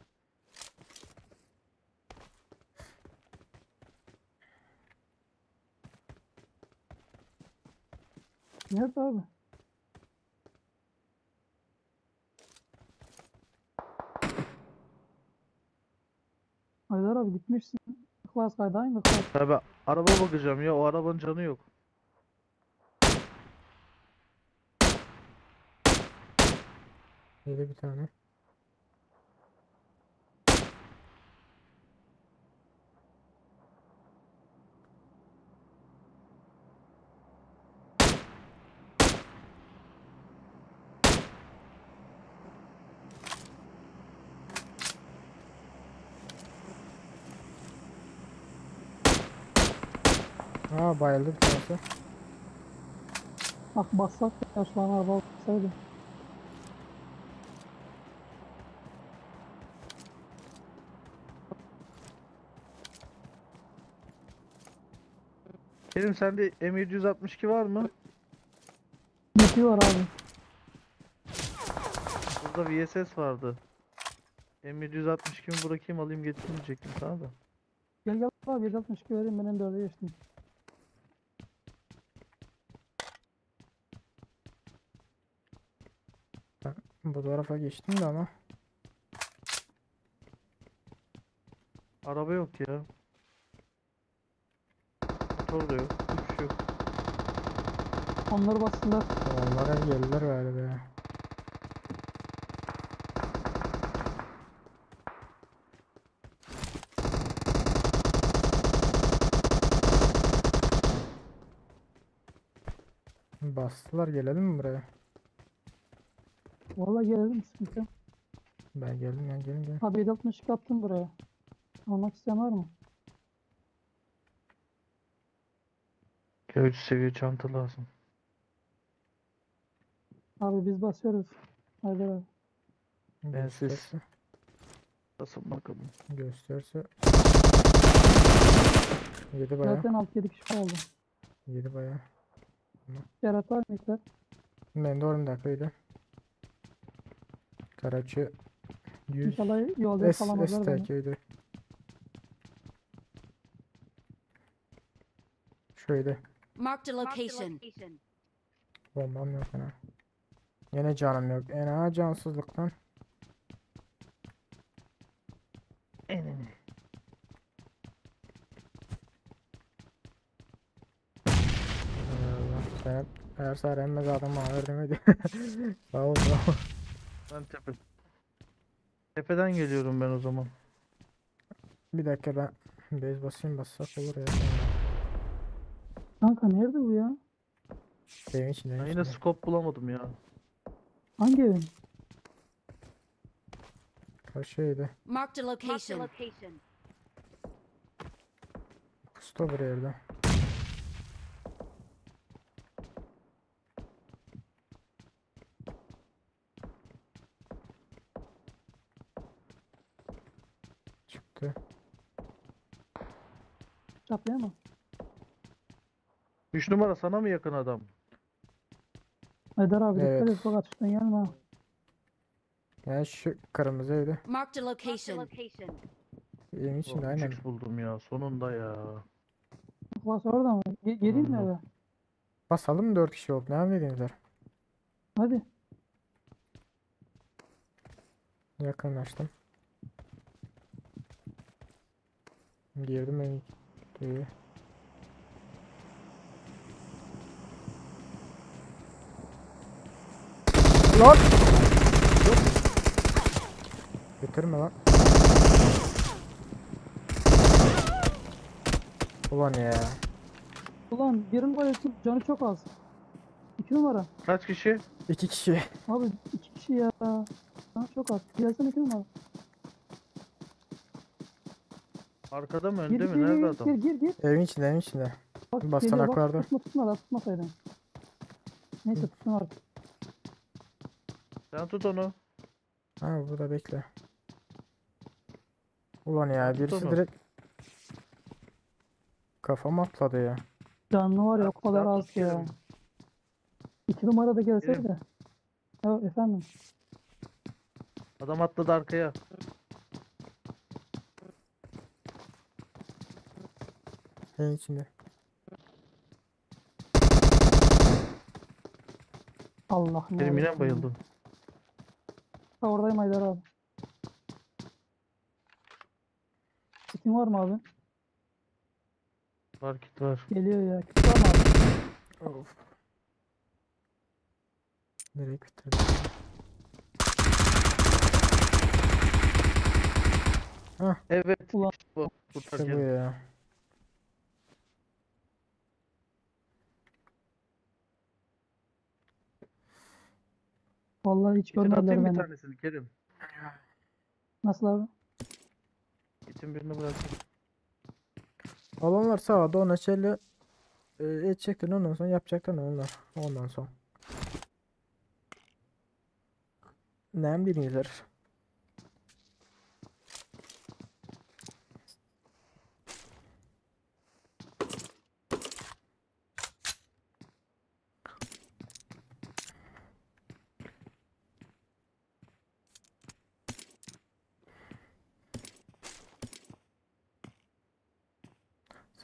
Nerede abi? Haydar abi gitmişsin. Klas kaydı aynı klas. Abi araba bakacağım ya, o arabanın canı yok. yedi bir tane. Aa bayıldı bir tanesi. Bak bassak ya şu an araba olsaydı. Kerim sende M762 var mı? Yetiyor var abi. Burada VSS vardı. M762'mi bırakayım alayım getirmeyecektim sana da. Gel gel abi 762 vereyim ben M4'e geçtim. Bu tarafa geçtim de ama. Araba yok ya. Motor da yok. Hiçbir şey yok. Onları bastılar. Onlara geldiler galiba ya. Bastılar, gelelim mi buraya? Vallahi gelelim sıkıntı yok. Ben geldim ya, gelin gelin. Abi 762 attım buraya. Almak isteyen var mı? G3 seviye çanta lazım. Abi biz basıyoruz. Haydar abi. Ben siz- Gösterse. Basın bakalım. Gösterse. Yedi bayağı. Zaten 6-7 kişi oldu. Yedi bayağı. Yarat var mı İkler? Ben de orada dakikaydı. Karaçı 100 İnşallah yolda yakalamazlar beni. STK'ydi. Şöyle. Marked a location. Bombam yok ana. Yine canım yok. Ena cansızlıktan. Enene. Allah, sen eğer sarılmaz adam bana verdim hadi. Sağ ol sağ ol. Ben tepeden geliyorum ben o zaman. Bir dakika ben base basayım, bassak olur ya. Kanka nerede bu ya? Evin içinde. Ben evin yine içinde. scope bulamadım ya. Hangi evin? Karşıydı. Marked a location. Pusta bir yerde. Çıktı. Çatlıyor mu? 3 numara sana mı yakın adam? Haydar abi dikkat Evet. et bak açıktan gelme ha. Yani şu kırmızı evde. Marked a location. Evin içinde Oh, aynen. 3x buldum ya sonunda ya. Bak orada mı? Geleyim mi Hı. eve? Basalım mı 4 kişi oldu? Ne yapıyorsunuz? Hadi. Yakınlaştım. Girdim evin. İyi. Lan! Bitirme lan. Ulan ya. Ulan birin bayılsın canı çok az. 2 numara. Kaç kişi? 2 kişi. Abi 2 kişi ya. Canı çok az. Gelsene 2 numara. Arkada mı Gir önde gir mi? Nerede gir adam? gir gir. Evin içinde, evin içinde. Bak Bastanaklarda. Bak tutma da tutmasaydın. Neyse tutsun artık. Sen tut onu. Ha burada bekle. Ulan ya Tut birisi onu. direkt kafama atladı ya. Canlı var ya o Sen kadar tut az ya. Kerim. 2 numara da Kerim. gelseydi. Ya efendim. Adam atladı arkaya. Evin içinde. Allah Kerim yine yarabbim. bayıldı. Ha oradayım Haydar abi. Kitin var mı abi? Var kit var. Geliyor ya. Kit var mı abi? Of. Nereye bitirdi? Evet. Ulan. işte bu. Kurtar İşte bu Kerim. ya. Vallahi hiç Kitin görmediler atayım bir beni. tanesini Kerim. Nasıl abi? Kitin birini bırakın. Alanlar sağda ona şeyle edecektin ondan sonra yapacaktın onlar. Ondan sonra. Ne bileyim.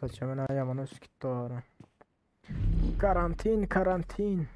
Saçımın ayağımın üst gitti o ara. Karantin, karantin.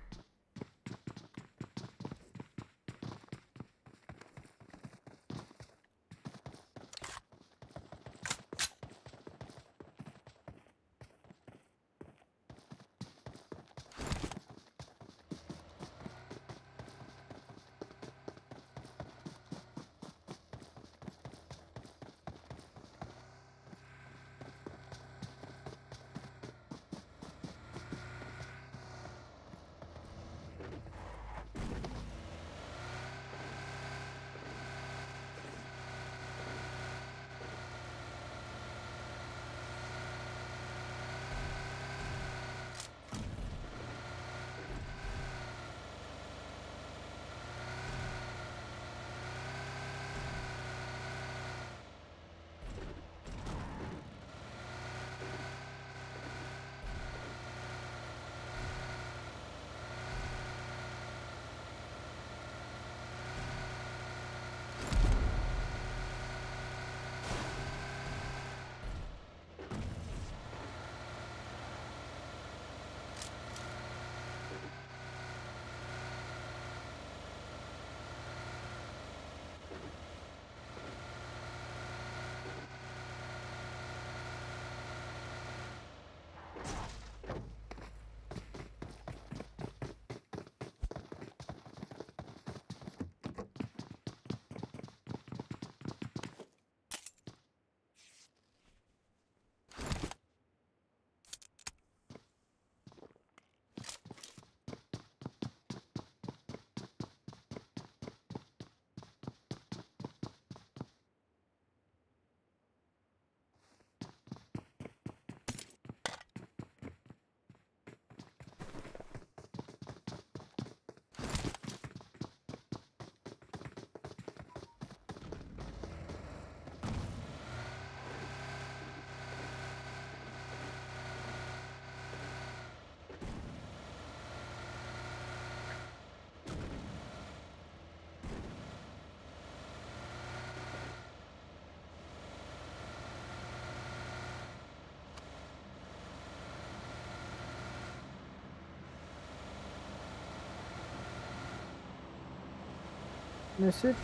nesi?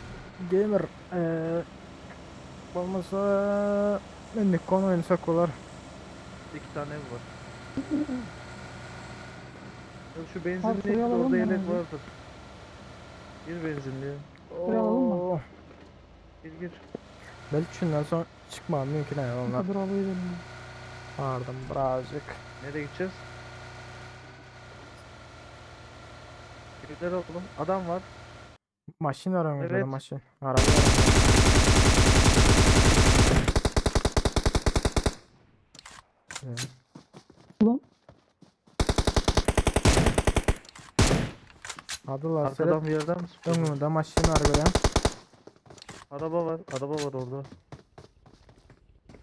Gamer. Olmasa Nikon oynasak olur. 2 tane ev var. Ya şu şuraya benzinliğe alalım orada mı yelek abi? vardır. Gir benzinliğe. Şuraya alalım mı? Oo, Gir. belki şundan sonra çıkmam mümkün değil onlar. Dur arabayı verin. Pardon birazcık. Nereye gideceğiz? Evler alalım. Adam var. Maşin var önümüzde de Evet. maşin. Araba var. Evet. Ulan Adılar Arkadan bir yerden mi sıkıyorlar? önümde maşin var böyle. Araba var. Araba var orada.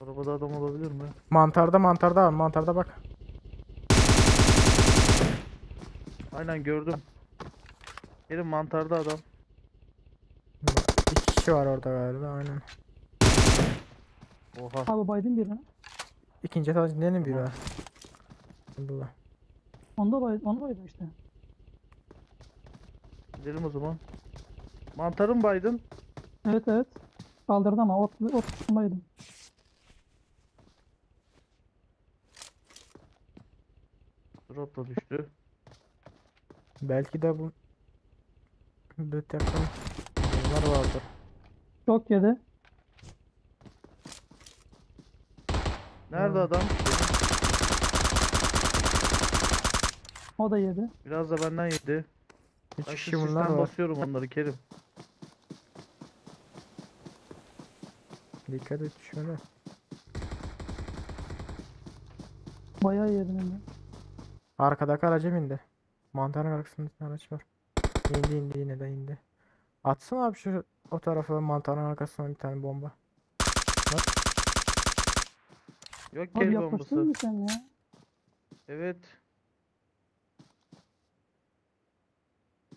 Arabada adam olabilir mi? Mantarda var. Mantarda bak. Aynen gördüm. Gelin mantarda adam. İki kişi var orada galiba aynen. Oha. abi baydın birini. İkinci etajın biri Tamam. var. Allah. Onu baydın işte. Gidelim o zaman. Mantarın baydın. Evet. Kaldırdı ama ot kısmındaydım. Drop da düştü. Belki de bu bir takım bunlar vardır. Çok yedi. Nerede Hmm. adam? O da yedi. Biraz da benden yedi. Üç Ben kişi şu bunlar sistem var. basıyorum onları Kerim. Dikkat et şöyle. Bayağı yedim hem de. Arkadaki araca bindi. Mantarın arkasında bir araç var. İndi yine de indi. Atsana abi şu o tarafa mantarın arkasına bir tane bomba. Yok Abi el yaklaştın bombası. mı sen ya? Evet.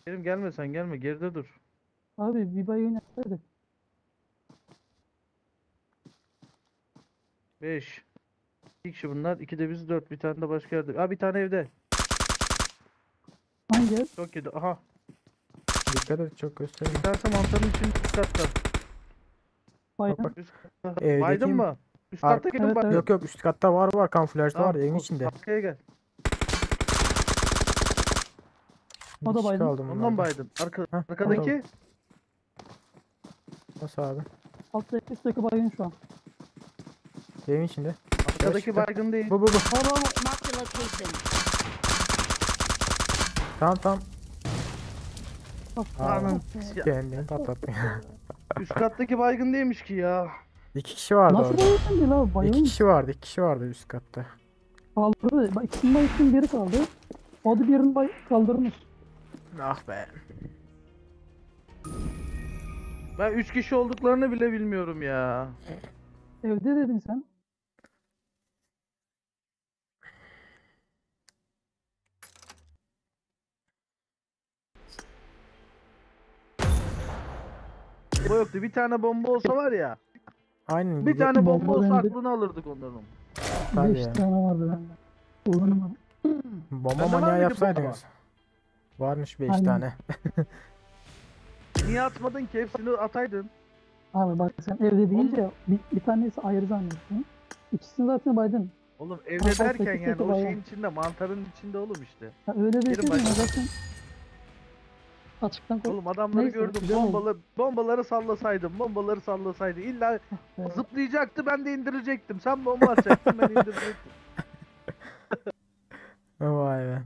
Kerim gelme sen gelme geride dur. Abi bir baygın yapsaydık. 5. 2 kişi bunlar. 2 de biz 4. Bir tane de başka yerde. Ha bir tane evde. Hangi ev? Çok yedi. Aha. Dikkat et çok göstereyim. Bir tanesi mantarın içinde üst katta. Baydın. bak. Üst katta. Evdeki- Baydın mı? Üst Ar- katta gelin Evet, bak. evet. Yok üst katta var kamuflajda Tamam, var evin o içinde. arkaya gel. O da Bir kişi baydın. kaldı Ondan bunlardan. baydın. Heh, Arkadaki. Nasıl abi? Alttaki üstteki baygın şu an. Evin içinde. Arkadaki çıktı. baygın değil. Bu. Marked a location. Tamam. Bak, Anam. Ya. Kendini patlattın. Üst kattaki baygın değilmiş ki ya. İki kişi vardı Nasıl orada. baygın değil abi? İki Baygın kişi vardı üst katta. kaldırdı. Bak ikisinin baygın biri kaldı. O da birini kaldırmış. Ah be. Ben 3 kişi olduklarını bile bilmiyorum ya. Evde dedin sen. O yoktu. Bir tane bomba olsa var ya. Aynen Bir tane bomba Bomba olsa bende. aklını alırdık onların. Tabii 5 ya. tane vardı bende. Kullanamadım. Bomba Bende var manyağı mıydı yapsaydınız. Varmış 5 Aynen. tane. Niye atmadın ki? Hepsini ataydın. Abi bak sen evde deyince bir tanesi ayrı zannettin. İkisini zaten baydın. Oğlum evde Alttaki derken yani teki o bayağı. şeyin içinde, mantarın içinde oğlum işte. Ha, öyle Gelin deseydin baydın. ya zaten açıktan koy. Oğlum adamları Neyse, gördüm. güzel oldu. Bombaları sallasaydım. İlla Evet. zıplayacaktı, ben de indirecektim. Sen bomba atacaktın, ben indirecektim. Vay be.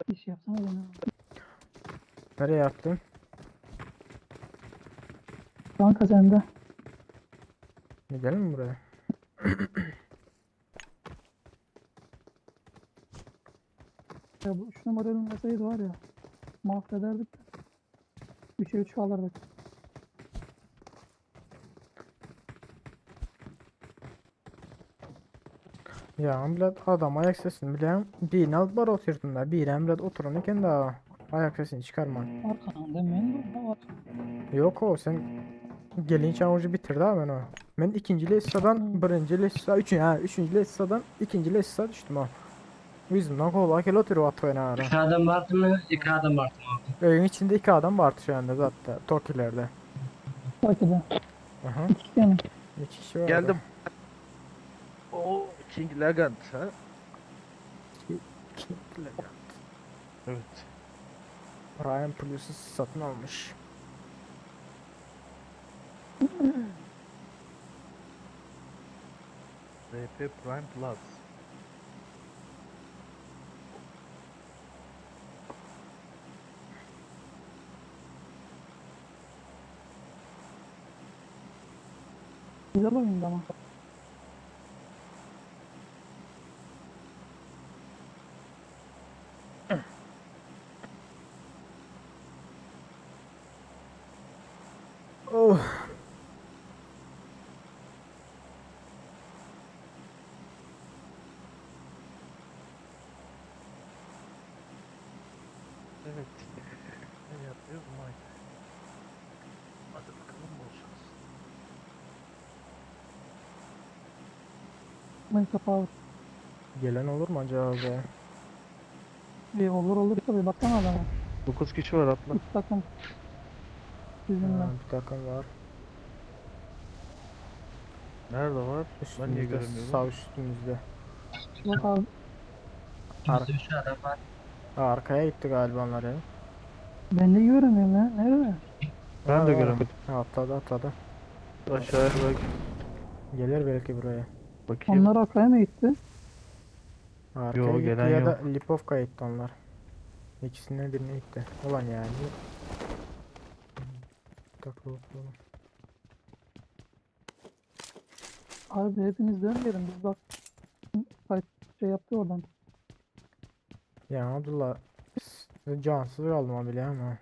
İş yapsana beni. Nereye attın? Banka sende. Gidelim mi buraya? Ya bu 3 numara ölmeseydi var ya. Mahvederdik de. 3'e 3 kalırdık. Ya millet adam ayak sesini bilen birini alıp var oturduğunda bir millet oturun iken daha ayak sesini çıkarma. Arkadan demeyin de var. Yok o sen gelin çavucu bitirdi abi ben o. Ben ikinci lisadan birinci lisa üçüncü lisadan ikinci lisa düştüm o. Yüzümden kolay kilo oturuyor atı ara. 2 adam vardı mı? 2 adam vardı mı? Evin içinde 2 adam vardı şu anda zaten Tokilerde. Belki de. Aha. İki tane. 2 kişi vardı. Geldim. O King Legend ha? Evet. Ryan Plus'u satın almış. RP Prime Plus. Güzel oyundu ama. Oh. Evet. Ne yapıyoruz Mike? Hadi bakalım bol şans. Ben kapağı. Gelen olur mu acaba be? Olur tabii. Baksana adama. 9 kişi var atla. 3 takım. Bizimle. Ha, bir takım var. Nerede var? Ben niye Üstümüzde, göremiyorum? sağ üstümüzde. Yok abi. İkimizde 3 adam var. Arkaya gitti galiba onlar ya. Ben de göremiyorum ya. Nerede? Ben de Var, var. göremedim. Ha, atladı. Aşağıya bak. Gelir belki buraya. Bakayım. Onlar arkaya mı gitti? Arkaya Yo, gitti gelen ya da yok. Lipovka'ya gitti onlar. İkisinden birine gitti. Ulan yani. Takılıp oğlum. Abi hepiniz dönmeyelim. Biz bak. Kaç şey yaptı oradan. Ya Abdullah cansız kaldım abi ama.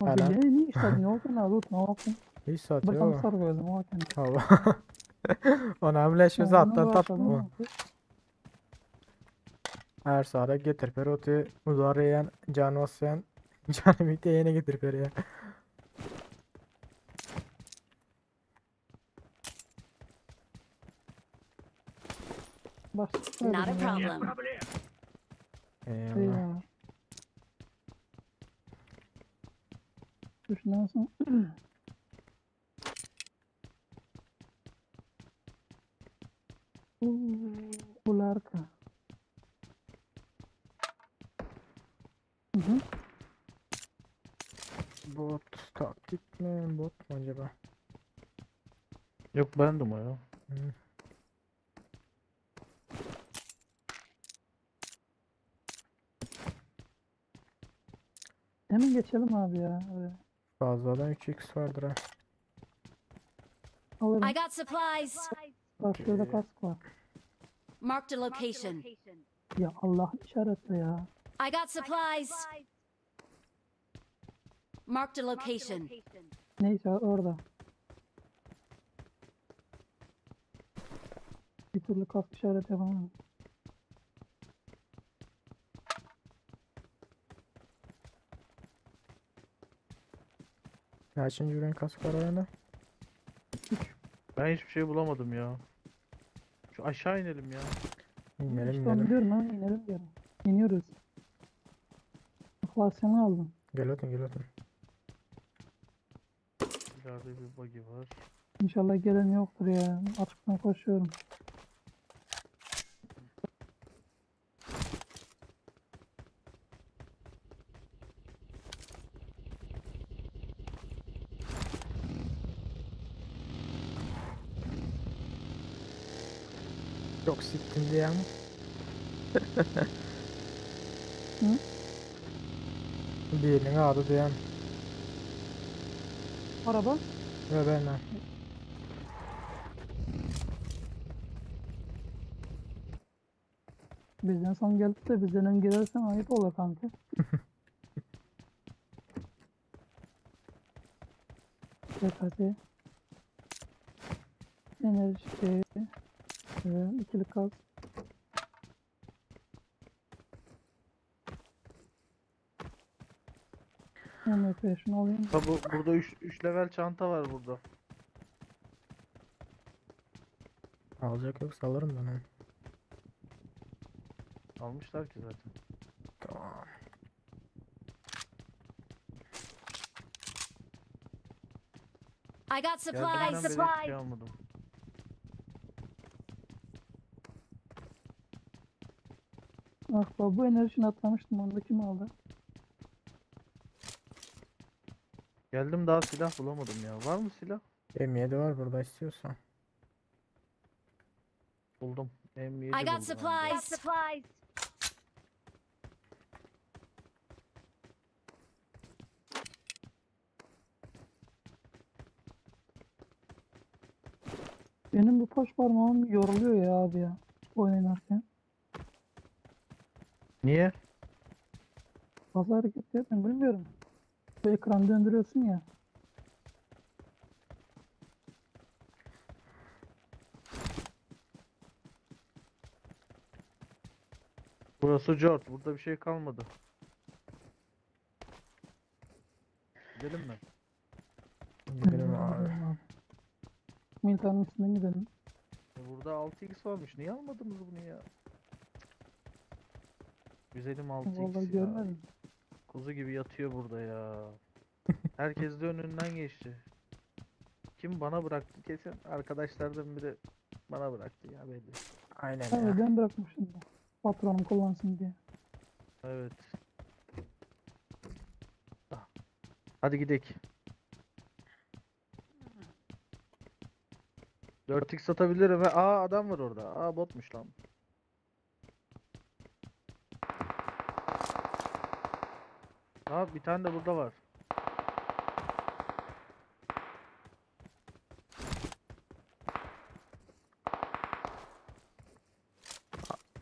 Abi Hala. ne işte ne oldu ne yaptın? İyi satıyor Başım o. sargıydım o hakem. Allah. Ona bile şu zaten tatlı. Her sara getir peroti uzarayan canvasayan canı biteyene getir per ya. Not a problem. Eyvallah. Ya. Düşünüyorsun. Bularka. Hı hı. Bot taktik mi? Bot mu acaba? Yok bendim o ya. Hı. Hemen geçelim abi ya. Oraya. Fazladan 3x vardır ha. Alırım. I got supplies. Bak şurada kask var. Marked a location. Ya Allah işaretle ya. I got supplies. Marked a location. Neyse orada. Bir türlü kask işaret yapamam. Kaçıncı renk kask var ayağında? Ben hiçbir şey bulamadım ya. Şu aşağı inelim ya. İnelim İşte onu inelim. diyorum ha inelim diyorum. İniyoruz. Inflasyonu aldım. Gel otur. İleride bir buggy var. İnşallah gelen yoktur ya. Açıktan koşuyorum. Çok siktim diye ama. Hı? Birinin adı diyen Araba. ve ben. Bizden son geldi de bizden ön gelirsen ayıp olur kanka. TKT. Enerji. İkili kas. MF şunu alayım. Ha, burada 3 level çanta var burada. Alacak yoksa alırım ben onu. Almışlar ki zaten. Tamam. I got Geldiğimden supplies. beri hiçbir şey almadım. Ah bak bu enerjini atlamıştım, onu da kim aldı? Geldim daha silah bulamadım ya. Var mı silah? M7 var burada istiyorsan. Buldum. M7 I got buldum hem de. supplies. Benim bu baş parmağım yoruluyor ya abi ya. Oynarken. Niye? Fazla hareket yapmıyorum, bilmiyorum. Bu ekran döndürüyorsun ya. Burası Jort. Burada bir şey kalmadı. Gidelim mi? Gidelim abi. Militanın üstünden gidelim. Burada 6x varmış. Niye almadınız bunu ya? Güzelim 6x Vallahi ya. görmedim. Kuzu gibi yatıyor burada ya. Herkes de önünden geçti. Kim bana bıraktı kesin. Arkadaşlardan biri bana bıraktı ya belli. Aynen Tabii ya. ben bırakmışım da. Patronum kullansın diye. Evet. Ah. Hadi gidelim. 4x satabilirim. Aa adam var orada. Aa botmuş lan. Aa bir tane de burada var.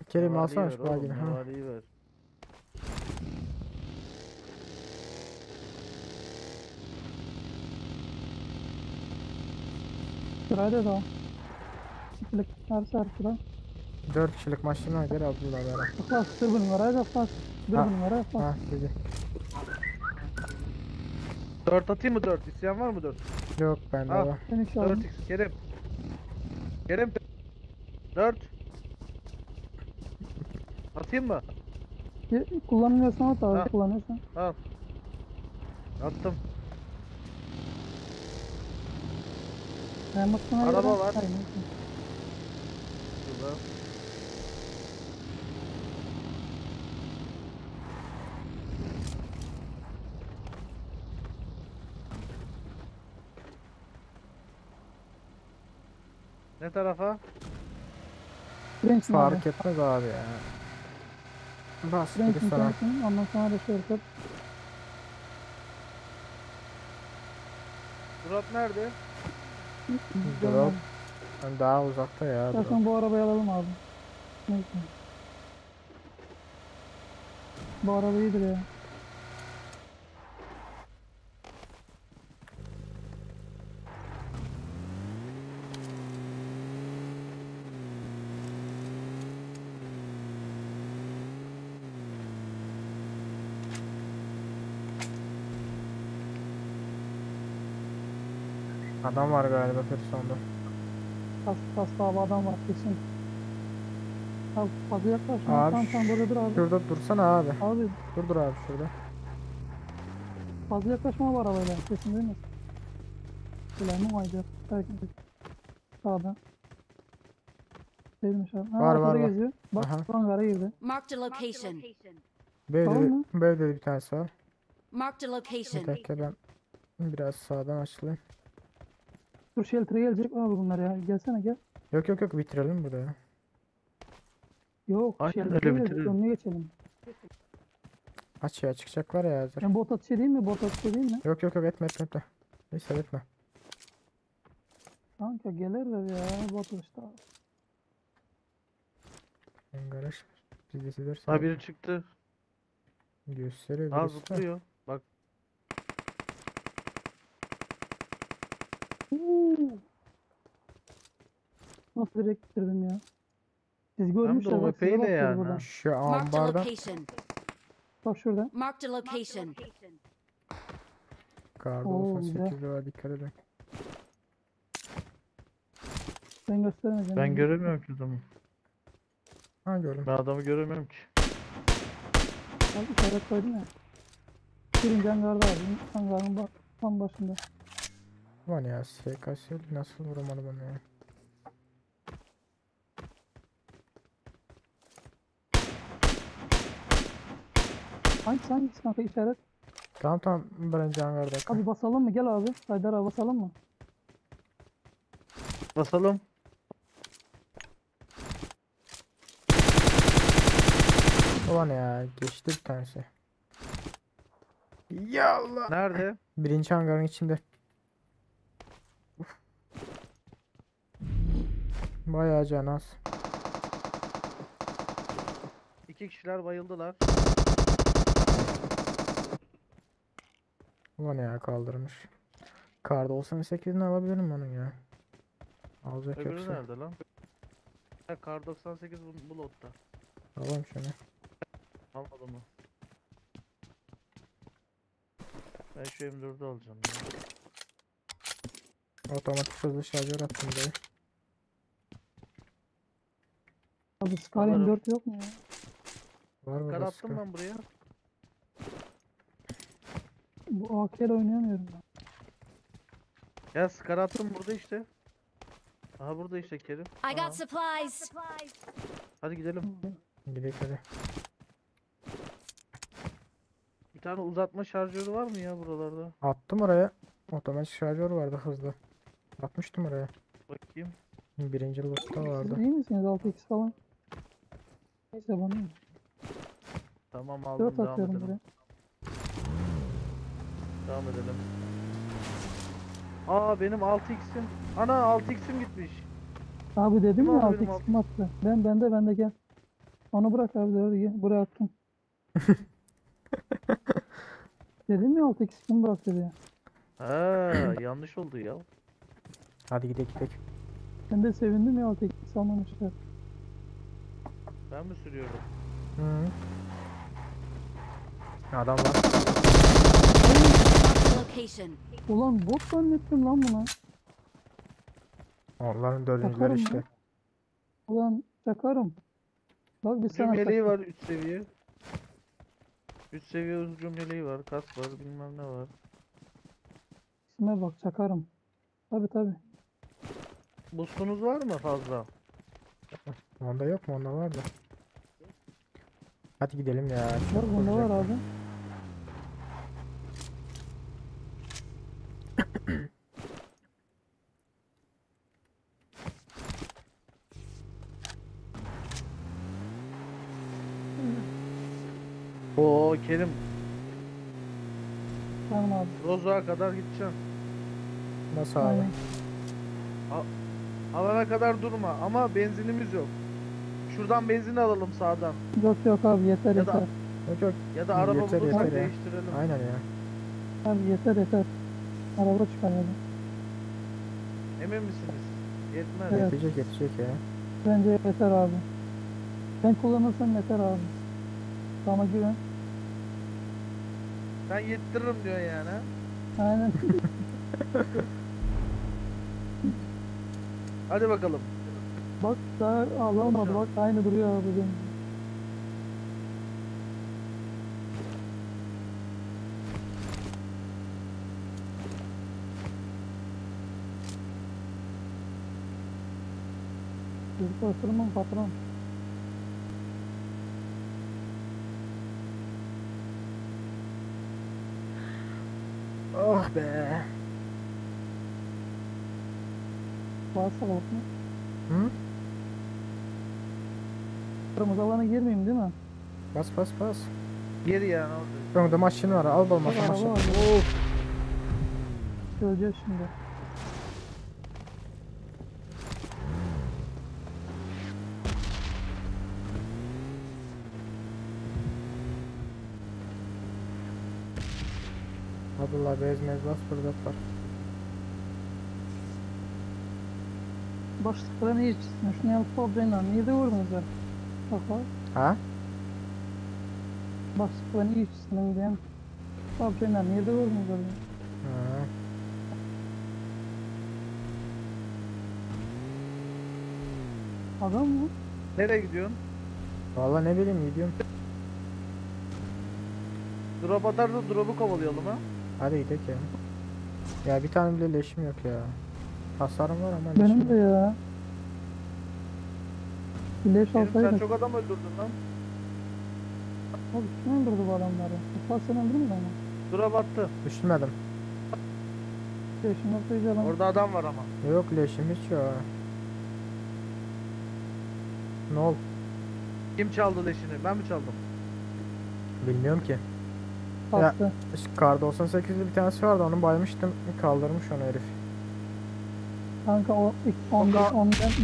Kerim Nevaleyi alsana ver şu oğlum, bagini. Ha. nevaleyi ver. Sırayla da. Siklik her sıra. 4 kişilik maşına gel Abdullah beraber. Fas, bir numaraya da fas. Bir Ha. numaraya fas. Ha dedi. 4 atayım mı 4? İsteyen var mı 4? Yok bende Al. var. Ben hiç aldım. 4x Kerim. Kerim 4. Atayım mı? Kullanmıyorsan at abi, Ha. kullanıyorsan. Al. Attım. Remote'una Araba göre- var. Hayır, neyse. Şurada. Ne tarafa? French'in abi. Fark etmez abi ya. Bas French'in biri sana. French'in, ondan sonra da şey yapıp. Drop nerede? Drop. Ben daha uzakta ya. Drop. İstersen bu arabayı alalım abi. Neyse. Bu araba iyidir ya. Adam var galiba sonunda. Kaslı abi adam var kesin. Abi fazla yaklaşma. Abi Tamam tamam burada dur abi. Şurada dursana abi. Abi Dur abi şurada. fazla yaklaşma var arabayla. Kesin değil mi? Selamım aydır. Belki de. Sağda. Değilmiş abi. Ha, Var, arkada var. geziyor. Bak Aha. hangara girdi. Marked a location. Böyle Tamam mı? böyle de bir tanesi var. Marked a Bir location. dakika ben biraz sağdan açılayım. Dur shelter'a gelecek abi bunlar ya. Gelsene gel. Yok yok yok bitirelim burada ya. Yok Aynen shelter'a öyle, gelecek. bitirelim. Önüne geçelim. Aç ya çıkacaklar ya hazır. Ben bot atış edeyim mi? Bot atış edeyim mi? Yok yok yok etme. Neyse etme. Kanka gelirler ya. Bot işte abi. Garaj. Biz de sizler Ha biri çıktı. gösteriyor Ha birisi. zıplıyor. Bak Uuu. Nasıl direkt bitirdim ya. Siz görmüşler o bak size mepeyle bakıyordu yani, buradan. ha. Şu Marked a ambarda location. Bak şurada. Marked a location. Karda Oo, 98 var, dikkat edin. Ben göstermeyeceğim. Ben göremiyorum ki adamı. Ha gördüm. Ben adamı göremiyorum ki. Bak işaret koydum ya. Birinci hangarda abi. Hangarın bak tam başında. Ulan ya SKS nasıl vuramadı bana ya. Hangisi kanka işaret? Tamam birinci hangarda. Abi basalım mı? Gel abi. Haydar abi basalım mı? Basalım. Ulan ya geçti bir tanesi. Ya Allah. Nerede? Birinci hangarın içinde. Uf. Bayağı can az. İki kişiler bayıldılar. Ulan ya kaldırmış. Karda 98'ini alabilirim onun ya. Alacak Öbürü yoksa. nerede lan? Ha, Kar 98 bu lotta. Alalım şunu. Almadı mı? Ben şu M4'ü alacağım ya. Otomatik hızlı şarjör attım buraya. Abi Skyrim Alırım. 4 yok mu ya? Var Kar burada attım sıkı. ben buraya. Bu AK ile oynayamıyorum ben. Ya skar attım burada işte. Aha burada işte Kerim. I Tamam. got supplies. Hadi gidelim. Gidelim hadi. Bir tane uzatma şarjörü var mı ya buralarda? Attım oraya. Otomatik şarjör vardı hızlı. Atmıştım oraya. Bakayım. Birinci lootta vardı. Siz iyi misiniz? 6x falan. Neyse bana ne? Tamam aldım 4 devam atıyorum edelim. buraya. Devam edelim. Aa benim 6x'im. Ana 6x'im gitmiş. Abi dedim Kim ya abi benim 6x kim attı? Bende gel. Onu bırak abi doğru gel. Buraya attım. Dedim ya 6x kim bıraktı diye. Ha yanlış oldu ya. Hadi gidelim. Ben de sevindim ya 6x almamışlar. Ben mi sürüyorum? Hı. Adam var. Location. Ulan bot zannettim lan bunu. Onların dördüncüler Bakarım işte. ya. Ulan çakarım. Bak bir Hücum sana yeleği çaktım. var 3 seviye. 3 seviye hücum yeleği var. Kas var bilmem ne var. İsme bak çakarım. Tabi. Boostunuz var mı fazla? Onda yok mu? Onda var da. Hadi gidelim ya. Var Çok bunda var vuracak. abi. Oo Kerim Tamam abi. Roza'ya kadar gideceğim. Nasıl abi? Aynen. Alana kadar durma ama benzinimiz yok. Şuradan benzin alalım sağdan. Yok abi yeter Ya da- yeter. Yok. Ya da araba Yeter, bulursak yeter ya. değiştirelim. Aynen ya. Abi yeter. Araba çıkaralım. Emin misiniz? Yetmez. Evet. Yetecek ya. Bence yeter abi. Ben kullanırsam yeter abi. Bana güven. Sen yettiririm diyor yani. Ha? Aynen. Hadi bakalım. Bak daha alamadı bak aynı duruyor abi benim. Çocuk oturmam patron. Oh be. Varsa bak mı? Hı? Kırmızı alana girmeyeyim değil mi? Bas. Geri yani orada. Önde maşın var. Al bal Bak maşın. araba var. Of. Göreceğiz şimdi. Abdullah bezmez bas burada var. Başlıklara ne içsin? Şunu yapıp olacağına niye de vurmuyoruz ya? Bak bak. Ha? Başlıklara ne içsin diyeyim. Olacağına niye de vurmuyoruz ya? Ha. Adam mı? Nereye gidiyorsun? Vallahi ne bileyim gidiyorum. Drop atarsa drop'u kovalayalım ha. Hadi gidelim ya. Ya bir tane bile leşim yok ya. Hasarım var ama leşim Benim de yok. ya. Bileş Kerim sen alsaydık. çok adam öldürdün lan. Abi kim öldürdü bu adamları? Ufak sen öldürdün mü ama? Drop attı. Düşmedim. Beşin ortaya adam. Orada adam var ama. Yok leşim hiç yok. Ne oldu? Kim çaldı leşini? Ben mi çaldım? Bilmiyorum ki. Bastı. Kar 98'li bir tanesi vardı onu baymıştım. Kaldırmış onu herif. Kanka o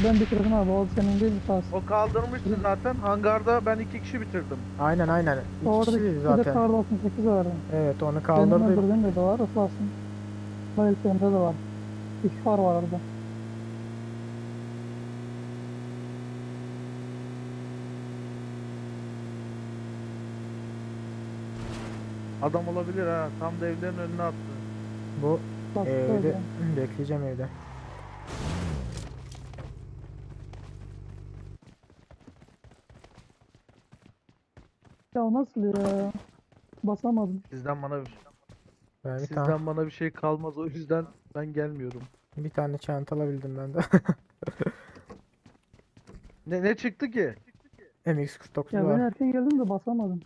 ben bitirdim abi. O senin değil mi sağ olsun. O kaldırmıştı zaten. Hangarda ben 2 kişi bitirdim. Aynen aynen. İki Orada kişiydi bir de zaten. kar 98 vardı. Evet onu Benim kaldırdı. öldürdüğüm de var. Islasın. Belki Emre de var. İki kar var orada. Adam olabilir ha. Tam da evlerin önüne attı. Bu Bastı evde öyle. bekleyeceğim evde. Ya o nasıl ya? Basamadım. Sizden bana bir Ben Sizden bana bir şey kalmaz. O yüzden ben gelmiyorum. bir tane çanta alabildim ben de. Ne çıktı ki? MX-49 Ya ben var. erken geldim de basamadım.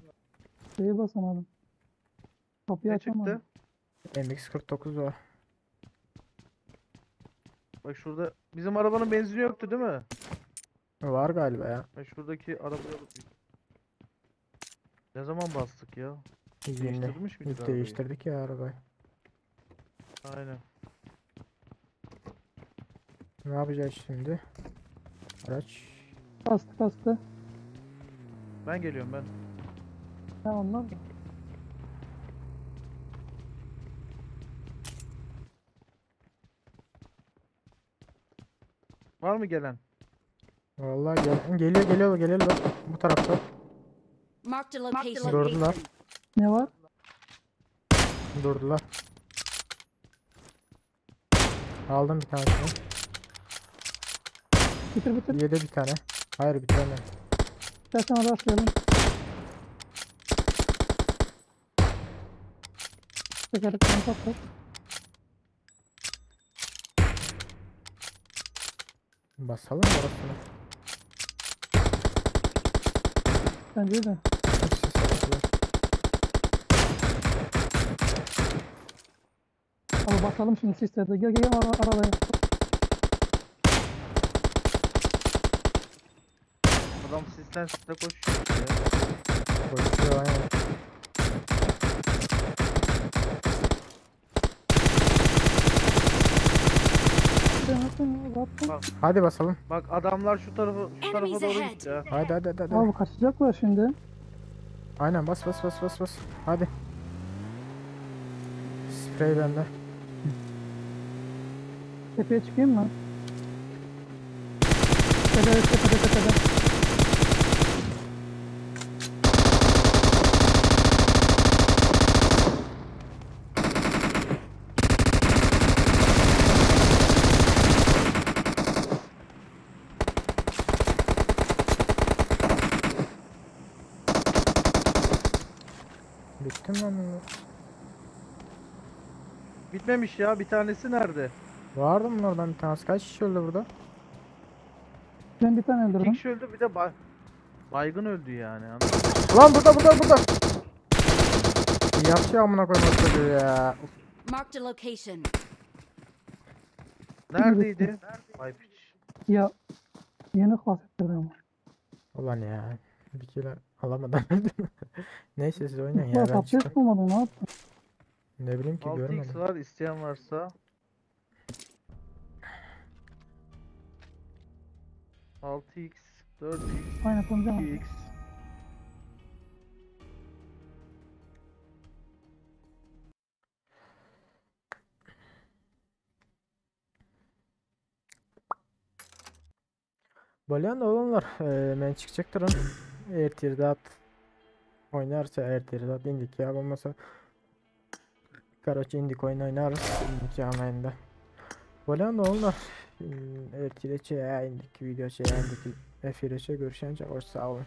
Şeyi basamadım. Kapıyı Ne açamadım. çıktı? MX-49 var. Bak şurada bizim arabanın benzini yoktu değil mi? Var galiba ya. Ben şuradaki arabayı alıp ne zaman bastık ya? Yeni. Değiştirmiş miydik Biz arabayı? değiştirdik ya arabayı. Aynen. Ne yapacağız şimdi? Araç. Kastı. Ben geliyorum ben. Ha onlar da. Var mı gelen? Vallahi geliyor bak bu tarafta. Marked a location. Durdular. Ne var? Durdular. Aldım bir tanesini. Bitir. Yedi bir tane. Hayır bitiremem. İstersen araç verelim. Tekerleklerini patlat. Basalım mı orasını? Bence de. Hepsi sarıklar. Abi bakalım şimdi sistemde. Gel arabaya. Adam sizden size koşuyor ya. Koşuyor aynen. Hadi basalım. Bak adamlar şu tarafa Enemies doğru ahead. gitti ya. Hadi. Abi kaçacaklar şimdi. Aynen bas. Hadi. Sprey bende. Tepeye çıkayım mı? Tepede. Bitti mi lan bu? Bitmemiş ya. Bir tanesi nerede? Vardı mı oradan bir tanesi? Kaç kişi öldü burada? Ben bir tane İki öldürdüm. kişi öldü bir de baygın öldü yani. Anladın mı? Lan burada. Yapıyor amına koymak çocuğu ya. Marked a location. Neredeydi? Ay piç. Ya yeni bahsettirdim ama. Ulan ya. Bir kere alamadan öldüm. Neyse siz oynayın ya Ya ben kapıyı çıkayım. bulmadım ne yaptın? Ne bileyim ki 6x görmedim. var isteyen varsa. 6x, 4x, Aynen konuşamam. 2x. Balyan da olanlar ben çıkacaktır onu. Ertirdat oynarsa Ertirdat indik ya olmasa Karaca indik oyun oynarız. İndik canlı yayında. Böyle ne onlar? Ertiyle indik video indik. Efire görüşence hoş sağ olun.